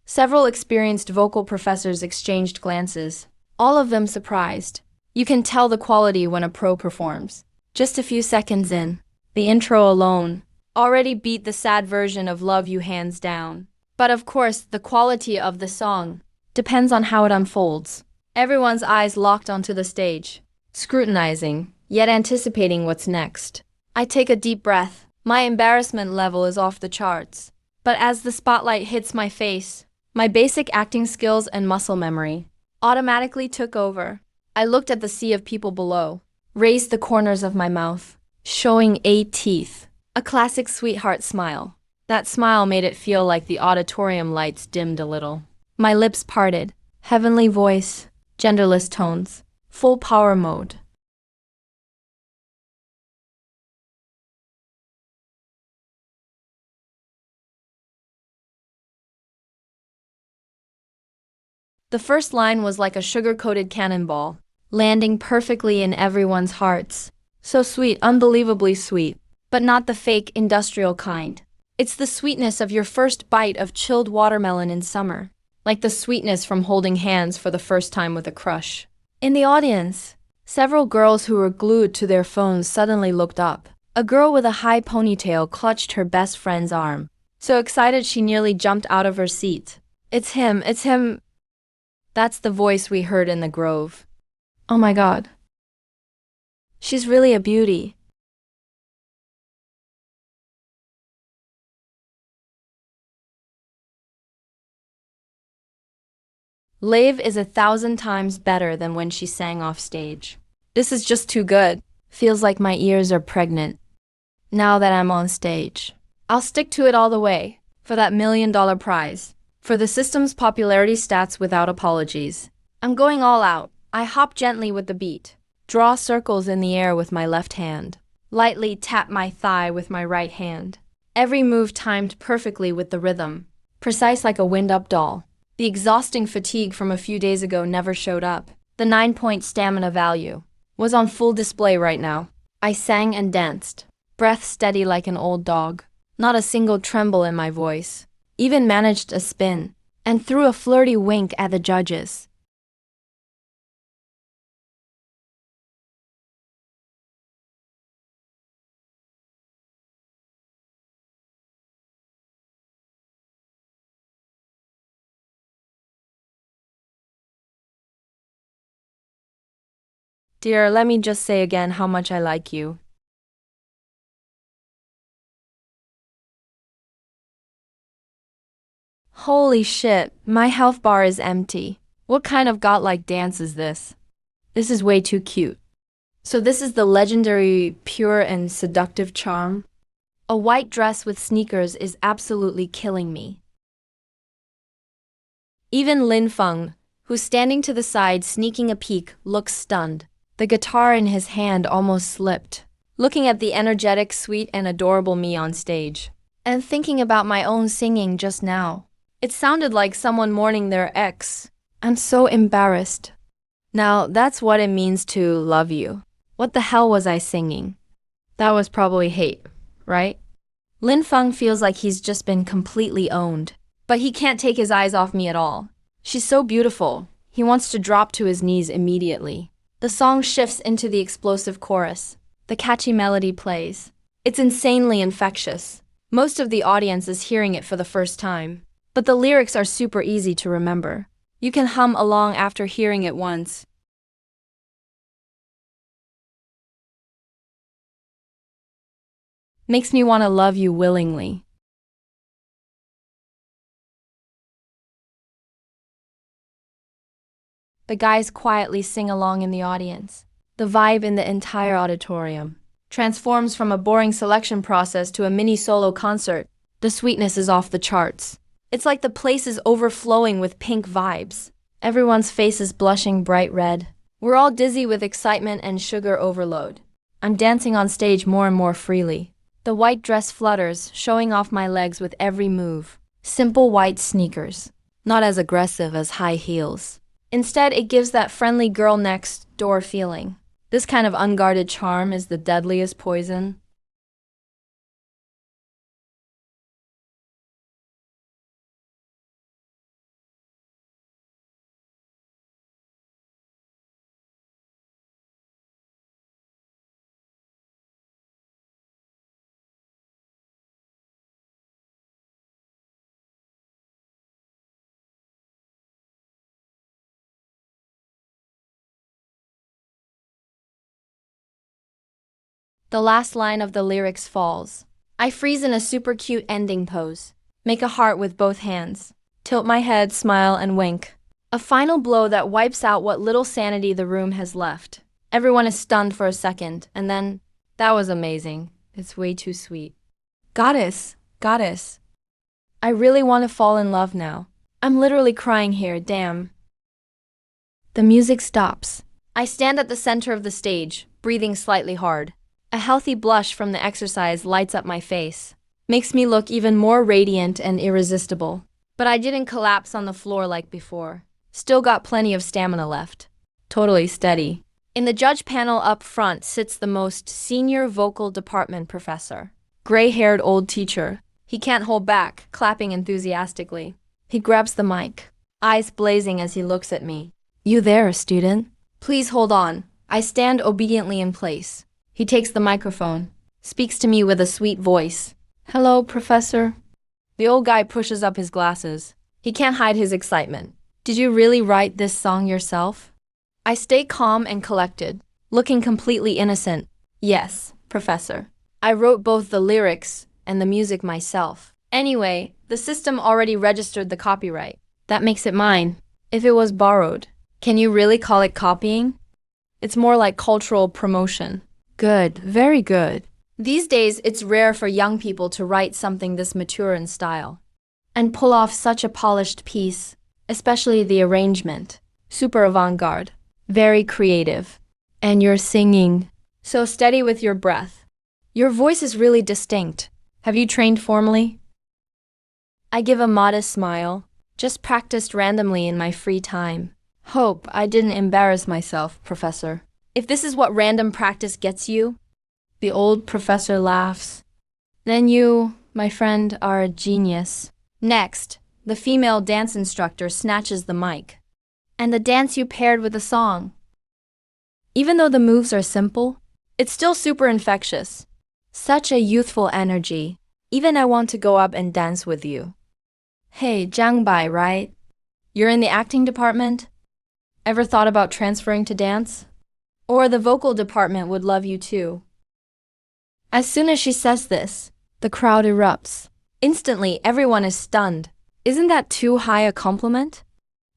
Several experienced vocal professors exchanged glances, all of them surprised. You can tell the quality when a pro performs. Just a few seconds in, the intro alone already beat the sad version of Love You hands down. But of course, the quality of the song depends on how it unfolds. Everyone's eyes locked onto the stage, scrutinizing, yet anticipating what's next. I take a deep breath. My embarrassment level is off the charts. But as the spotlight hits my face, my basic acting skills and muscle memory automatically took over. I looked at the sea of people below, raised the corners of my mouth, showing 8 teeth. A classic sweetheart smile. That smile made it feel like the auditorium lights dimmed a little. My lips parted, heavenly voice, genderless tones, full power mode. The first line was like a sugar-coated cannonball, landing perfectly in everyone's hearts. So sweet, unbelievably sweet, but not the fake industrial kind. It's the sweetness of your first bite of chilled watermelon in summer, like the sweetness from holding hands for the first time with a crush. In the audience, several girls who were glued to their phones suddenly looked up. A girl with a high ponytail clutched her best friend's arm, so excited she nearly jumped out of her seat. It's him, it's him. That's the voice we heard in the grove. Oh my God. She's really a beauty. Live is 1,000 times better than when she sang off stage. This is just too good. Feels like my ears are pregnant. Now that I'm on stage, I'll stick to it all the way. For that $1 million prize. For the system's popularity stats without apologies. I'm going all out. I hop gently with the beat. Draw circles in the air with my left hand. Lightly tap my thigh with my right hand. Every move timed perfectly with the rhythm. Precise like a wind-up doll. The exhausting fatigue from a few days ago never showed up. The 9-point stamina value was on full display right now. I sang and danced. Breath steady like an old dog. Not a single tremble in my voice. Even managed a spin. And threw a flirty wink at the judges. Dear, let me just say again how much I like you. Holy shit, my health bar is empty. What kind of godlike dance is this? This is way too cute. So this is the legendary pure and seductive charm? A white dress with sneakers is absolutely killing me. Even Lin Feng, who's standing to the side sneaking a peek, looks stunned. The guitar in his hand almost slipped, looking at the energetic, sweet, and adorable me on stage. And thinking about my own singing just now. It sounded like someone mourning their ex. I'm so embarrassed. Now, that's what it means to love you. What the hell was I singing? That was probably hate, right? Lin Feng feels like he's just been completely owned. But he can't take his eyes off me at all. She's so beautiful. He wants to drop to his knees immediately. The song shifts into the explosive chorus. The catchy melody plays. It's insanely infectious. Most of the audience is hearing it for the first time. But the lyrics are super easy to remember. You can hum along after hearing it once. Makes me want to love you willingly. The guys quietly sing along in the audience. The vibe in the entire auditorium transforms from a boring selection process to a mini solo concert. The sweetness is off the charts. It's like the place is overflowing with pink vibes. Everyone's face is blushing bright red. We're all dizzy with excitement and sugar overload. I'm dancing on stage more and more freely. The white dress flutters, showing off my legs with every move. Simple white sneakers. Not as aggressive as high heels. Instead, it gives that friendly girl next door feeling. This kind of unguarded charm is the deadliest poison. The last line of the lyrics falls. I freeze in a super cute ending pose. Make a heart with both hands. Tilt my head, smile, and wink. A final blow that wipes out what little sanity the room has left. Everyone is stunned for a second, and then, that was amazing. It's way too sweet. Goddess, goddess. I really want to fall in love now. I'm literally crying here, damn. The music stops. I stand at the center of the stage, breathing slightly hard. A healthy blush from the exercise lights up my face. Makes me look even more radiant and irresistible. But I didn't collapse on the floor like before. Still got plenty of stamina left. Totally steady. In the judge panel up front sits the most senior vocal department professor. Gray-haired old teacher. He can't hold back, clapping enthusiastically. He grabs the mic, eyes blazing as he looks at me. You there, student? Please hold on. I stand obediently in place. He takes the microphone, speaks to me with a sweet voice. Hello, professor. The old guy pushes up his glasses. He can't hide his excitement. Did you really write this song yourself? I stay calm and collected, looking completely innocent. Yes, professor. I wrote both the lyrics and the music myself. Anyway, the system already registered the copyright. That makes it mine. If it was borrowed, can you really call it copying? It's more like cultural promotion. Good, very good. These days, it's rare for young people to write something this mature in style and pull off such a polished piece, especially the arrangement. Super avant-garde, very creative. And you're singing so steady with your breath. Your voice is really distinct. Have you trained formally? I give a modest smile, just practiced randomly in my free time. Hope I didn't embarrass myself, Professor. If this is what random practice gets you, the old professor laughs. Then you, my friend, are a genius. Next, the female dance instructor snatches the mic. And the dance you paired with a song. Even though the moves are simple, it's still super infectious. Such a youthful energy. Even I want to go up and dance with you. Hey, Jiang Bai, right? You're in the acting department? Ever thought about transferring to dance? Or the vocal department would love you too. As soon as she says this, the crowd erupts. Instantly, everyone is stunned. Isn't that too high a compliment?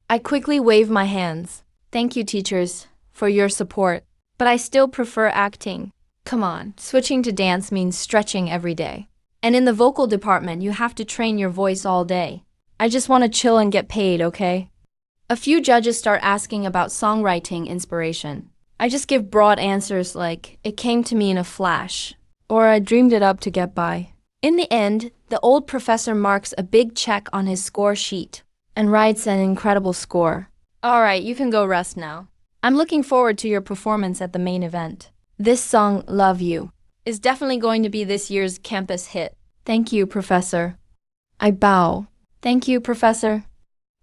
I quickly wave my hands. Thank you, teachers, for your support. But I still prefer acting. Come on, switching to dance means stretching every day. And in the vocal department, you have to train your voice all day. I just want to chill and get paid, okay? A few judges start asking about songwriting inspiration. I just give broad answers like, it came to me in a flash, or I dreamed it up to get by. In the end, the old professor marks a big check on his score sheet and writes an incredible score. All right, you can go rest now. I'm looking forward to your performance at the main event. This song, Love You, is definitely going to be this year's campus hit. Thank you, Professor. I bow. Thank you, Professor.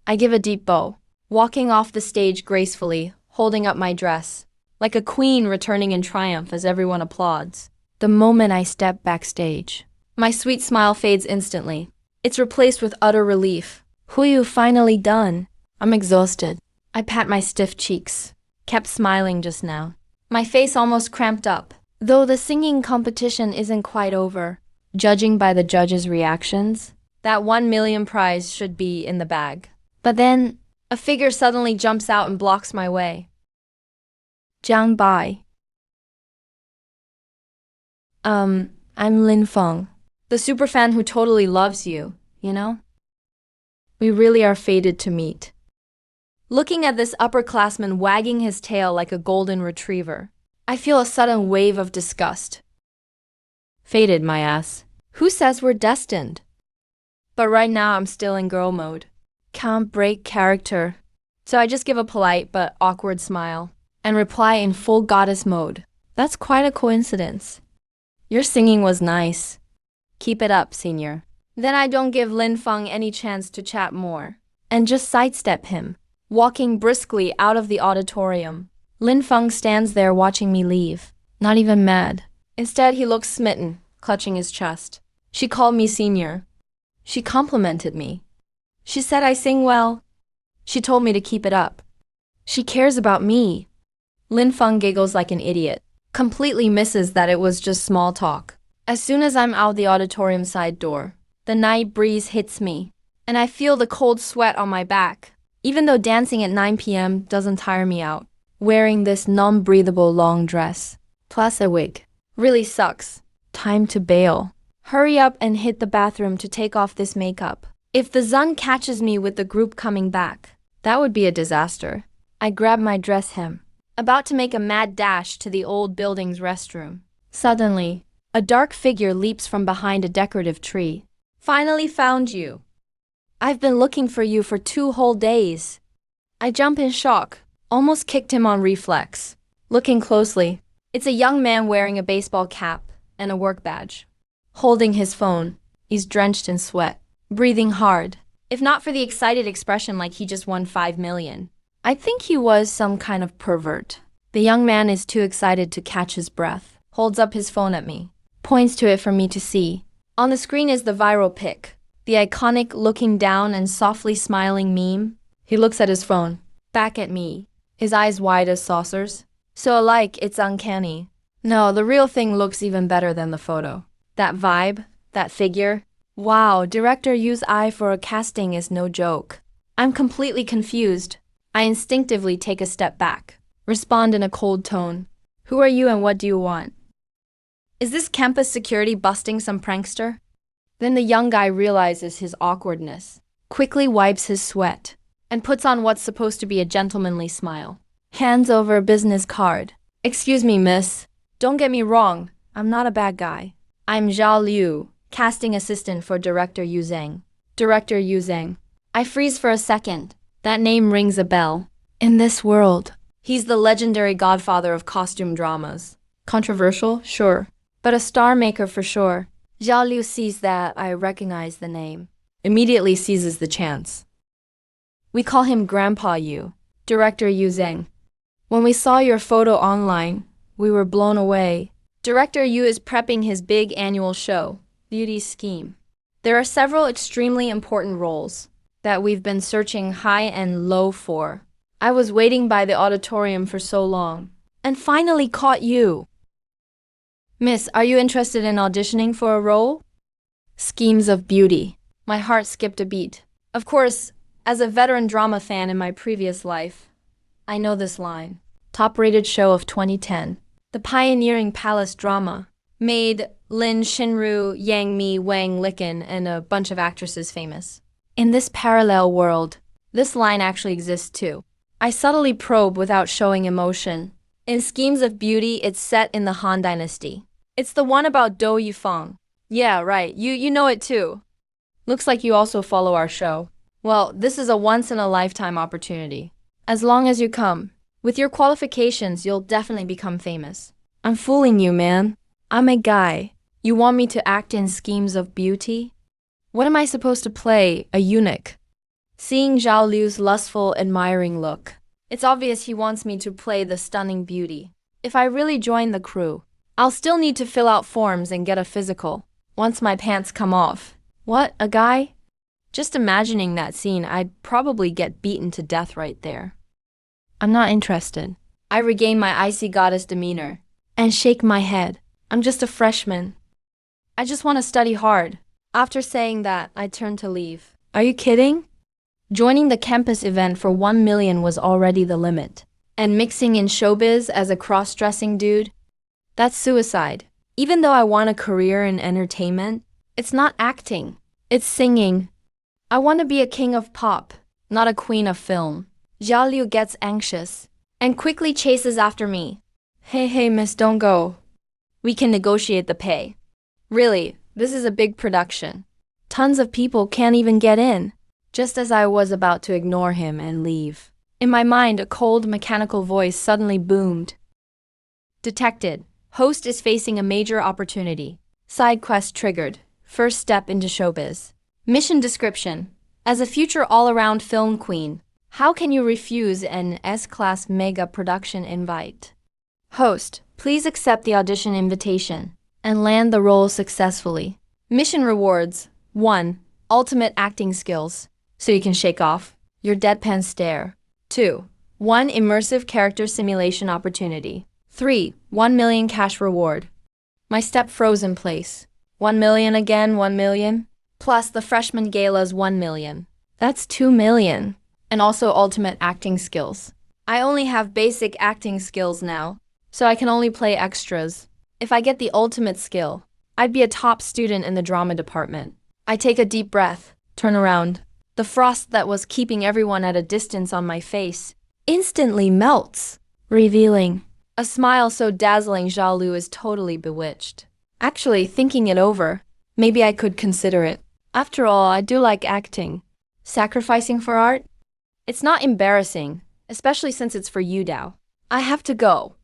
I give a deep bow, walking off the stage gracefully, holding up my dress, like a queen returning in triumph as everyone applauds. The moment I step backstage, my sweet smile fades instantly. It's replaced with utter relief. Who you finally done? I'm exhausted. I pat my stiff cheeks. Kept smiling just now. My face almost cramped up. Though the singing competition isn't quite over, judging by the judges' reactions, that 1 million prize should be in the bag. But then, a figure suddenly jumps out and blocks my way. Jiang Bai. I'm Lin Feng, the superfan who totally loves you, you know? We really are fated to meet. Looking at this upperclassman wagging his tail like a golden retriever, I feel a sudden wave of disgust. Fated, my ass. Who says we're destined? But right now I'm still in girl mode. Can't break character. So I just give a polite but awkward smile and reply in full goddess mode. That's quite a coincidence. Your singing was nice. Keep it up, senior. Then I don't give Lin Feng any chance to chat more and just sidestep him, walking briskly out of the auditorium. Lin Feng stands there watching me leave, not even mad. Instead, he looks smitten, clutching his chest. She called me senior. She complimented me. She said I sing well. She told me to keep it up. She cares about me. Lin Feng giggles like an idiot, completely misses that it was just small talk. As soon as I'm out the auditorium side door, the night breeze hits me, and I feel the cold sweat on my back, even though dancing at 9 p.m. doesn't tire me out. Wearing this non-breathable long dress, plus a wig, really sucks. Time to bail. Hurry up and hit the bathroom to take off this makeup. If the sun catches me with the group coming back, that would be a disaster. I grab my dress hem, about to make a mad dash to the old building's restroom. Suddenly, a dark figure leaps from behind a decorative tree. Finally found you. I've been looking for you for 2 whole days. I jump in shock, almost kicked him on reflex. Looking closely, it's a young man wearing a baseball cap and a work badge. Holding his phone, he's drenched in sweat, breathing hard, if not for the excited expression like he just won 5 million. I think he was some kind of pervert. The young man is too excited to catch his breath, holds up his phone at me, points to it for me to see. On the screen is the viral pic, the iconic looking down and softly smiling meme. He looks at his phone, back at me, his eyes wide as saucers. So alike, it's uncanny. No, the real thing looks even better than the photo. That vibe, that figure. Wow, director use eye for a casting is no joke. I'm completely confused. I instinctively take a step back, respond in a cold tone. Who are you and what do you want? Is this campus security busting some prankster? Then the young guy realizes his awkwardness, quickly wipes his sweat, and puts on what's supposed to be a gentlemanly smile. Hands over a business card. Excuse me, miss. Don't get me wrong, I'm not a bad guy. I'm Zhao Liu, casting assistant for Director Yu Zhang. Director Yu Zhang. I freeze for a second. That name rings a bell. In this world, he's the legendary godfather of costume dramas. Controversial? Sure. But a star maker for sure. Zhao Liu sees that I recognize the name. Immediately seizes the chance. We call him Grandpa Yu, Director Yu Zhang. When we saw your photo online, we were blown away. Director Yu is prepping his big annual show, Beauty Scheme. There are several extremely important roles that we've been searching high and low for. I was waiting by the auditorium for so long, and finally caught you. Miss, are you interested in auditioning for a role? Schemes of beauty. My heart skipped a beat. Of course, as a veteran drama fan in my previous life, I know this line. Top-rated show of 2010. The pioneering palace drama made Lin Shinru, Yang Mi, Wang Licken, and a bunch of actresses famous. In this parallel world, this line actually exists too. I subtly probe without showing emotion. In Schemes of Beauty, it's set in the Han Dynasty. It's the one about Dou Yifeng. Yeah, right, you know it too. Looks like you also follow our show. Well, this is a once-in-a-lifetime opportunity. As long as you come. With your qualifications, you'll definitely become famous. I'm fooling you, man. I'm a guy. You want me to act in Schemes of Beauty? What am I supposed to play, a eunuch? Seeing Zhao Liu's lustful, admiring look, it's obvious he wants me to play the stunning beauty. If I really join the crew, I'll still need to fill out forms and get a physical. Once my pants come off. What, a guy? Just imagining that scene, I'd probably get beaten to death right there. I'm not interested. I regain my icy goddess demeanor and shake my head. I'm just a freshman. I just want to study hard. After saying that, I turn to leave. Are you kidding? Joining the campus event for 1 million was already the limit. And mixing in showbiz as a cross-dressing dude? That's suicide. Even though I want a career in entertainment, it's not acting. It's singing. I want to be a king of pop, not a queen of film. Zhao Liu gets anxious and quickly chases after me. Hey, miss, don't go. We can negotiate the pay. Really, this is a big production. Tons of people can't even get in. Just as I was about to ignore him and leave, in my mind, a cold, mechanical voice suddenly boomed. Detected. Host is facing a major opportunity. Side quest triggered. First step into showbiz. Mission description. As a future all-around film queen, how can you refuse an S-class mega production invite? Host, please accept the audition invitation and land the role successfully. Mission rewards. 1. Ultimate acting skills, so you can shake off your deadpan stare. 2. 1 immersive character simulation opportunity. 3. 1 million cash reward. My step froze in place. 1 million again, 1 million. Plus the freshman gala's 1 million. That's 2 million. And also ultimate acting skills. I only have basic acting skills now, so I can only play extras. If I get the ultimate skill, I'd be a top student in the drama department. I take a deep breath, turn around. The frost that was keeping everyone at a distance on my face instantly melts, revealing a smile so dazzling Zhao Liu is totally bewitched. Actually, thinking it over, maybe I could consider it. After all, I do like acting. Sacrificing for art? It's not embarrassing, especially since it's for you, Dao. I have to go.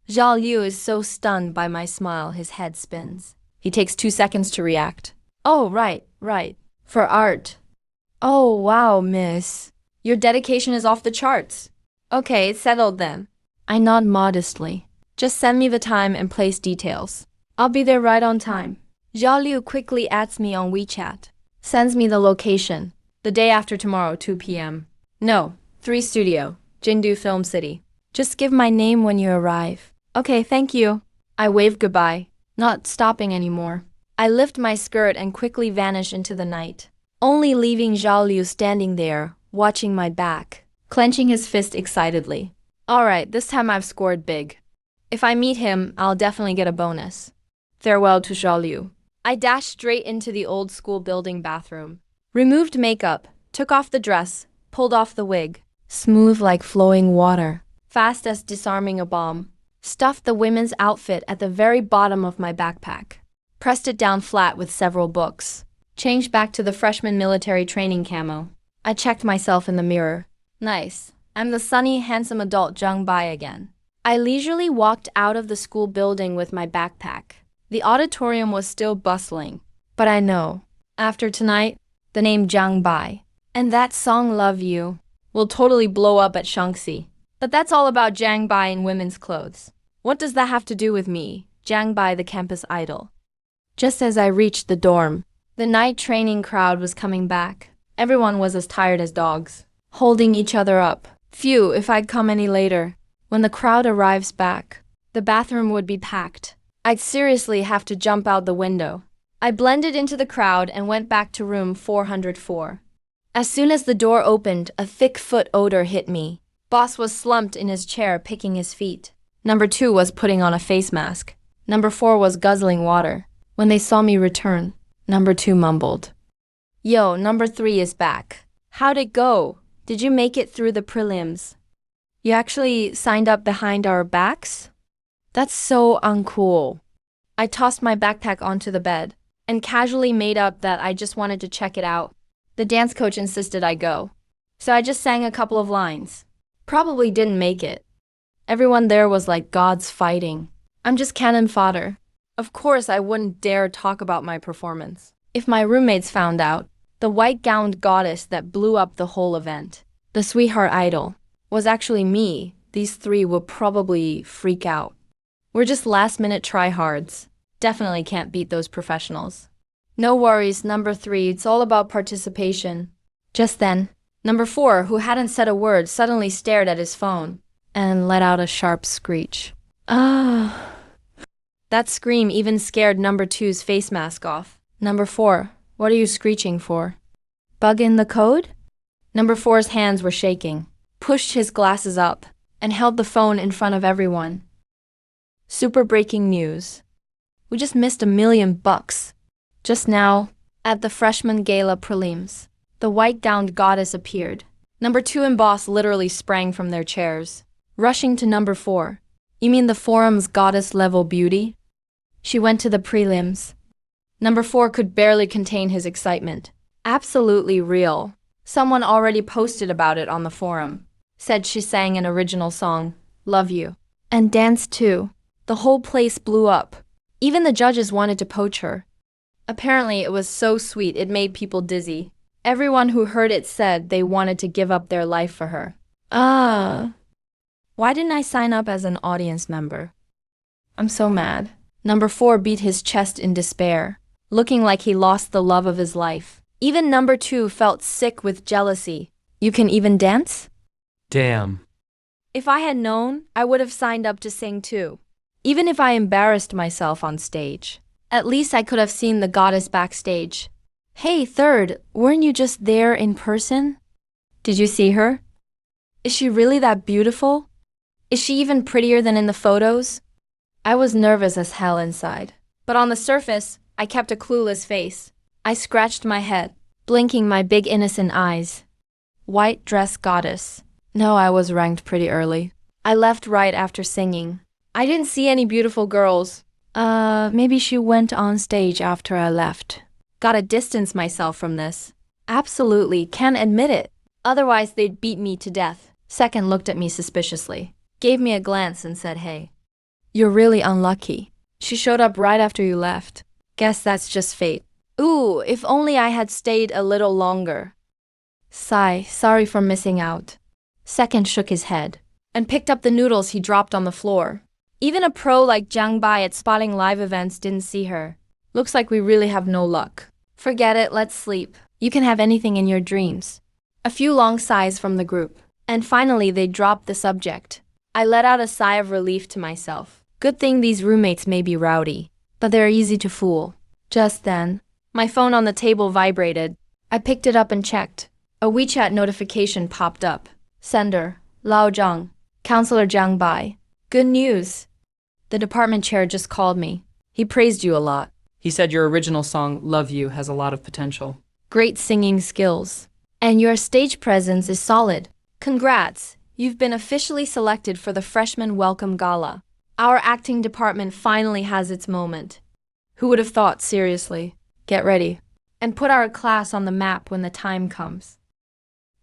Zhao Liu is so stunned by my smile, his head spins. He takes 2 seconds to react. Oh, right. For art. Oh, wow, miss. Your dedication is off the charts. Okay, it's settled then. I nod modestly. Just send me the time and place details. I'll be there right on time. Zhao Liu quickly adds me on WeChat. Sends me the location. The day after tomorrow, 2 p.m. No, 3 Studio, Jindu Film City. Just give my name when you arrive. Okay, thank you. I wave goodbye, not stopping anymore. I lift my skirt and quickly vanish into the night, only leaving Zhao Liu standing there, watching my back. clenching his fist excitedly. Alright, this time I've scored big. If I meet him, I'll definitely get a bonus. Farewell to Xiaoliu. I dashed straight into the old school building bathroom. Removed makeup, took off the dress, pulled off the wig. Smooth like flowing water, fast as disarming a bomb. Stuffed the women's outfit at the very bottom of my backpack. Pressed it down flat with several books. Changed back to the freshman military training camo. I checked myself in the mirror. Nice. I'm the sunny, handsome adult Zhang Bai again. I leisurely walked out of the school building with my backpack. The auditorium was still bustling. But I know, after tonight, the name Zhang Bai and that song Love You will totally blow up at Shaanxi. But that's all about Zhang Bai in women's clothes. What does that have to do with me, Zhang Bai the campus idol? Just as I reached the dorm, the night training crowd was coming back. Everyone was as tired as dogs, holding each other up. Phew, if I'd come any later. When the crowd arrives back, the bathroom would be packed. I'd seriously have to jump out the window. I blended into the crowd and went back to room 404. As soon as the door opened, a thick foot odor hit me. Boss was slumped in his chair picking his feet. Number 2 was putting on a face mask. Number 4 was guzzling water. When they saw me return, Number 2 mumbled. Yo, Number 3 is back. How'd it go? Did you make it through the prelims? You actually signed up behind our backs? That's so uncool. I tossed my backpack onto the bed and casually made up that I just wanted to check it out. The dance coach insisted I go, so I just sang a couple of lines. Probably didn't make it. Everyone there was like gods fighting. I'm just cannon fodder. Of course, I wouldn't dare talk about my performance. If my roommates found out, the white-gowned goddess that blew up the whole event, the sweetheart idol, was actually me, these 3 would probably freak out. We're just last-minute tryhards. Definitely can't beat those professionals. No worries, Number 3, it's all about participation. Just then, Number 4, who hadn't said a word, suddenly stared at his phone and let out a sharp screech. Ah. That scream even scared Number 2's face mask off. Number 4, what are you screeching for? Bug in the code? Number 4's hands were shaking, pushed his glasses up, and held the phone in front of everyone. Super breaking news. We just missed $1 million. Just now, at the freshman gala prelims, the white-gowned goddess appeared. Number 2 and boss literally sprang from their chairs, rushing to Number 4. You mean the forum's goddess-level beauty? She went to the prelims. Number 4 could barely contain his excitement. Absolutely real. Someone already posted about it on the forum. Said she sang an original song, Love You, and danced too. The whole place blew up. Even the judges wanted to poach her. Apparently it was so sweet it made people dizzy. Everyone who heard it said they wanted to give up their life for her. Why didn't I sign up as an audience member? I'm so mad. Number 4 beat his chest in despair, looking like he lost the love of his life. Even Number 2 felt sick with jealousy. You can even dance? Damn. If I had known, I would have signed up to sing too. Even if I embarrassed myself on stage. At least I could have seen the goddess backstage. Hey, third, weren't you just there in person? Did you see her? Is she really that beautiful? Is she even prettier than in the photos? I was nervous as hell inside. But on the surface, I kept a clueless face. I scratched my head, blinking my big innocent eyes. White dress goddess. No, I was ranked pretty early. I left right after singing. I didn't see any beautiful girls. Maybe she went on stage after I left. Gotta distance myself from this. Absolutely, can't admit it. Otherwise, they'd beat me to death. Second looked at me suspiciously, gave me a glance and said, hey. You're really unlucky. She showed up right after you left. Guess that's just fate. Ooh, if only I had stayed a little longer. Sigh, sorry for missing out. Second shook his head and picked up the noodles he dropped on the floor. Even a pro like Zhang Bai at spotting live events didn't see her. Looks like we really have no luck. Forget it, let's sleep. You can have anything in your dreams. A few long sighs from the group. And finally they dropped the subject. I let out a sigh of relief to myself. Good thing these roommates may be rowdy, but they're easy to fool. Just then, my phone on the table vibrated. I picked it up and checked. A WeChat notification popped up. Sender, Lao Zhang. Counselor Jiang Bai. Good news. The department chair just called me. He praised you a lot. He said your original song, Love You, has a lot of potential. Great singing skills. And your stage presence is solid. Congrats, you've been officially selected for the Freshman Welcome Gala. Our acting department finally has its moment. Who would have thought, seriously? Get ready. And put our class on the map when the time comes.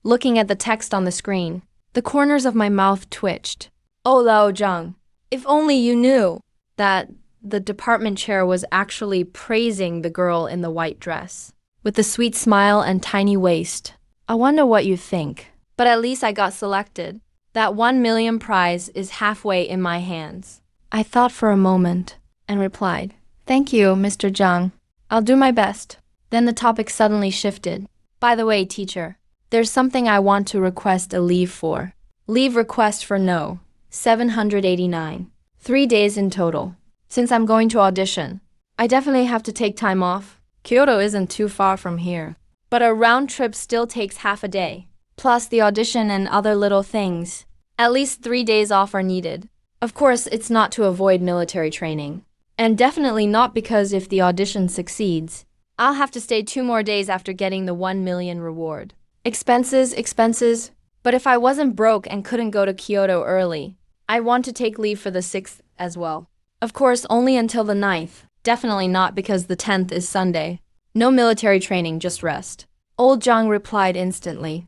Looking at the text on the screen, the corners of my mouth twitched. Oh, Lao Zhang, if only you knew that the department chair was actually praising the girl in the white dress, with the sweet smile and tiny waist. I wonder what you think. But at least I got selected. That 1 million prize is halfway in my hands. I thought for a moment and replied, Thank you, Mr. Zhang. I'll do my best. Then the topic suddenly shifted. By the way, teacher, there's something I want to request a leave for. Leave request for no. 789. 3 days in total. Since I'm going to audition, I definitely have to take time off. Kyoto isn't too far from here. But a round trip still takes half a day. Plus the audition and other little things. At least 3 days off are needed. Of course, it's not to avoid military training. And definitely not because if the audition succeeds, I'll have to stay 2 more days after getting the 1 million reward. Expenses. But if I wasn't broke and couldn't go to Kyoto early, I want to take leave for the 6th as well. Of course, only until the 9th. Definitely not because the 10th is Sunday. No military training, just rest. Old Zhang replied instantly.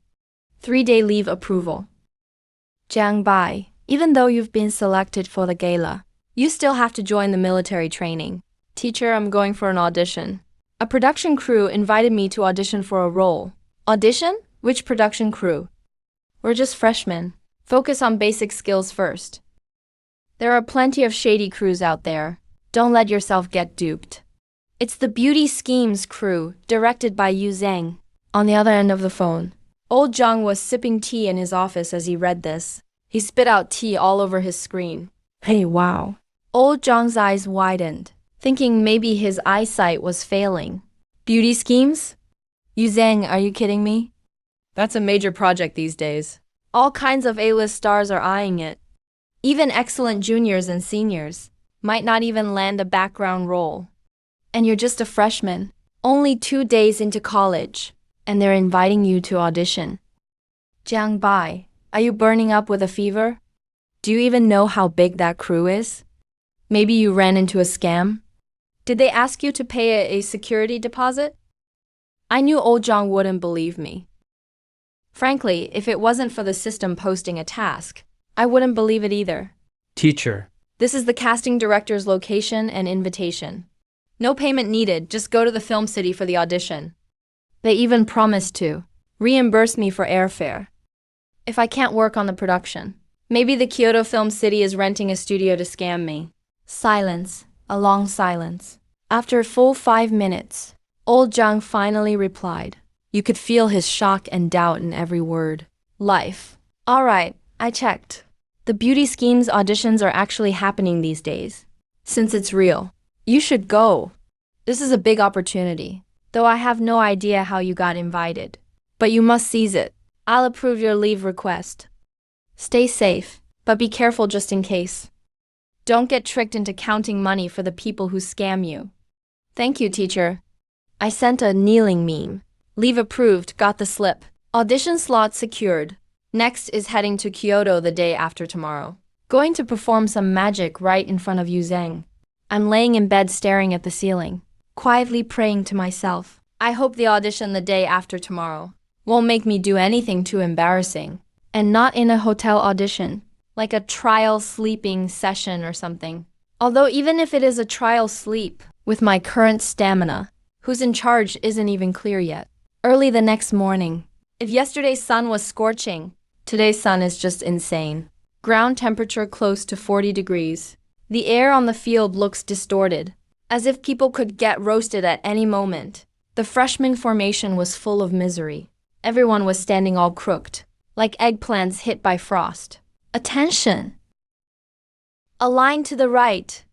3-day leave approval. Jiang Bai, even though you've been selected for the gala, you still have to join the military training. Teacher, I'm going for an audition. A production crew invited me to audition for a role. Audition? Which production crew? We're just freshmen. Focus on basic skills first. There are plenty of shady crews out there. Don't let yourself get duped. It's the Beauty Schemes crew, directed by Yu Zhang. On the other end of the phone, old Zhang was sipping tea in his office as he read this. He spit out tea all over his screen. Hey, wow. Old Zhang's eyes widened, thinking maybe his eyesight was failing. Beauty Schemes? Yu Zhang, are you kidding me? That's a major project these days. All kinds of A-list stars are eyeing it. Even excellent juniors and seniors might not even land a background role. And you're just a freshman, only 2 days into college, and they're inviting you to audition. Jiang Bai, are you burning up with a fever? Do you even know how big that crew is? Maybe you ran into a scam? Did they ask you to pay a security deposit? I knew old Zhang wouldn't believe me. Frankly, if it wasn't for the system posting a task, I wouldn't believe it either. Teacher. This is the casting director's location and invitation. No payment needed, just go to the film city for the audition. They even promised to reimburse me for airfare if I can't work on the production. Maybe the Kyoto Film City is renting a studio to scam me. Silence, a long silence. After a full 5 minutes, old Zhang finally replied. You could feel his shock and doubt in every word. Life. All right, I checked. The Beauty Schemes auditions are actually happening these days. Since it's real, you should go. This is a big opportunity, though I have no idea how you got invited. But you must seize it. I'll approve your leave request. Stay safe, but be careful just in case. Don't get tricked into counting money for the people who scam you. Thank you, teacher. I sent a kneeling meme. Leave approved, got the slip. Audition slot secured. Next is heading to Kyoto the day after tomorrow. Going to perform some magic right in front of Yu Zhang. I'm laying in bed staring at the ceiling, quietly praying to myself. I hope the audition the day after tomorrow won't make me do anything too embarrassing. And not in a hotel audition, like a trial sleeping session or something. Although even if it is a trial sleep, with my current stamina, who's in charge isn't even clear yet. Early the next morning. If yesterday's sun was scorching, today's sun is just insane. Ground temperature close to 40 degrees. The air on the field looks distorted, as if people could get roasted at any moment. The freshman formation was full of misery. Everyone was standing all crooked, like eggplants hit by frost. Attention! A line to the right.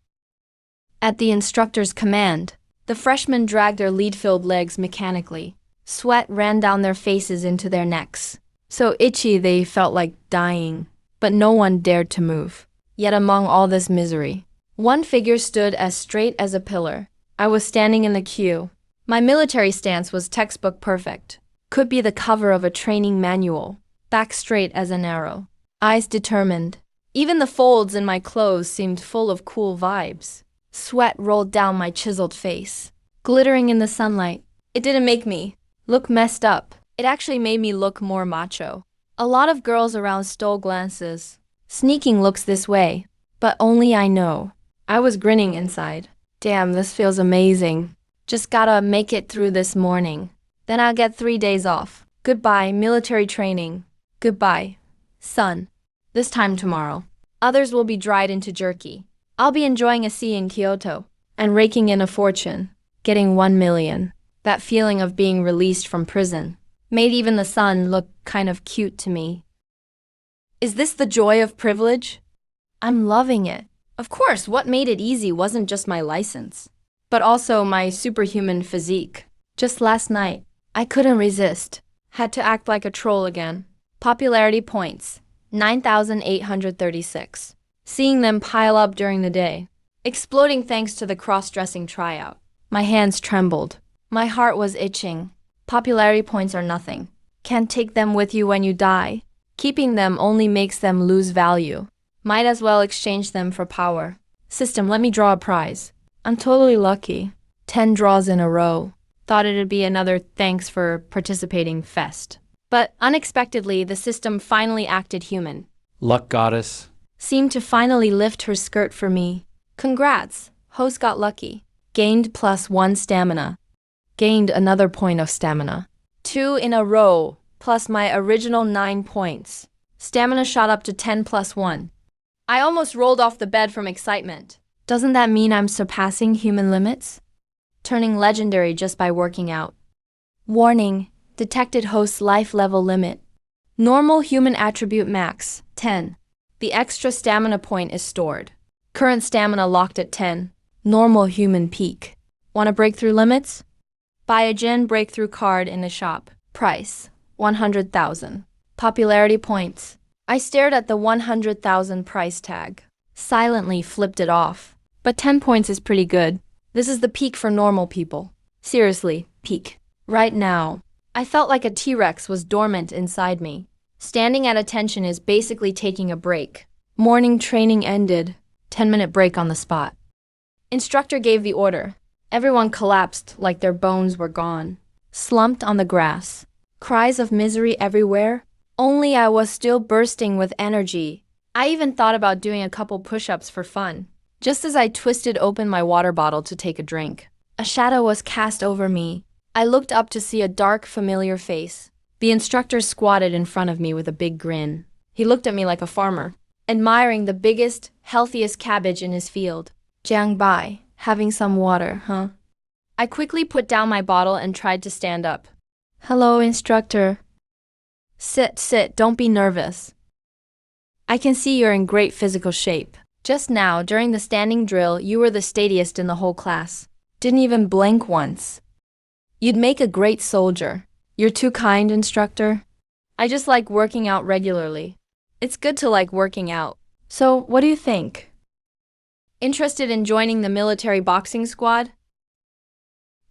At the instructor's command, the freshmen dragged their lead-filled legs mechanically. Sweat ran down their faces into their necks. So itchy they felt like dying, but no one dared to move. Yet among all this misery, one figure stood as straight as a pillar. I was standing in the queue. My military stance was textbook perfect. Could be the cover of a training manual. Back straight as an arrow. Eyes determined. Even the folds in my clothes seemed full of cool vibes. Sweat rolled down my chiseled face, glittering in the sunlight. It didn't make me look messed up. It actually made me look more macho. A lot of girls around stole glances. Sneaking looks this way, but only I know. I was grinning inside. Damn, this feels amazing. Just gotta make it through this morning. Then I'll get 3 days off. Goodbye, military training. Goodbye, sun. This time tomorrow. Others will be dried into jerky. I'll be enjoying a sea in Kyoto and raking in a fortune, getting 1 million. That feeling of being released from prison made even the sun look kind of cute to me. Is this the joy of privilege? I'm loving it. Of course, what made it easy wasn't just my license, but also my superhuman physique. Just last night, I couldn't resist. Had to act like a troll again. Popularity points, 9,836. Seeing them pile up during the day. Exploding thanks to the cross-dressing tryout. My hands trembled. My heart was itching. Popularity points are nothing. Can't take them with you when you die. Keeping them only makes them lose value. Might as well exchange them for power. System, let me draw a prize. I'm totally lucky. 10 draws in a row. Thought it'd be another thanks for participating fest. But unexpectedly, the system finally acted human. Luck goddess. Seemed to finally lift her skirt for me. Congrats, host got lucky. Gained +1 stamina. Gained another point of stamina. 2 in a row, plus my original 9 points. Stamina shot up to 10 + 1. I almost rolled off the bed from excitement. Doesn't that mean I'm surpassing human limits? Turning legendary just by working out. Warning, detected host's life level limit. Normal human attribute max, 10. The extra stamina point is stored. Current stamina locked at 10. Normal human peak. Want to break through limits? Buy a Jin breakthrough card in the shop. Price, 100,000. Popularity points. I stared at the 100,000 price tag. Silently flipped it off. But 10 points is pretty good. This is the peak for normal people. Seriously, peak. Right now, I felt like a T-Rex was dormant inside me. Standing at attention is basically taking a break. Morning training ended. 10-minute break on the spot. Instructor gave the order. Everyone collapsed like their bones were gone. Slumped on the grass. Cries of misery everywhere. Only I was still bursting with energy. I even thought about doing a couple push-ups for fun. Just as I twisted open my water bottle to take a drink, a shadow was cast over me. I looked up to see a dark, familiar face. The instructor squatted in front of me with a big grin. He looked at me like a farmer, admiring the biggest, healthiest cabbage in his field. Jiang Bai, having some water, huh? I quickly put down my bottle and tried to stand up. Hello, instructor. Sit, don't be nervous. I can see you're in great physical shape. Just now, during the standing drill, you were the steadiest in the whole class. Didn't even blink once. You'd make a great soldier. You're too kind, instructor. I just like working out regularly. It's good to like working out. So, what do you think? Interested in joining the military boxing squad?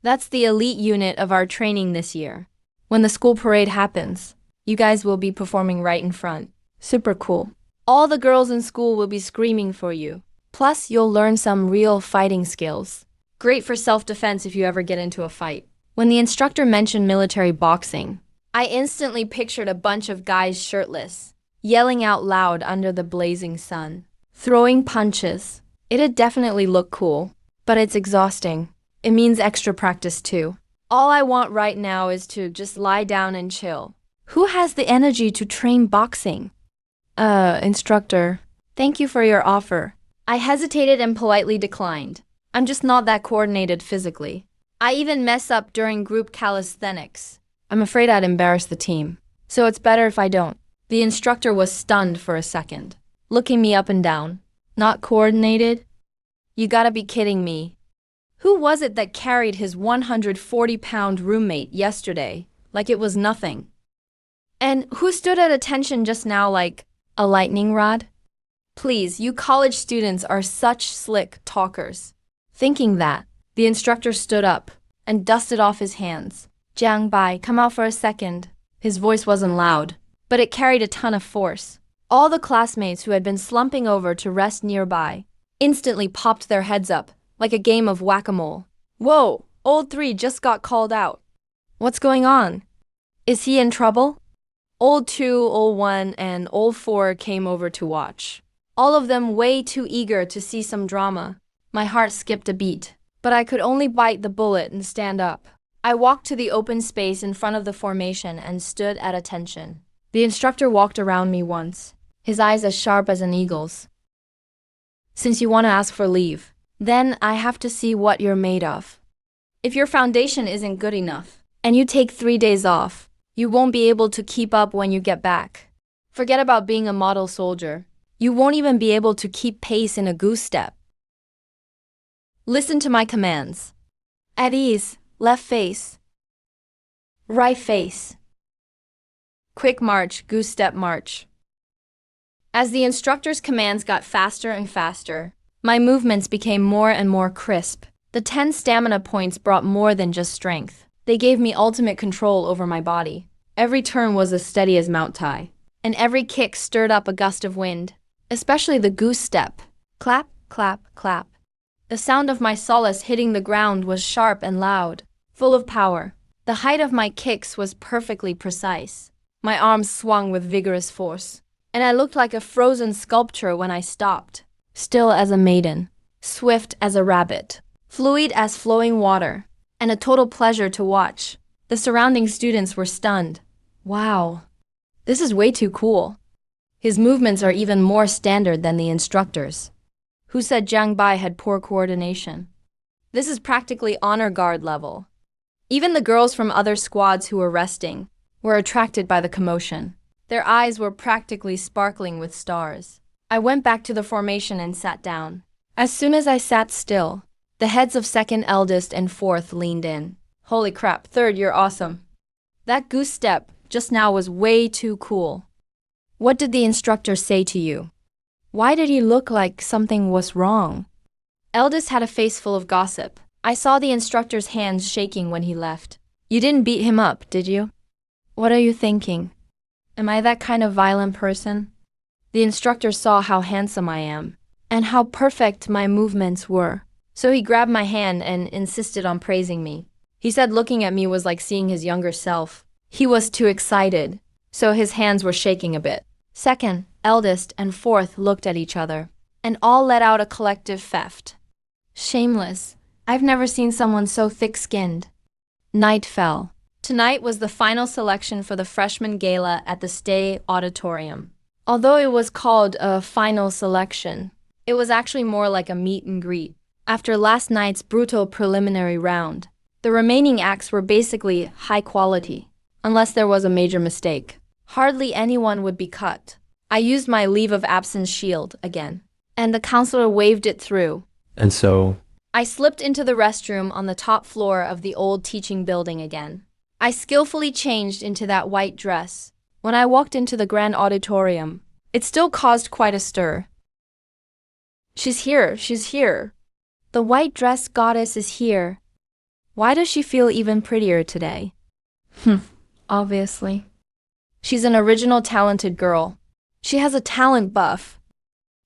That's the elite unit of our training this year. When the school parade happens, you guys will be performing right in front. Super cool. All the girls in school will be screaming for you. Plus, you'll learn some real fighting skills. Great for self-defense if you ever get into a fight. When the instructor mentioned military boxing, I instantly pictured a bunch of guys shirtless, yelling out loud under the blazing sun, throwing punches. It'd definitely look cool, but it's exhausting. It means extra practice too. All I want right now is to just lie down and chill. Who has the energy to train boxing? Instructor, thank you for your offer. I hesitated and politely declined. I'm just not that coordinated physically. I even mess up during group calisthenics. I'm afraid I'd embarrass the team, so it's better if I don't. The instructor was stunned for a second, looking me up and down. Not coordinated? You gotta be kidding me. Who was it that carried his 140-pound roommate yesterday like it was nothing? And who stood at attention just now like a lightning rod? Please, you college students are such slick talkers. Thinking that, the instructor stood up and dusted off his hands. Jiang Bai, come out for a second. His voice wasn't loud, but it carried a ton of force. All the classmates who had been slumping over to rest nearby instantly popped their heads up, like a game of whack-a-mole. Whoa, Old 3 just got called out. What's going on? Is he in trouble? Old 2, Old 1, and Old 4 came over to watch. All of them way too eager to see some drama. My heart skipped a beat, but I could only bite the bullet and stand up. I walked to the open space in front of the formation and stood at attention. The instructor walked around me once, his eyes as sharp as an eagle's. Since you want to ask for leave, then I have to see what you're made of. If your foundation isn't good enough, and you take 3 days off, you won't be able to keep up when you get back. Forget about being a model soldier. You won't even be able to keep pace in a goose step. Listen to my commands. At ease, left face. Right face. Quick march, goose step march. As the instructor's commands got faster and faster, my movements became more and more crisp. The 10 stamina points brought more than just strength. They gave me ultimate control over my body. Every turn was as steady as Mount Tai, and every kick stirred up a gust of wind, especially the goose step. Clap, clap, clap. The sound of my solace hitting the ground was sharp and loud, full of power. The height of my kicks was perfectly precise. My arms swung with vigorous force, and I looked like a frozen sculpture when I stopped. Still as a maiden, swift as a rabbit, fluid as flowing water, and a total pleasure to watch. The surrounding students were stunned. Wow, this is way too cool. His movements are even more standard than the instructor's. Who said Jiang Bai had poor coordination? This is practically honor guard level. Even the girls from other squads who were resting were attracted by the commotion. Their eyes were practically sparkling with stars. I went back to the formation and sat down. As soon as I sat still, the heads of second, eldest, and fourth leaned in. Holy crap, third, you're awesome. That goose step just now was way too cool. What did the instructor say to you? Why did he look like something was wrong? Eldest had a face full of gossip. I saw the instructor's hands shaking when he left. You didn't beat him up, did you? What are you thinking? Am I that kind of violent person? The instructor saw how handsome I am, and how perfect my movements were. So he grabbed my hand and insisted on praising me. He said looking at me was like seeing his younger self. He was too excited, so his hands were shaking a bit. Second, eldest, and fourth looked at each other, and all let out a collective theft. Shameless. I've never seen someone so thick-skinned. Night fell. Tonight was the final selection for the freshman gala at the Stay Auditorium. Although it was called a final selection, it was actually more like a meet and greet. After last night's brutal preliminary round, the remaining acts were basically high quality, unless there was a major mistake. Hardly anyone would be cut. I used my leave of absence shield again, and the counselor waved it through. And so, I slipped into the restroom on the top floor of the old teaching building again. I skillfully changed into that white dress. When I walked into the grand auditorium, it still caused quite a stir. She's here, she's here. The white dress goddess is here. Why does she feel even prettier today? Obviously. She's an original talented girl. She has a talent buff.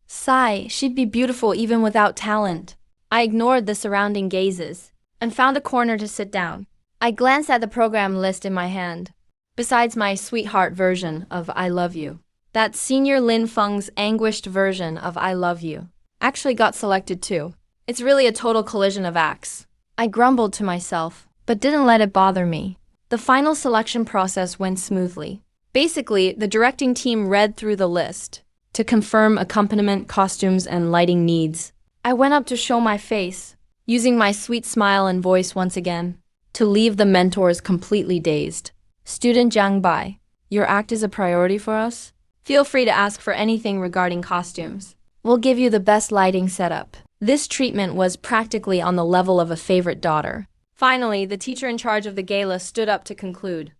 Sigh, she'd be beautiful even without talent. I ignored the surrounding gazes and found a corner to sit down. I glanced at the program list in my hand. Besides my sweetheart version of I Love You, that Senior Lin Feng's anguished version of I Love You actually got selected too. It's really a total collision of acts. I grumbled to myself, but didn't let it bother me. The final selection process went smoothly. Basically, the directing team read through the list to confirm accompaniment, costumes, and lighting needs. I went up to show my face, using my sweet smile and voice once again, to leave the mentors completely dazed. Student Jiang Bai, your act is a priority for us? Feel free to ask for anything regarding costumes. We'll give you the best lighting setup. This treatment was practically on the level of a favorite daughter. Finally, the teacher in charge of the gala stood up to conclude.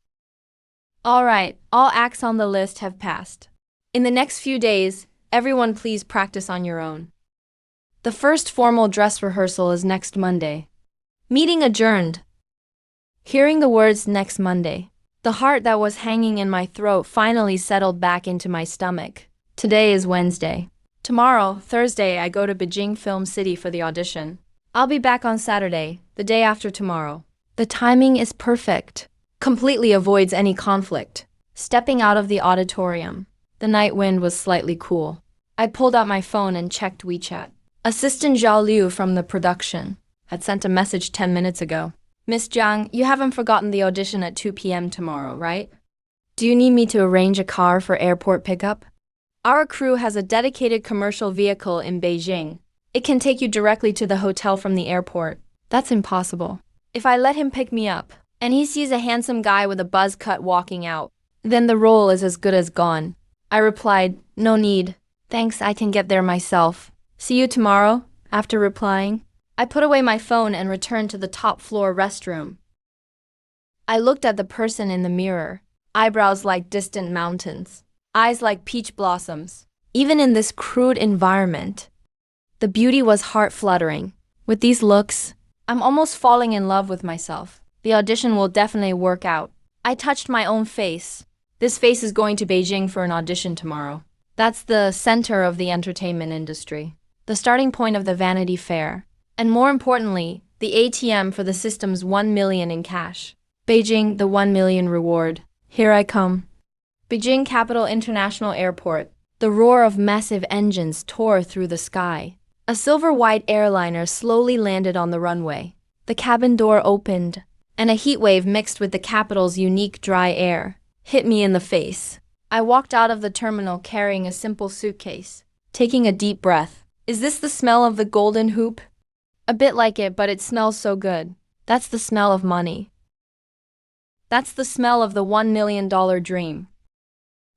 Alright, all acts on the list have passed. In the next few days, everyone please practice on your own. The first formal dress rehearsal is next Monday. Meeting adjourned. Hearing the words next Monday, the heart that was hanging in my throat finally settled back into my stomach. Today is Wednesday. Tomorrow, Thursday, I go to Beijing Film City for the audition. I'll be back on Saturday, the day after tomorrow. The timing is perfect. Completely avoids any conflict. Stepping out of the auditorium, the night wind was slightly cool. I pulled out my phone and checked WeChat. Assistant Zhao Liu from the production had sent a message 10 minutes ago. Miss Jiang, you haven't forgotten the audition at 2 p.m. tomorrow, right? Do you need me to arrange a car for airport pickup? Our crew has a dedicated commercial vehicle in Beijing. It can take you directly to the hotel from the airport. That's impossible. If I let him pick me up, and he sees a handsome guy with a buzz cut walking out, then the role is as good as gone. I replied, no need. Thanks, I can get there myself. See you tomorrow, after replying. I put away my phone and returned to the top floor restroom. I looked at the person in the mirror, eyebrows like distant mountains, eyes like peach blossoms. Even in this crude environment, the beauty was heart-fluttering. With these looks, I'm almost falling in love with myself. The audition will definitely work out. I touched my own face. This face is going to Beijing for an audition tomorrow. That's the center of the entertainment industry, the starting point of the Vanity Fair, and more importantly, the ATM for the system's 1 million in cash. Beijing, the 1 million reward. Here I come. Beijing Capital International Airport. The roar of massive engines tore through the sky. A silver-white airliner slowly landed on the runway. The cabin door opened, and a heat wave mixed with the capital's unique dry air hit me in the face. I walked out of the terminal carrying a simple suitcase, taking a deep breath. Is this the smell of the golden hoop? A bit like it, but it smells so good. That's the smell of money. That's the smell of the $1 million dream.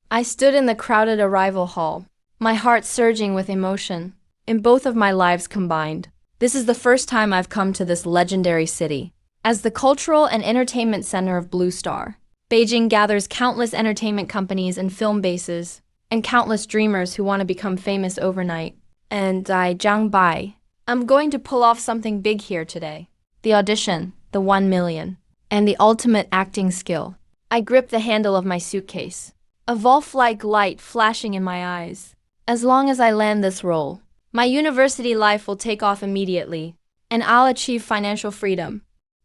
I stood in the crowded arrival hall, my heart surging with emotion. In both of my lives combined, this is the first time I've come to this legendary city. As the cultural and entertainment center of Blue Star, Beijing gathers countless entertainment companies and film bases, and countless dreamers who want to become famous overnight. And Zhang Bai, I'm going to pull off something big here today. The audition, the 1 million, and the ultimate acting skill. I grip the handle of my suitcase, a Wolf-like light flashing in my eyes. As long as I land this role, my university life will take off immediately, and I'll achieve financial freedom,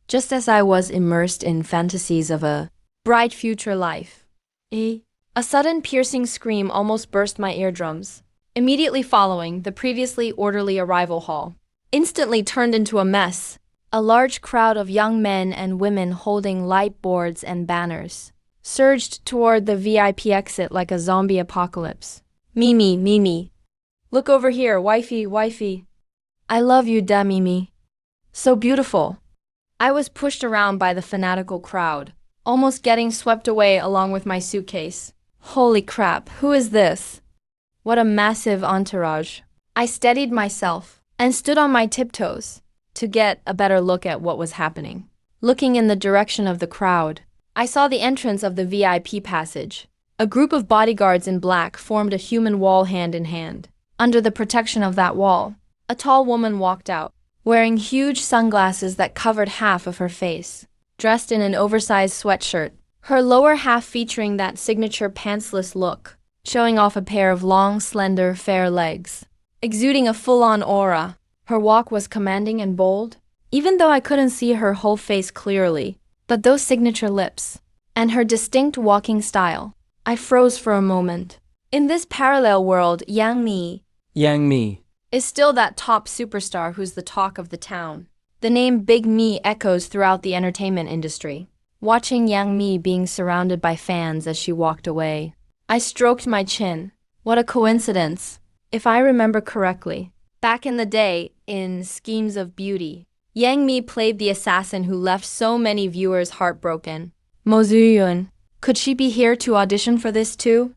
just as I was immersed in fantasies of a bright future life. A sudden piercing scream almost burst my eardrums. Immediately following, the previously orderly arrival hall instantly turned into a mess. A large crowd of young men and women holding light boards and banners surged toward the VIP exit like a zombie apocalypse. Mimi, Mimi. Look over here, wifey, wifey. I love you, da Mimi. So beautiful. I was pushed around by the fanatical crowd, almost getting swept away along with my suitcase. Holy crap, who is this? What a massive entourage. I steadied myself and stood on my tiptoes to get a better look at what was happening. Looking in the direction of the crowd, I saw the entrance of the VIP passage. A group of bodyguards in black formed a human wall hand in hand. Under the protection of that wall, a tall woman walked out, wearing huge sunglasses that covered half of her face. Dressed in an oversized sweatshirt, her lower half featuring that signature pantsless look, showing off a pair of long, slender, fair legs. Exuding a full-on aura, her walk was commanding and bold, even though I couldn't see her whole face clearly. But those signature lips, and her distinct walking style, I froze for a moment. In this parallel world, Yang Mi is still that top superstar who's the talk of the town. The name Big Mi echoes throughout the entertainment industry. Watching Yang Mi being surrounded by fans as she walked away, I stroked my chin. What a coincidence. If I remember correctly, back in the day, in Schemes of Beauty, Yang Mi played the assassin who left so many viewers heartbroken. Mo Zuyun, could she be here to audition for this too?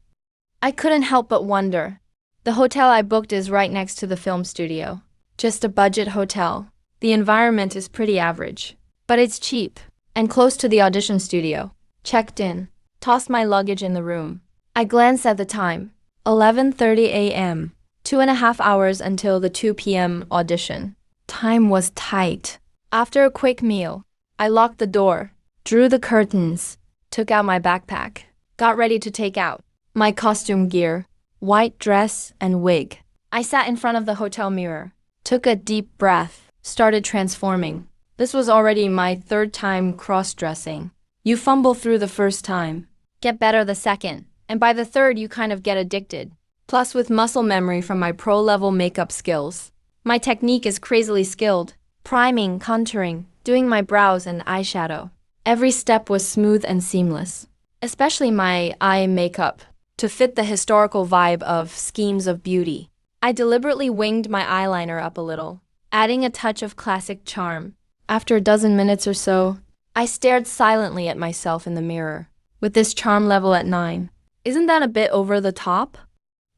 I couldn't help but wonder. The hotel I booked is right next to the film studio. Just a budget hotel. The environment is pretty average, but it's cheap and close to the audition studio. Checked in. tossed my luggage in the room. I glanced at the time. 11:30 a.m. 2.5 hours until the 2 p.m. audition. Time was tight. After a quick meal, I locked the door, drew the curtains, took out my backpack, got ready to take out my costume gear, white dress and wig. I sat in front of the hotel mirror, took a deep breath, started transforming. This was already my third time cross-dressing. You fumble through the first time, get better the second, and by the third you kind of get addicted. Plus with muscle memory from my pro-level makeup skills. My technique is crazily skilled. Priming, contouring, doing my brows and eyeshadow. Every step was smooth and seamless. Especially my eye makeup, to fit the historical vibe of Schemes of Beauty. I deliberately winged my eyeliner up a little, adding a touch of classic charm. After a dozen minutes or so, I stared silently at myself in the mirror, with this charm level at 9. Isn't that a bit over the top?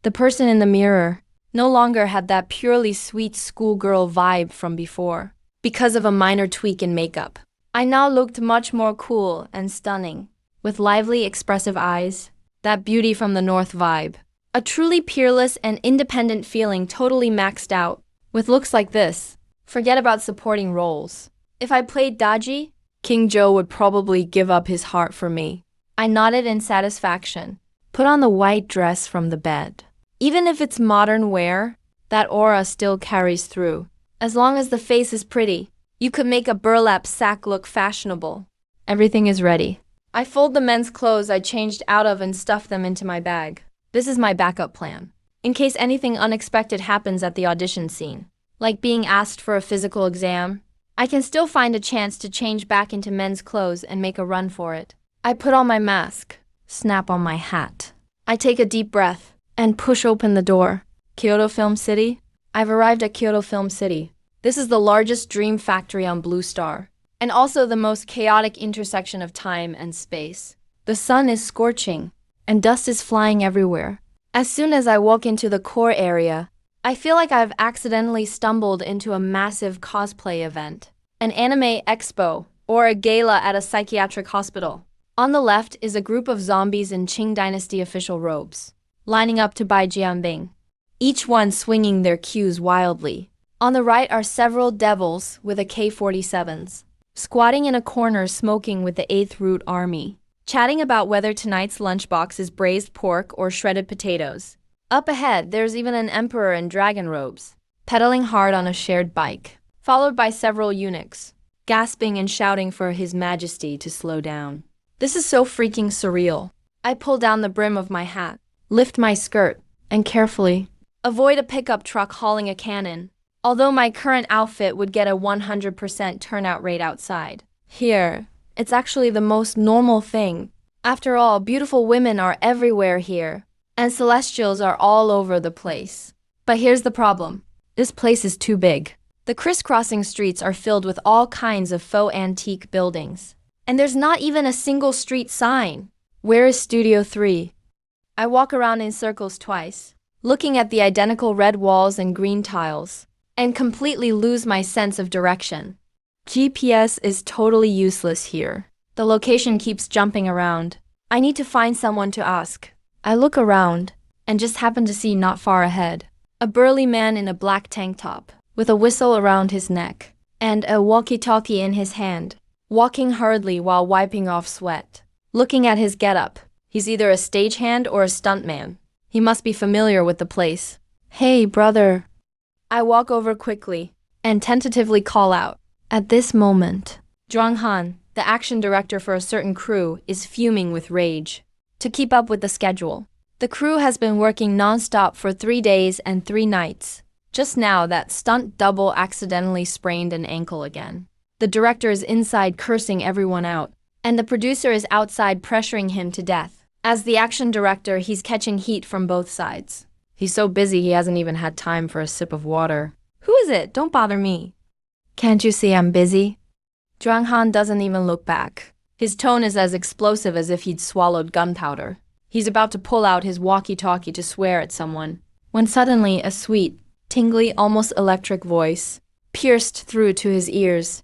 The person in the mirror no longer had that purely sweet schoolgirl vibe from before, because of a minor tweak in makeup. I now looked much more cool and stunning, with lively, expressive eyes, that beauty from the North vibe. A truly peerless and independent feeling totally maxed out. With looks like this, forget about supporting roles. If I played Daji, King Joe would probably give up his heart for me. I nodded in satisfaction, put on the white dress from the bed. Even if it's modern wear, that aura still carries through. As long as the face is pretty, you could make a burlap sack look fashionable. Everything is ready. I fold the men's clothes I changed out of and stuff them into my bag. This is my backup plan, in case anything unexpected happens at the audition scene, like being asked for a physical exam. I can still find a chance to change back into men's clothes and make a run for it. I put on my mask, snap on my hat. I take a deep breath and push open the door. Kyoto Film City? I've arrived at Kyoto Film City. This is the largest dream factory on Blue Star, and also the most chaotic intersection of time and space. The sun is scorching, and dust is flying everywhere. As soon as I walk into the core area, I feel like I've accidentally stumbled into a massive cosplay event, an anime expo, or a gala at a psychiatric hospital. On the left is a group of zombies in Qing Dynasty official robes, lining up to buy jianbing, each one swinging their cues wildly. On the right are several devils with AK-47s, squatting in a corner smoking with the 8th Root Army, chatting about whether tonight's lunchbox is braised pork or shredded potatoes. Up ahead, there's even an emperor in dragon robes, pedaling hard on a shared bike, followed by several eunuchs, gasping and shouting for His Majesty to slow down. This is so freaking surreal. I pull down the brim of my hat, lift my skirt, and carefully avoid a pickup truck hauling a cannon, although my current outfit would get a 100% turnout rate outside. Here, it's actually the most normal thing. After all, beautiful women are everywhere here, and celestials are all over the place. But here's the problem. This place is too big. The crisscrossing streets are filled with all kinds of faux antique buildings. And there's not even a single street sign. Where is Studio 3? I walk around in circles twice, looking at the identical red walls and green tiles, and completely lose my sense of direction. GPS is totally useless here. The location keeps jumping around. I need to find someone to ask. I look around, and just happen to see not far ahead, a burly man in a black tank top, with a whistle around his neck, and a walkie-talkie in his hand, walking hurriedly while wiping off sweat. Looking at his getup, he's either a stagehand or a stuntman. He must be familiar with the place. Hey, brother. I walk over quickly, and tentatively call out. At this moment, Zhuang Han, the action director for a certain crew, is fuming with rage. To keep up with the schedule, the crew has been working non-stop for 3 days and 3 nights. Just now, that stunt double accidentally sprained an ankle again. The director is inside cursing everyone out, and the producer is outside pressuring him to death. As the action director, he's catching heat from both sides. He's so busy he hasn't even had time for a sip of water. Who is it? Don't bother me. Can't you see I'm busy? Zhuang Han doesn't even look back. His tone is as explosive as if he'd swallowed gunpowder. He's about to pull out his walkie-talkie to swear at someone, when suddenly a sweet, tingly, almost electric voice pierced through to his ears.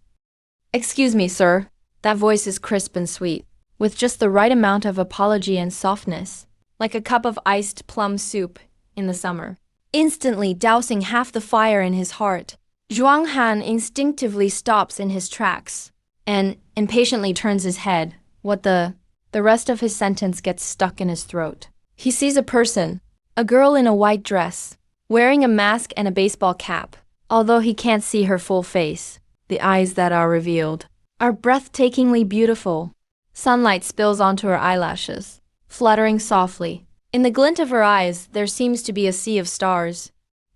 Excuse me, sir. That voice is crisp and sweet. with just the right amount of apology and softness, like a cup of iced plum soup in the summer. Instantly dousing half the fire in his heart, Zhuang Han instinctively stops in his tracks and impatiently turns his head. The rest of his sentence gets stuck in his throat. He sees a person, a girl in a white dress, wearing a mask and a baseball cap. Although he can't see her full face, the eyes that are revealed are breathtakingly beautiful. Sunlight spills onto her eyelashes, fluttering softly. In the glint of her eyes, there seems to be a sea of stars.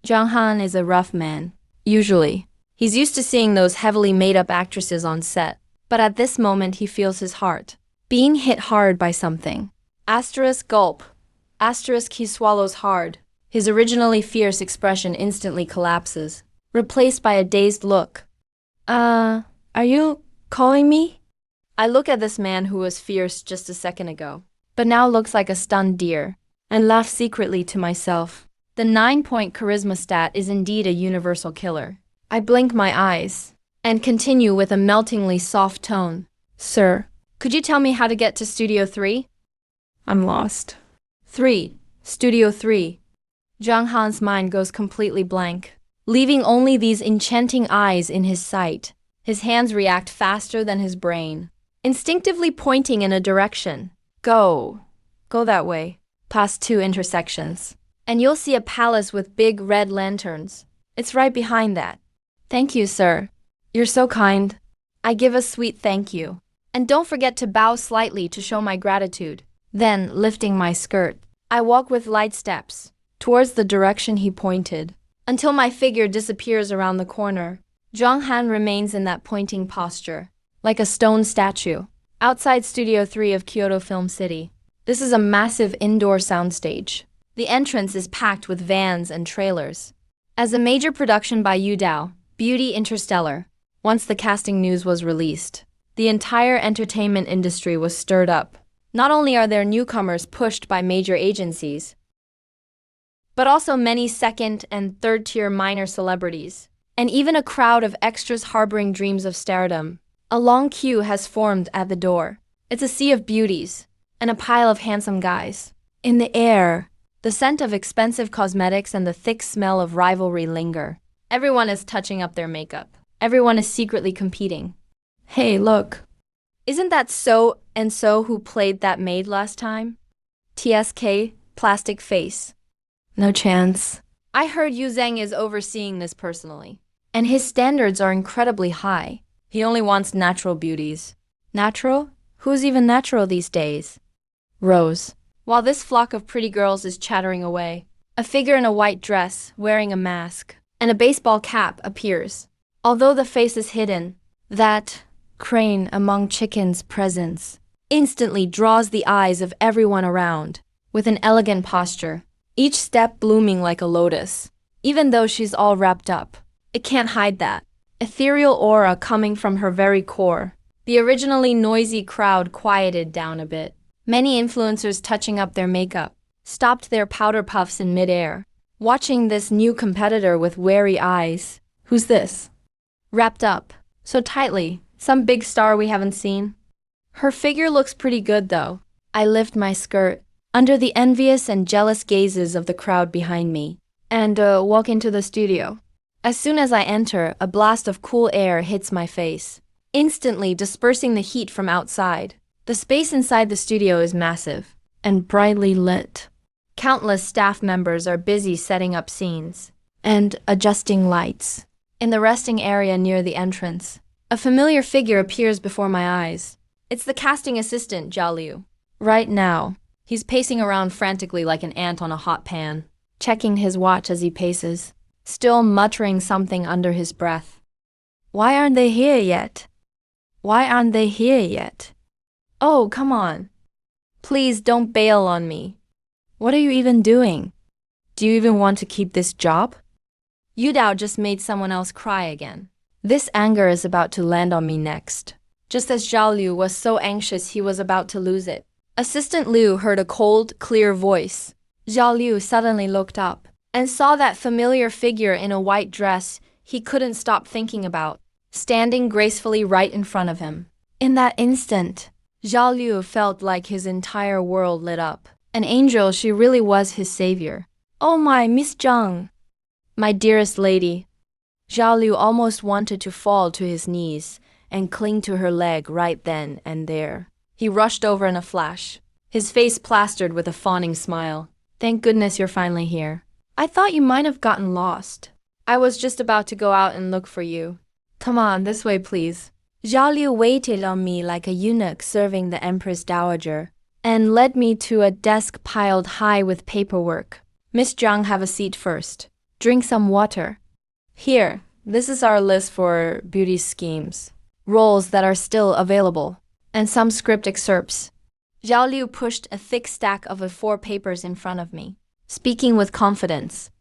Zhang Han is a rough man. Usually, he's used to seeing those heavily made-up actresses on set, but at this moment he feels his heart being hit hard by something. Asterisk gulp. Asterisk he swallows hard. His originally fierce expression instantly collapses, replaced by a dazed look. Are you calling me? I look at this man who was fierce just a second ago, but now looks like a stunned deer, and laugh secretly to myself. The 9-point charisma stat is indeed a universal killer. I blink my eyes, and continue with a meltingly soft tone. Sir, could you tell me how to get to Studio 3? I'm lost. 3. Studio 3. Zhang Han's mind goes completely blank, leaving only these enchanting eyes in his sight. His hands react faster than his brain, instinctively pointing in a direction. Go that way, past 2 intersections, and you'll see a palace with big red lanterns. It's right behind that. Thank you, sir. You're so kind. I give a sweet thank you. And don't forget to bow slightly to show my gratitude. Then, lifting my skirt, I walk with light steps towards the direction he pointed, until my figure disappears around the corner. Zhang Han remains in that pointing posture, like a stone statue, outside Studio 3 of Kyoto Film City. This is a massive indoor soundstage. The entrance is packed with vans and trailers. As a major production by Youdao, Beauty Interstellar, once the casting news was released, the entire entertainment industry was stirred up. Not only are there newcomers pushed by major agencies, but also many second and third-tier minor celebrities, and even a crowd of extras harboring dreams of stardom. A long queue has formed at the door. It's a sea of beauties, and a pile of handsome guys. In the air, the scent of expensive cosmetics and the thick smell of rivalry linger. Everyone is touching up their makeup. Everyone is secretly competing. Hey, look. Isn't that so-and-so who played that maid last time? TSK, plastic face. No chance. I heard Yu Zheng is overseeing this personally, and his standards are incredibly high. He only wants natural beauties. Natural? Who's even natural these days? Rose. While this flock of pretty girls is chattering away, a figure in a white dress, wearing a mask, and a baseball cap appears. Although the face is hidden, that crane among chickens' presence instantly draws the eyes of everyone around, with an elegant posture, each step blooming like a lotus. Even though she's all wrapped up, it can't hide that ethereal aura coming from her very core. The originally noisy crowd quieted down a bit. Many influencers touching up their makeup stopped their powder puffs in midair, watching this new competitor with wary eyes. Who's this? Wrapped up so tightly. Some big star we haven't seen. Her figure looks pretty good though. I lift my skirt under the envious and jealous gazes of the crowd behind me and walk into the studio. As soon as I enter, a blast of cool air hits my face, instantly dispersing the heat from outside. The space inside the studio is massive and brightly lit. Countless staff members are busy setting up scenes and adjusting lights. In the resting area near the entrance, a familiar figure appears before my eyes. It's the casting assistant, Zhao Liu. Right now, he's pacing around frantically like an ant on a hot pan, checking his watch as he paces, still muttering something under his breath. Why aren't they here yet? Why aren't they here yet? Oh, come on. Please don't bail on me. What are you even doing? Do you even want to keep this job? Youdao just made someone else cry again. This anger is about to land on me next. Just as Zhao Liu was so anxious he was about to lose it. Assistant Liu heard a cold, clear voice. Zhao Liu suddenly looked up and saw that familiar figure in a white dress he couldn't stop thinking about, standing gracefully right in front of him. In that instant, Zhao Liu felt like his entire world lit up. An angel, she really was his savior. Oh my, Miss Zhang! My dearest lady. Zhao Liu almost wanted to fall to his knees and cling to her leg right then and there. He rushed over in a flash, his face plastered with a fawning smile. Thank goodness you're finally here. I thought you might have gotten lost. I was just about to go out and look for you. Come on, this way please. Zhao Liu waited on me like a eunuch serving the Empress Dowager, and led me to a desk piled high with paperwork. Miss Zhang, have a seat first. Drink some water. Here, this is our list for beauty schemes, roles that are still available, and some script excerpts. Zhao Liu pushed a thick stack of A4 papers in front of me, speaking with confidence.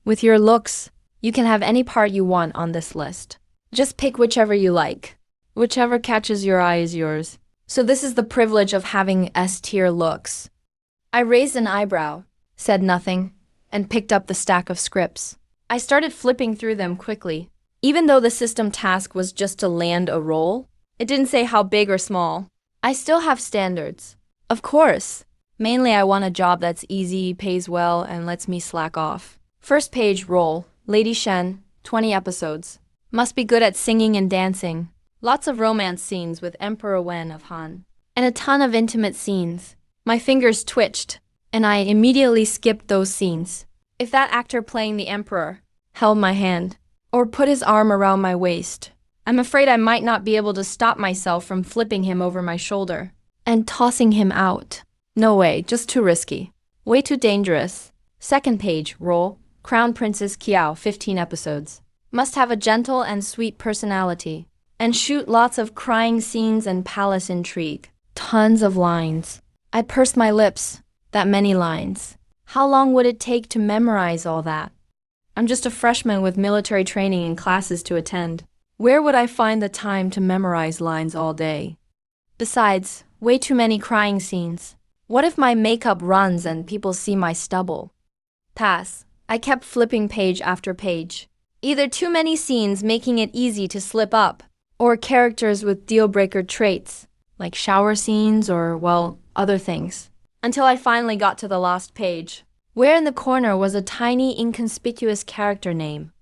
With your looks, you can have any part you want on this list. Just pick whichever you like. Whichever catches your eye is yours. So this is the privilege of having S-tier looks. I raised an eyebrow, said nothing, and picked up the stack of scripts. I started flipping through them quickly. Even though the system task was just to land a role, it didn't say how big or small. I still have standards. Of course. Mainly I want a job that's easy, pays well, and lets me slack off. First page role, Lady Shen, 20 episodes. Must be good at singing and dancing. Lots of romance scenes with Emperor Wen of Han. And a ton of intimate scenes. My fingers twitched, and I immediately skipped those scenes. If that actor playing the Emperor held my hand, or put his arm around my waist, I'm afraid I might not be able to stop myself from flipping him over my shoulder and tossing him out. No way, just too risky. Way too dangerous. Second page, role, Crown Princess Kiao, 15 episodes. Must have a gentle and sweet personality, and shoot lots of crying scenes and palace intrigue. Tons of lines. I pursed my lips. That many lines. How long would it take to memorize all that? I'm just a freshman with military training and classes to attend. Where would I find the time to memorize lines all day? Besides, way too many crying scenes. What if my makeup runs and people see my stubble? Pass. I kept flipping page after page. Either too many scenes making it easy to slip up, or characters with deal-breaker traits, like shower scenes or, well, other things. Until I finally got to the last page, where in the corner was a tiny, inconspicuous character name.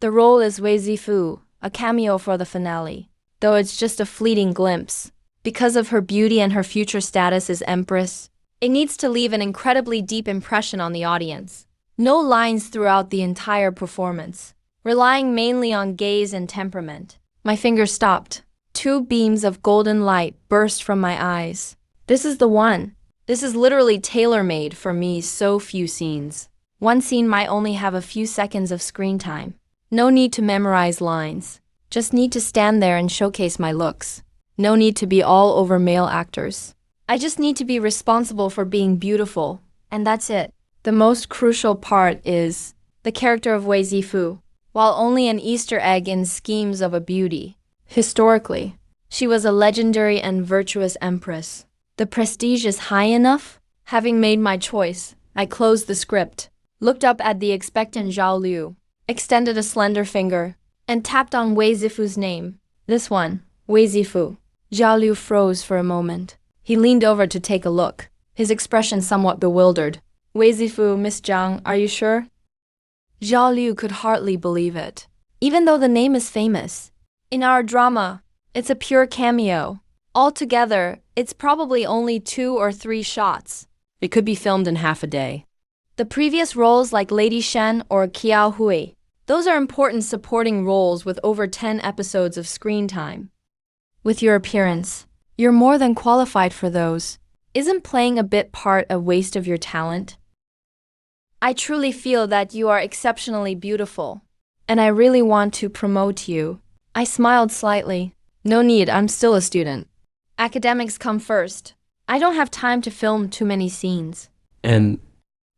The role is Wei Zifu, a cameo for the finale, though it's just a fleeting glimpse. Because of her beauty and her future status as Empress, it needs to leave an incredibly deep impression on the audience. No lines throughout the entire performance, relying mainly on gaze and temperament. My fingers stopped. 2 beams of golden light burst from my eyes. This is the one. This is literally tailor-made for me, so few scenes. One scene might only have a few seconds of screen time. No need to memorize lines. Just need to stand there and showcase my looks. No need to be all over male actors. I just need to be responsible for being beautiful, and that's it. The most crucial part is the character of Wei Zifu. While only an Easter egg in schemes of a beauty, historically, she was a legendary and virtuous empress. The prestige is high enough? Having made my choice, I closed the script, looked up at the expectant Zhao Liu, extended a slender finger, and tapped on Wei Zifu's name. This one, Wei Zifu. Zhao Liu froze for a moment. He leaned over to take a look, his expression somewhat bewildered. Wei Zifu, Miss Zhang, are you sure? Zhao Liu could hardly believe it. Even though the name is famous, in our drama, it's a pure cameo. Altogether, it's probably only 2 or 3 shots. It could be filmed in half a day. The previous roles like Lady Shen or Kiao Hui, those are important supporting roles with over 10 episodes of screen time. With your appearance, you're more than qualified for those. Isn't playing a bit part a waste of your talent? I truly feel that you are exceptionally beautiful, and I really want to promote you. I smiled slightly. No need, I'm still a student. Academics come first. I don't have time to film too many scenes. And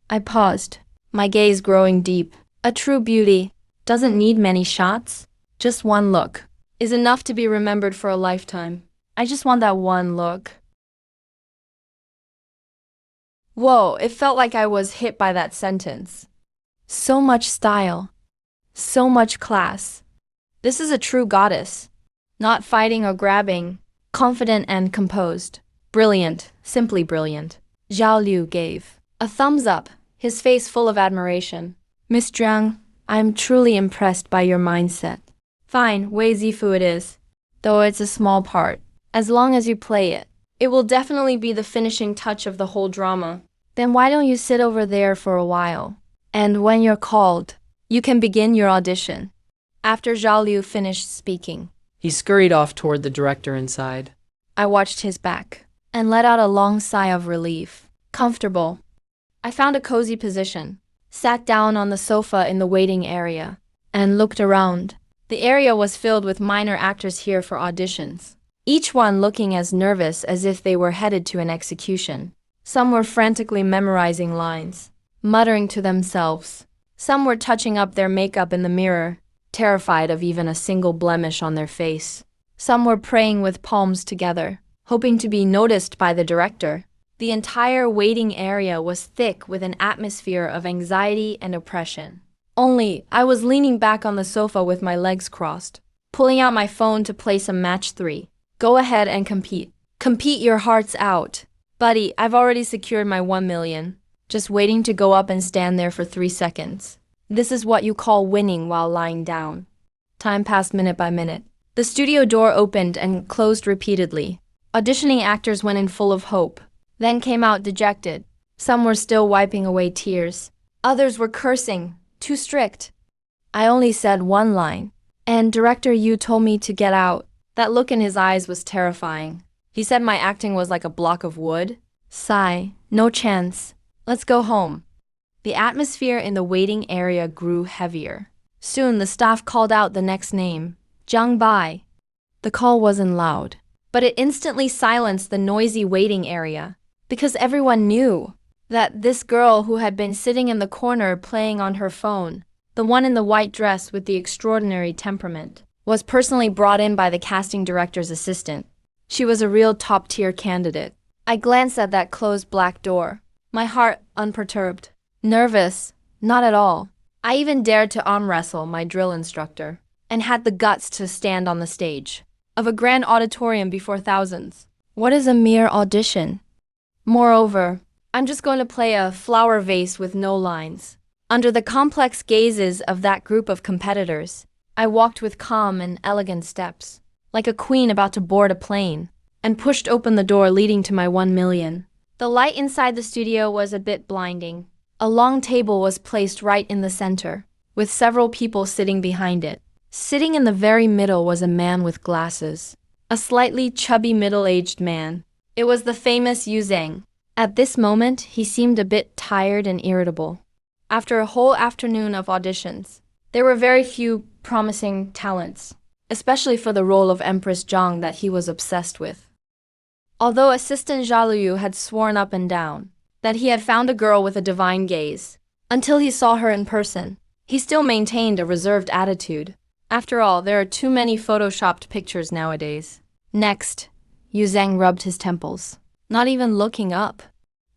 I paused, my gaze growing deep. A true beauty doesn't need many shots. Just one look is enough to be remembered for a lifetime. I just want that one look. Whoa, it felt like I was hit by that sentence. So much style. So much class. This is a true goddess. Not fighting or grabbing, confident and composed. Brilliant, simply brilliant. Zhao Liu gave a thumbs up, his face full of admiration. Miss Zhang, I'm truly impressed by your mindset. Fine, Wei Zifu it is. Though it's a small part. As long as you play it, it will definitely be the finishing touch of the whole drama. Then why don't you sit over there for a while? And when you're called, you can begin your audition. After Zhao Liu finished speaking, He scurried off toward the director inside. I watched his back and let out a long sigh of relief. Comfortable. I found a cozy position, sat down on the sofa in the waiting area, and looked around. The area was filled with minor actors here for auditions, each one looking as nervous as if they were headed to an execution. Some were frantically memorizing lines, muttering to themselves. Some were touching up their makeup in the mirror, terrified of even a single blemish on their face. Some were praying with palms together, hoping to be noticed by the director. The entire waiting area was thick with an atmosphere of anxiety and oppression. Only, I was leaning back on the sofa with my legs crossed, pulling out my phone to play some match 3. Go ahead and compete. Compete your hearts out. Buddy, I've already secured my 1 million. Just waiting to go up and stand there for 3 seconds. This is what you call winning while lying down. Time passed minute by minute. The studio door opened and closed repeatedly. Auditioning actors went in full of hope, then came out dejected. Some were still wiping away tears. Others were cursing. Too strict. I only said one line, and Director Yu told me to get out. That look in his eyes was terrifying. He said my acting was like a block of wood. Sigh, no chance. Let's go home. The atmosphere in the waiting area grew heavier. Soon the staff called out the next name, Zhang Bai. The call wasn't loud, but it instantly silenced the noisy waiting area, because everyone knew that this girl who had been sitting in the corner playing on her phone, the one in the white dress with the extraordinary temperament, was personally brought in by the casting director's assistant. She was a real top-tier candidate. I glanced at that closed black door, my heart unperturbed. Nervous? Not at all. I even dared to arm wrestle my drill instructor, and had the guts to stand on the stage of a grand auditorium before thousands. What is a mere audition? Moreover, I'm just going to play a flower vase with no lines. Under the complex gazes of that group of competitors, I walked with calm and elegant steps, like a queen about to board a plane, and pushed open the door leading to my 1 million. The light inside the studio was a bit blinding. A long table was placed right in the center, with several people sitting behind it. Sitting in the very middle was a man with glasses, a slightly chubby middle-aged man. It was the famous Yu Zhang. At this moment, he seemed a bit tired and irritable. After a whole afternoon of auditions, there were very few promising talents, especially for the role of Empress Zhang that he was obsessed with. Although Assistant Zhao Liu had sworn up and down that he had found a girl with a divine gaze, until he saw her in person, he still maintained a reserved attitude. After all, there are too many photoshopped pictures nowadays. Next, Yu Zhang rubbed his temples, not even looking up,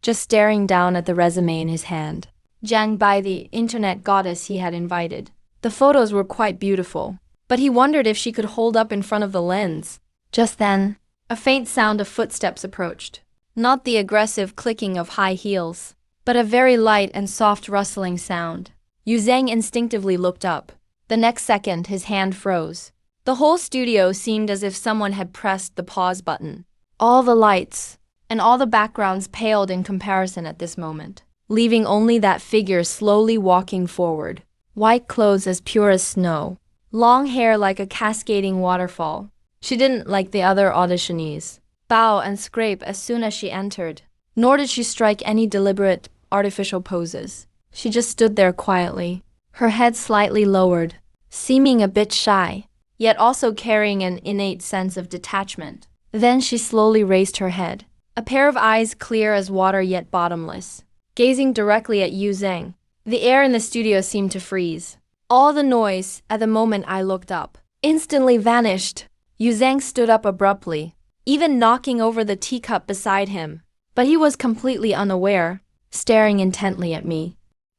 just staring down at the resume in his hand. Zhang Bai, the internet goddess he had invited. The photos were quite beautiful, but he wondered if she could hold up in front of the lens. Just then, a faint sound of footsteps approached. Not the aggressive clicking of high heels, but a very light and soft rustling sound. Yu Zhang instinctively looked up. The next second, his hand froze. The whole studio seemed as if someone had pressed the pause button. All the lights and all the backgrounds paled in comparison at this moment, leaving only that figure slowly walking forward. White clothes as pure as snow, long hair like a cascading waterfall. She didn't, like the other auditionees, bow and scrape as soon as she entered, nor did she strike any deliberate, artificial poses. She just stood there quietly, her head slightly lowered, seeming a bit shy, yet also carrying an innate sense of detachment. Then she slowly raised her head, a pair of eyes clear as water yet bottomless, gazing directly at Yu Zhang. The air in the studio seemed to freeze. All the noise, at the moment I looked up, instantly vanished. Yu Zhang stood up abruptly, even knocking over the teacup beside him. But he was completely unaware, staring intently at me.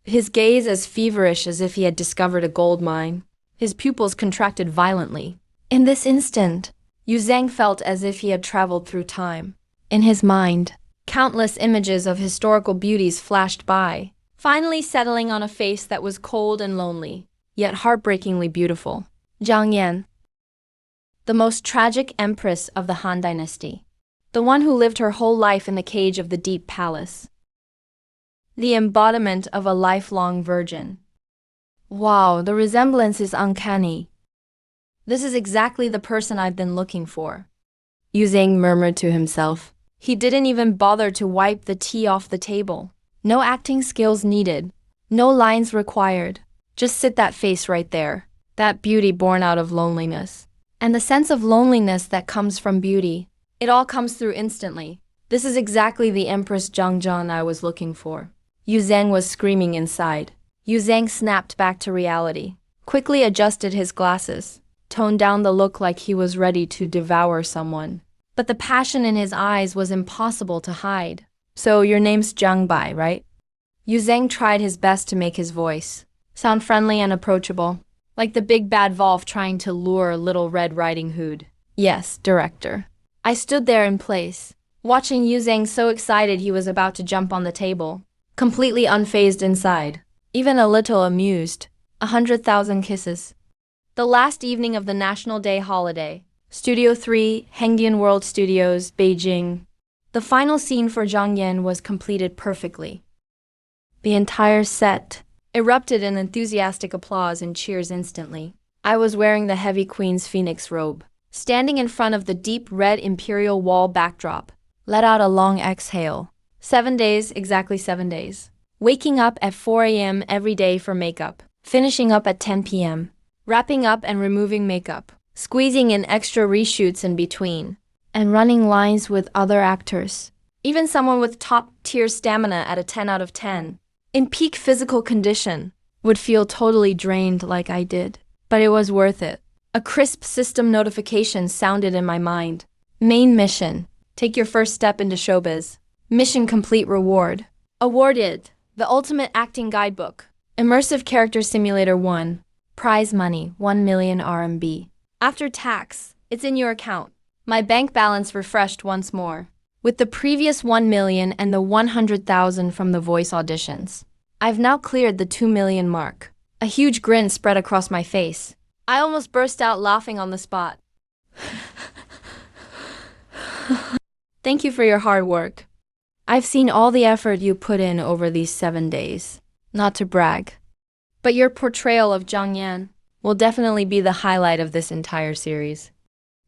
His gaze as feverish as if he had discovered a gold mine. His pupils contracted violently. In this instant, Yu Zhang felt as if he had traveled through time. In his mind, countless images of historical beauties flashed by, finally settling on a face that was cold and lonely, yet heartbreakingly beautiful. Zhang Yan, the most tragic empress of the Han Dynasty. The one who lived her whole life in the cage of the deep palace. The embodiment of a lifelong virgin. Wow, the resemblance is uncanny. This is exactly the person I've been looking for. Yu Zhang murmured to himself. He didn't even bother to wipe the tea off the table. No acting skills needed. No lines required. Just sit that face right there. That beauty born out of loneliness. And the sense of loneliness that comes from beauty. It all comes through instantly. This is exactly the Empress Zhang I was looking for. Yu Zhang was screaming inside. Yu Zhang snapped back to reality. Quickly adjusted his glasses. Toned down the look like he was ready to devour someone. But the passion in his eyes was impossible to hide. So your name's Zhang Bai, right? Yu Zhang tried his best to make his voice sound friendly and approachable, like the big bad Wolf trying to lure Little Red Riding Hood. Yes, director. I stood there in place, watching Yu Zhang so excited he was about to jump on the table, completely unfazed inside, even a little amused. 100,000 kisses. The last evening of the National Day holiday. Studio 3, Hengdian World Studios, Beijing. The final scene for Zhang Yan was completed perfectly. The entire set erupted in enthusiastic applause and cheers instantly. I was wearing the heavy Queen's Phoenix robe, standing in front of the deep red imperial wall backdrop, let out a long exhale. 7 days, exactly 7 days. Waking up at 4 a.m. every day for makeup, finishing up at 10 p.m., wrapping up and removing makeup, squeezing in extra reshoots in between, and running lines with other actors. Even someone with top-tier stamina at a 10 out of 10, in peak physical condition, would feel totally drained like I did. But it was worth it. A crisp system notification sounded in my mind. Main mission. Take your first step into showbiz. Mission complete reward. Awarded. The Ultimate Acting Guidebook. Immersive Character Simulator 1. Prize money, 1 million RMB. After tax, it's in your account. My bank balance refreshed once more. With the previous 1 million and the 100,000 from the voice auditions, I've now cleared the 2 million mark. A huge grin spread across my face. I almost burst out laughing on the spot. Thank you for your hard work. I've seen all the effort you put in over these 7 days. Not to brag, but your portrayal of Zhang Yan will definitely be the highlight of this entire series.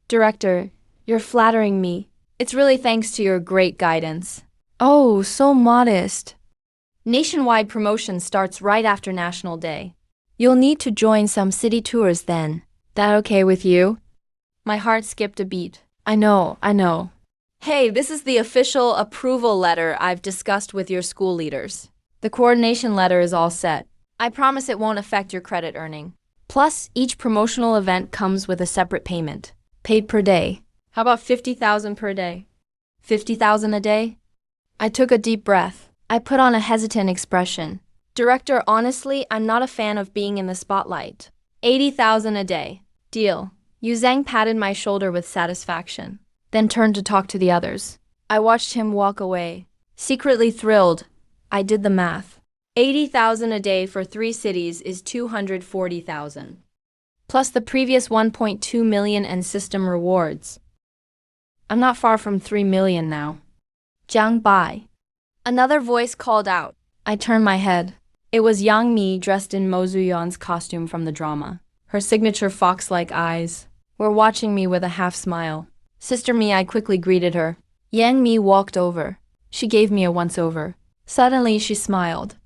Director, you're flattering me. It's really thanks to your great guidance. Oh, so modest. Nationwide promotion starts right after National Day. You'll need to join some city tours then. That okay with you? My heart skipped a beat. I know. Hey, this is the official approval letter I've discussed with your school leaders. The coordination letter is all set. I promise it won't affect your credit earning. Plus, each promotional event comes with a separate payment, paid per day. How about 50,000 per day? 50,000 a day? I took a deep breath. I put on a hesitant expression. Director, honestly, I'm not a fan of being in the spotlight. 80,000 a day. Deal. Yu Zhang patted my shoulder with satisfaction, then turned to talk to the others. I watched him walk away. Secretly thrilled, I did the math. 80,000 a day for 3 cities is 240,000. Plus the previous 1.2 million and system rewards. I'm not far from 3 million now. Zhang Bai. Another voice called out. I turned my head. It was Yang Mi dressed in Mo Zuyuan's costume from the drama. Her signature fox-like eyes were watching me with a half smile. Sister Mi, I quickly greeted her. Yang Mi walked over. She gave me a once-over. Suddenly she smiled.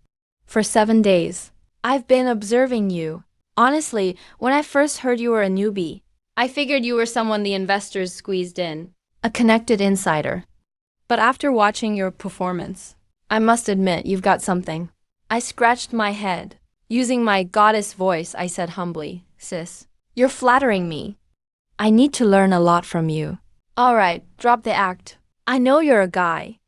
For 7 days, I've been observing you. Honestly, when I first heard you were a newbie, I figured you were someone the investors squeezed in. A connected insider. But after watching your performance, I must admit you've got something. I scratched my head. Using my goddess voice, I said humbly, Sis, you're flattering me. I need to learn a lot from you. All right, drop the act. I know you're a guy.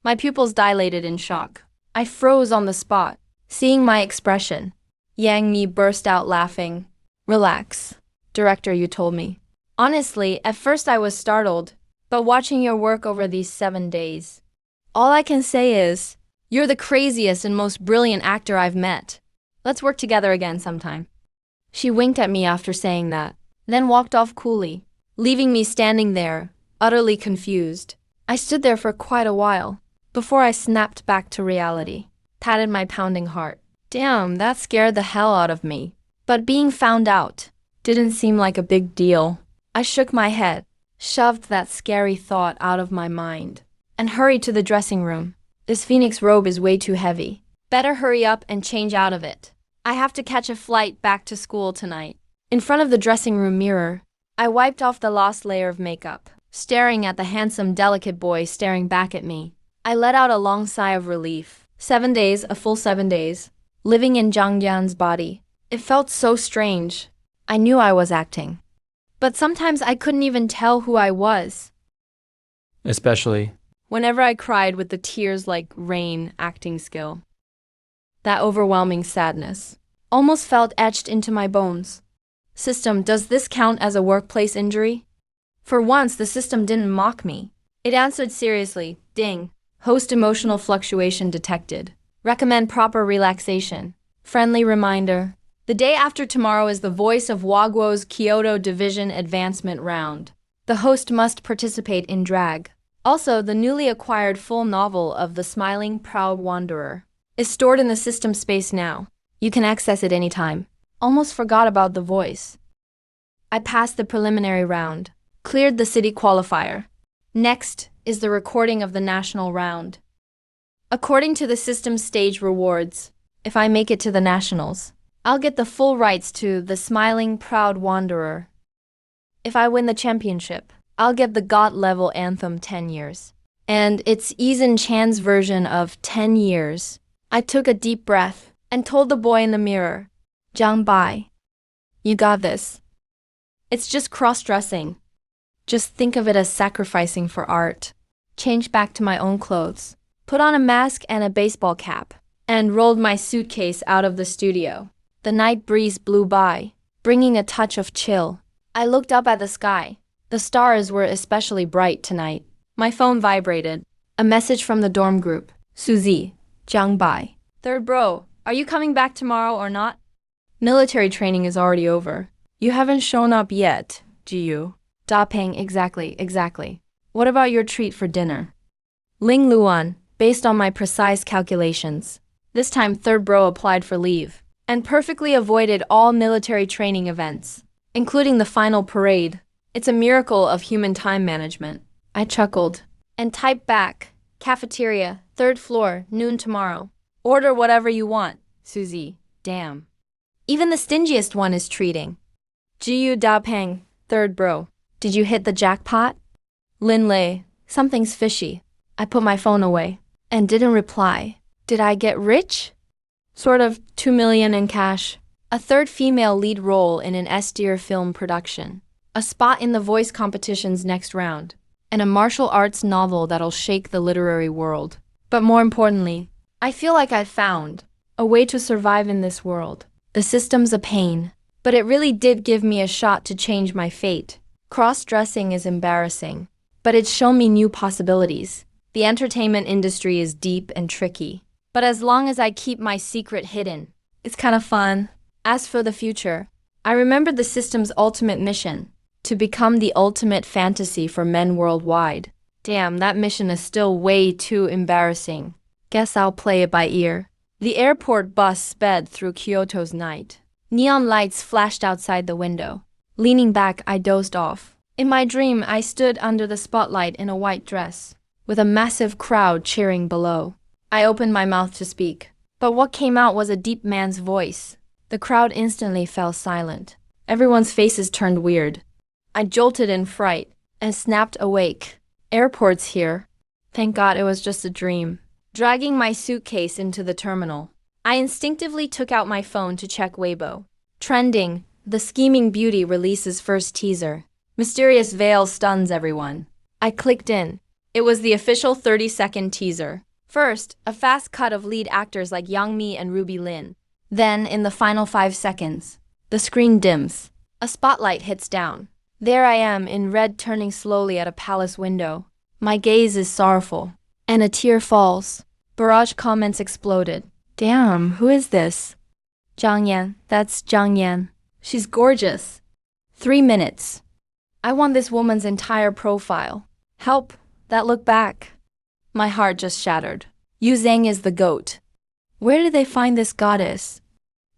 My pupils dilated in shock. I froze on the spot, seeing my expression. Yang Mi burst out laughing. Relax. Director, you told me. Honestly, at first I was startled, but watching your work over these 7 days, all I can say is, you're the craziest and most brilliant actor I've met. Let's work together again sometime. She winked at me after saying that, then walked off coolly, leaving me standing there, utterly confused. I stood there for quite a while, before I snapped back to reality, patted my pounding heart. Damn, that scared the hell out of me. But being found out didn't seem like a big deal. I shook my head, shoved that scary thought out of my mind, and hurried to the dressing room. This phoenix robe is way too heavy. Better hurry up and change out of it. I have to catch a flight back to school tonight. In front of the dressing room mirror, I wiped off the last layer of makeup, staring at the handsome, delicate boy staring back at me. I let out a long sigh of relief. 7 days, a full 7 days, living in Zhang Yan's body. It felt so strange. I knew I was acting, but sometimes I couldn't even tell who I was. Especially Whenever I cried with the tears like rain acting skill. That overwhelming sadness almost felt etched into my bones. System, does this count as a workplace injury? For once, the system didn't mock me. It answered seriously, ding. Host emotional fluctuation detected. Recommend proper relaxation. Friendly reminder. The day after tomorrow is the voice of Wagwo's Kyoto Division Advancement Round. The host must participate in drag. Also, the newly acquired full novel of The Smiling Proud Wanderer is stored in the system space now. You can access it anytime. Almost forgot about the voice. I passed the preliminary round, cleared the city qualifier. Next is the recording of the national round. According to the system's stage rewards, if I make it to the nationals, I'll get the full rights to The Smiling Proud Wanderer. If I win the championship, I'll get the God-level anthem 10 years. And it's Eason Chan's version of 10 years. I took a deep breath and told the boy in the mirror, Zhang Bai, you got this. It's just cross-dressing. Just think of it as sacrificing for art. Changed back to my own clothes, put on a mask and a baseball cap, and rolled my suitcase out of the studio. The night breeze blew by, bringing a touch of chill. I looked up at the sky. The stars were especially bright tonight. My phone vibrated. A message from the dorm group. Suzy, Zhang Bai. Third bro, are you coming back tomorrow or not? Military training is already over. You haven't shown up yet, Jiyu. Da Peng, exactly. What about your treat for dinner? Ling Luan, based on my precise calculations. This time third bro applied for leave, and perfectly avoided all military training events, including the final parade. It's a miracle of human time management. I chuckled, and typed back, cafeteria, 3rd floor, noon tomorrow. Order whatever you want, Suzy. Damn. Even the stingiest one is treating. Jiyu Da Peng, third bro. Did you hit the jackpot? Lin Lei, something's fishy. I put my phone away and didn't reply. Did I get rich? Sort of, 2 million in cash. A third female lead role in an S-tier film production. A spot in the voice competition's next round. And a martial arts novel that'll shake the literary world. But more importantly, I feel like I've found a way to survive in this world. The system's a pain, but it really did give me a shot to change my fate. Cross-dressing is embarrassing, but it's shown me new possibilities. The entertainment industry is deep and tricky, but as long as I keep my secret hidden, it's kind of fun. As for the future, I remembered the system's ultimate mission, to become the ultimate fantasy for men worldwide. Damn, that mission is still way too embarrassing. Guess I'll play it by ear. The airport bus sped through Kyoto's night. Neon lights flashed outside the window. Leaning back, I dozed off. In my dream, I stood under the spotlight in a white dress, with a massive crowd cheering below. I opened my mouth to speak, but what came out was a deep man's voice. The crowd instantly fell silent. Everyone's faces turned weird. I jolted in fright and snapped awake. Airport's here. Thank God it was just a dream. Dragging my suitcase into the terminal, I instinctively took out my phone to check Weibo. Trending, the scheming beauty releases first teaser. Mysterious veil stuns everyone. I clicked in. It was the official 30-second teaser. First, a fast cut of lead actors like Yang Mi and Ruby Lin. Then, in the final 5 seconds, the screen dims. A spotlight hits down. There I am in red, turning slowly at a palace window. My gaze is sorrowful, and a tear falls. Barrage comments exploded. Damn, who is this? Zhang Yan, that's Zhang Yan. She's gorgeous. 3 minutes. I want this woman's entire profile. Help, that look back. My heart just shattered. Yu Zhang is the goat. Where did they find this goddess?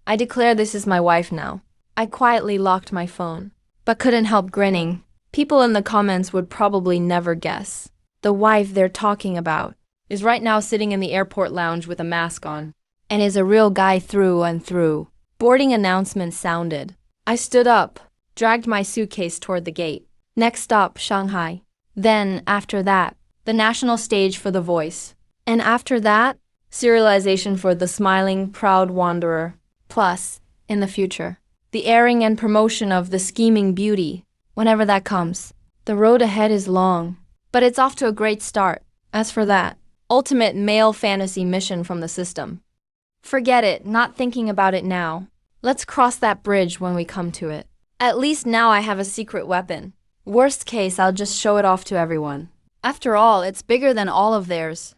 I declare this is my wife now. I quietly locked my phone, but couldn't help grinning. People in the comments would probably never guess. The wife they're talking about is right now sitting in the airport lounge with a mask on, and is a real guy through and through. Boarding announcement sounded. I stood up, dragged my suitcase toward the gate. Next stop, Shanghai. Then, after that, the national stage for The Voice. And after that, serialization for The Smiling, Proud Wanderer. Plus, in the future, the airing and promotion of The Scheming Beauty, whenever that comes. The road ahead is long, but it's off to a great start. As for that, ultimate male fantasy mission from the system. Forget it, not thinking about it now. Let's cross that bridge when we come to it. At least now I have a secret weapon. Worst case, I'll just show it off to everyone. After all, it's bigger than all of theirs.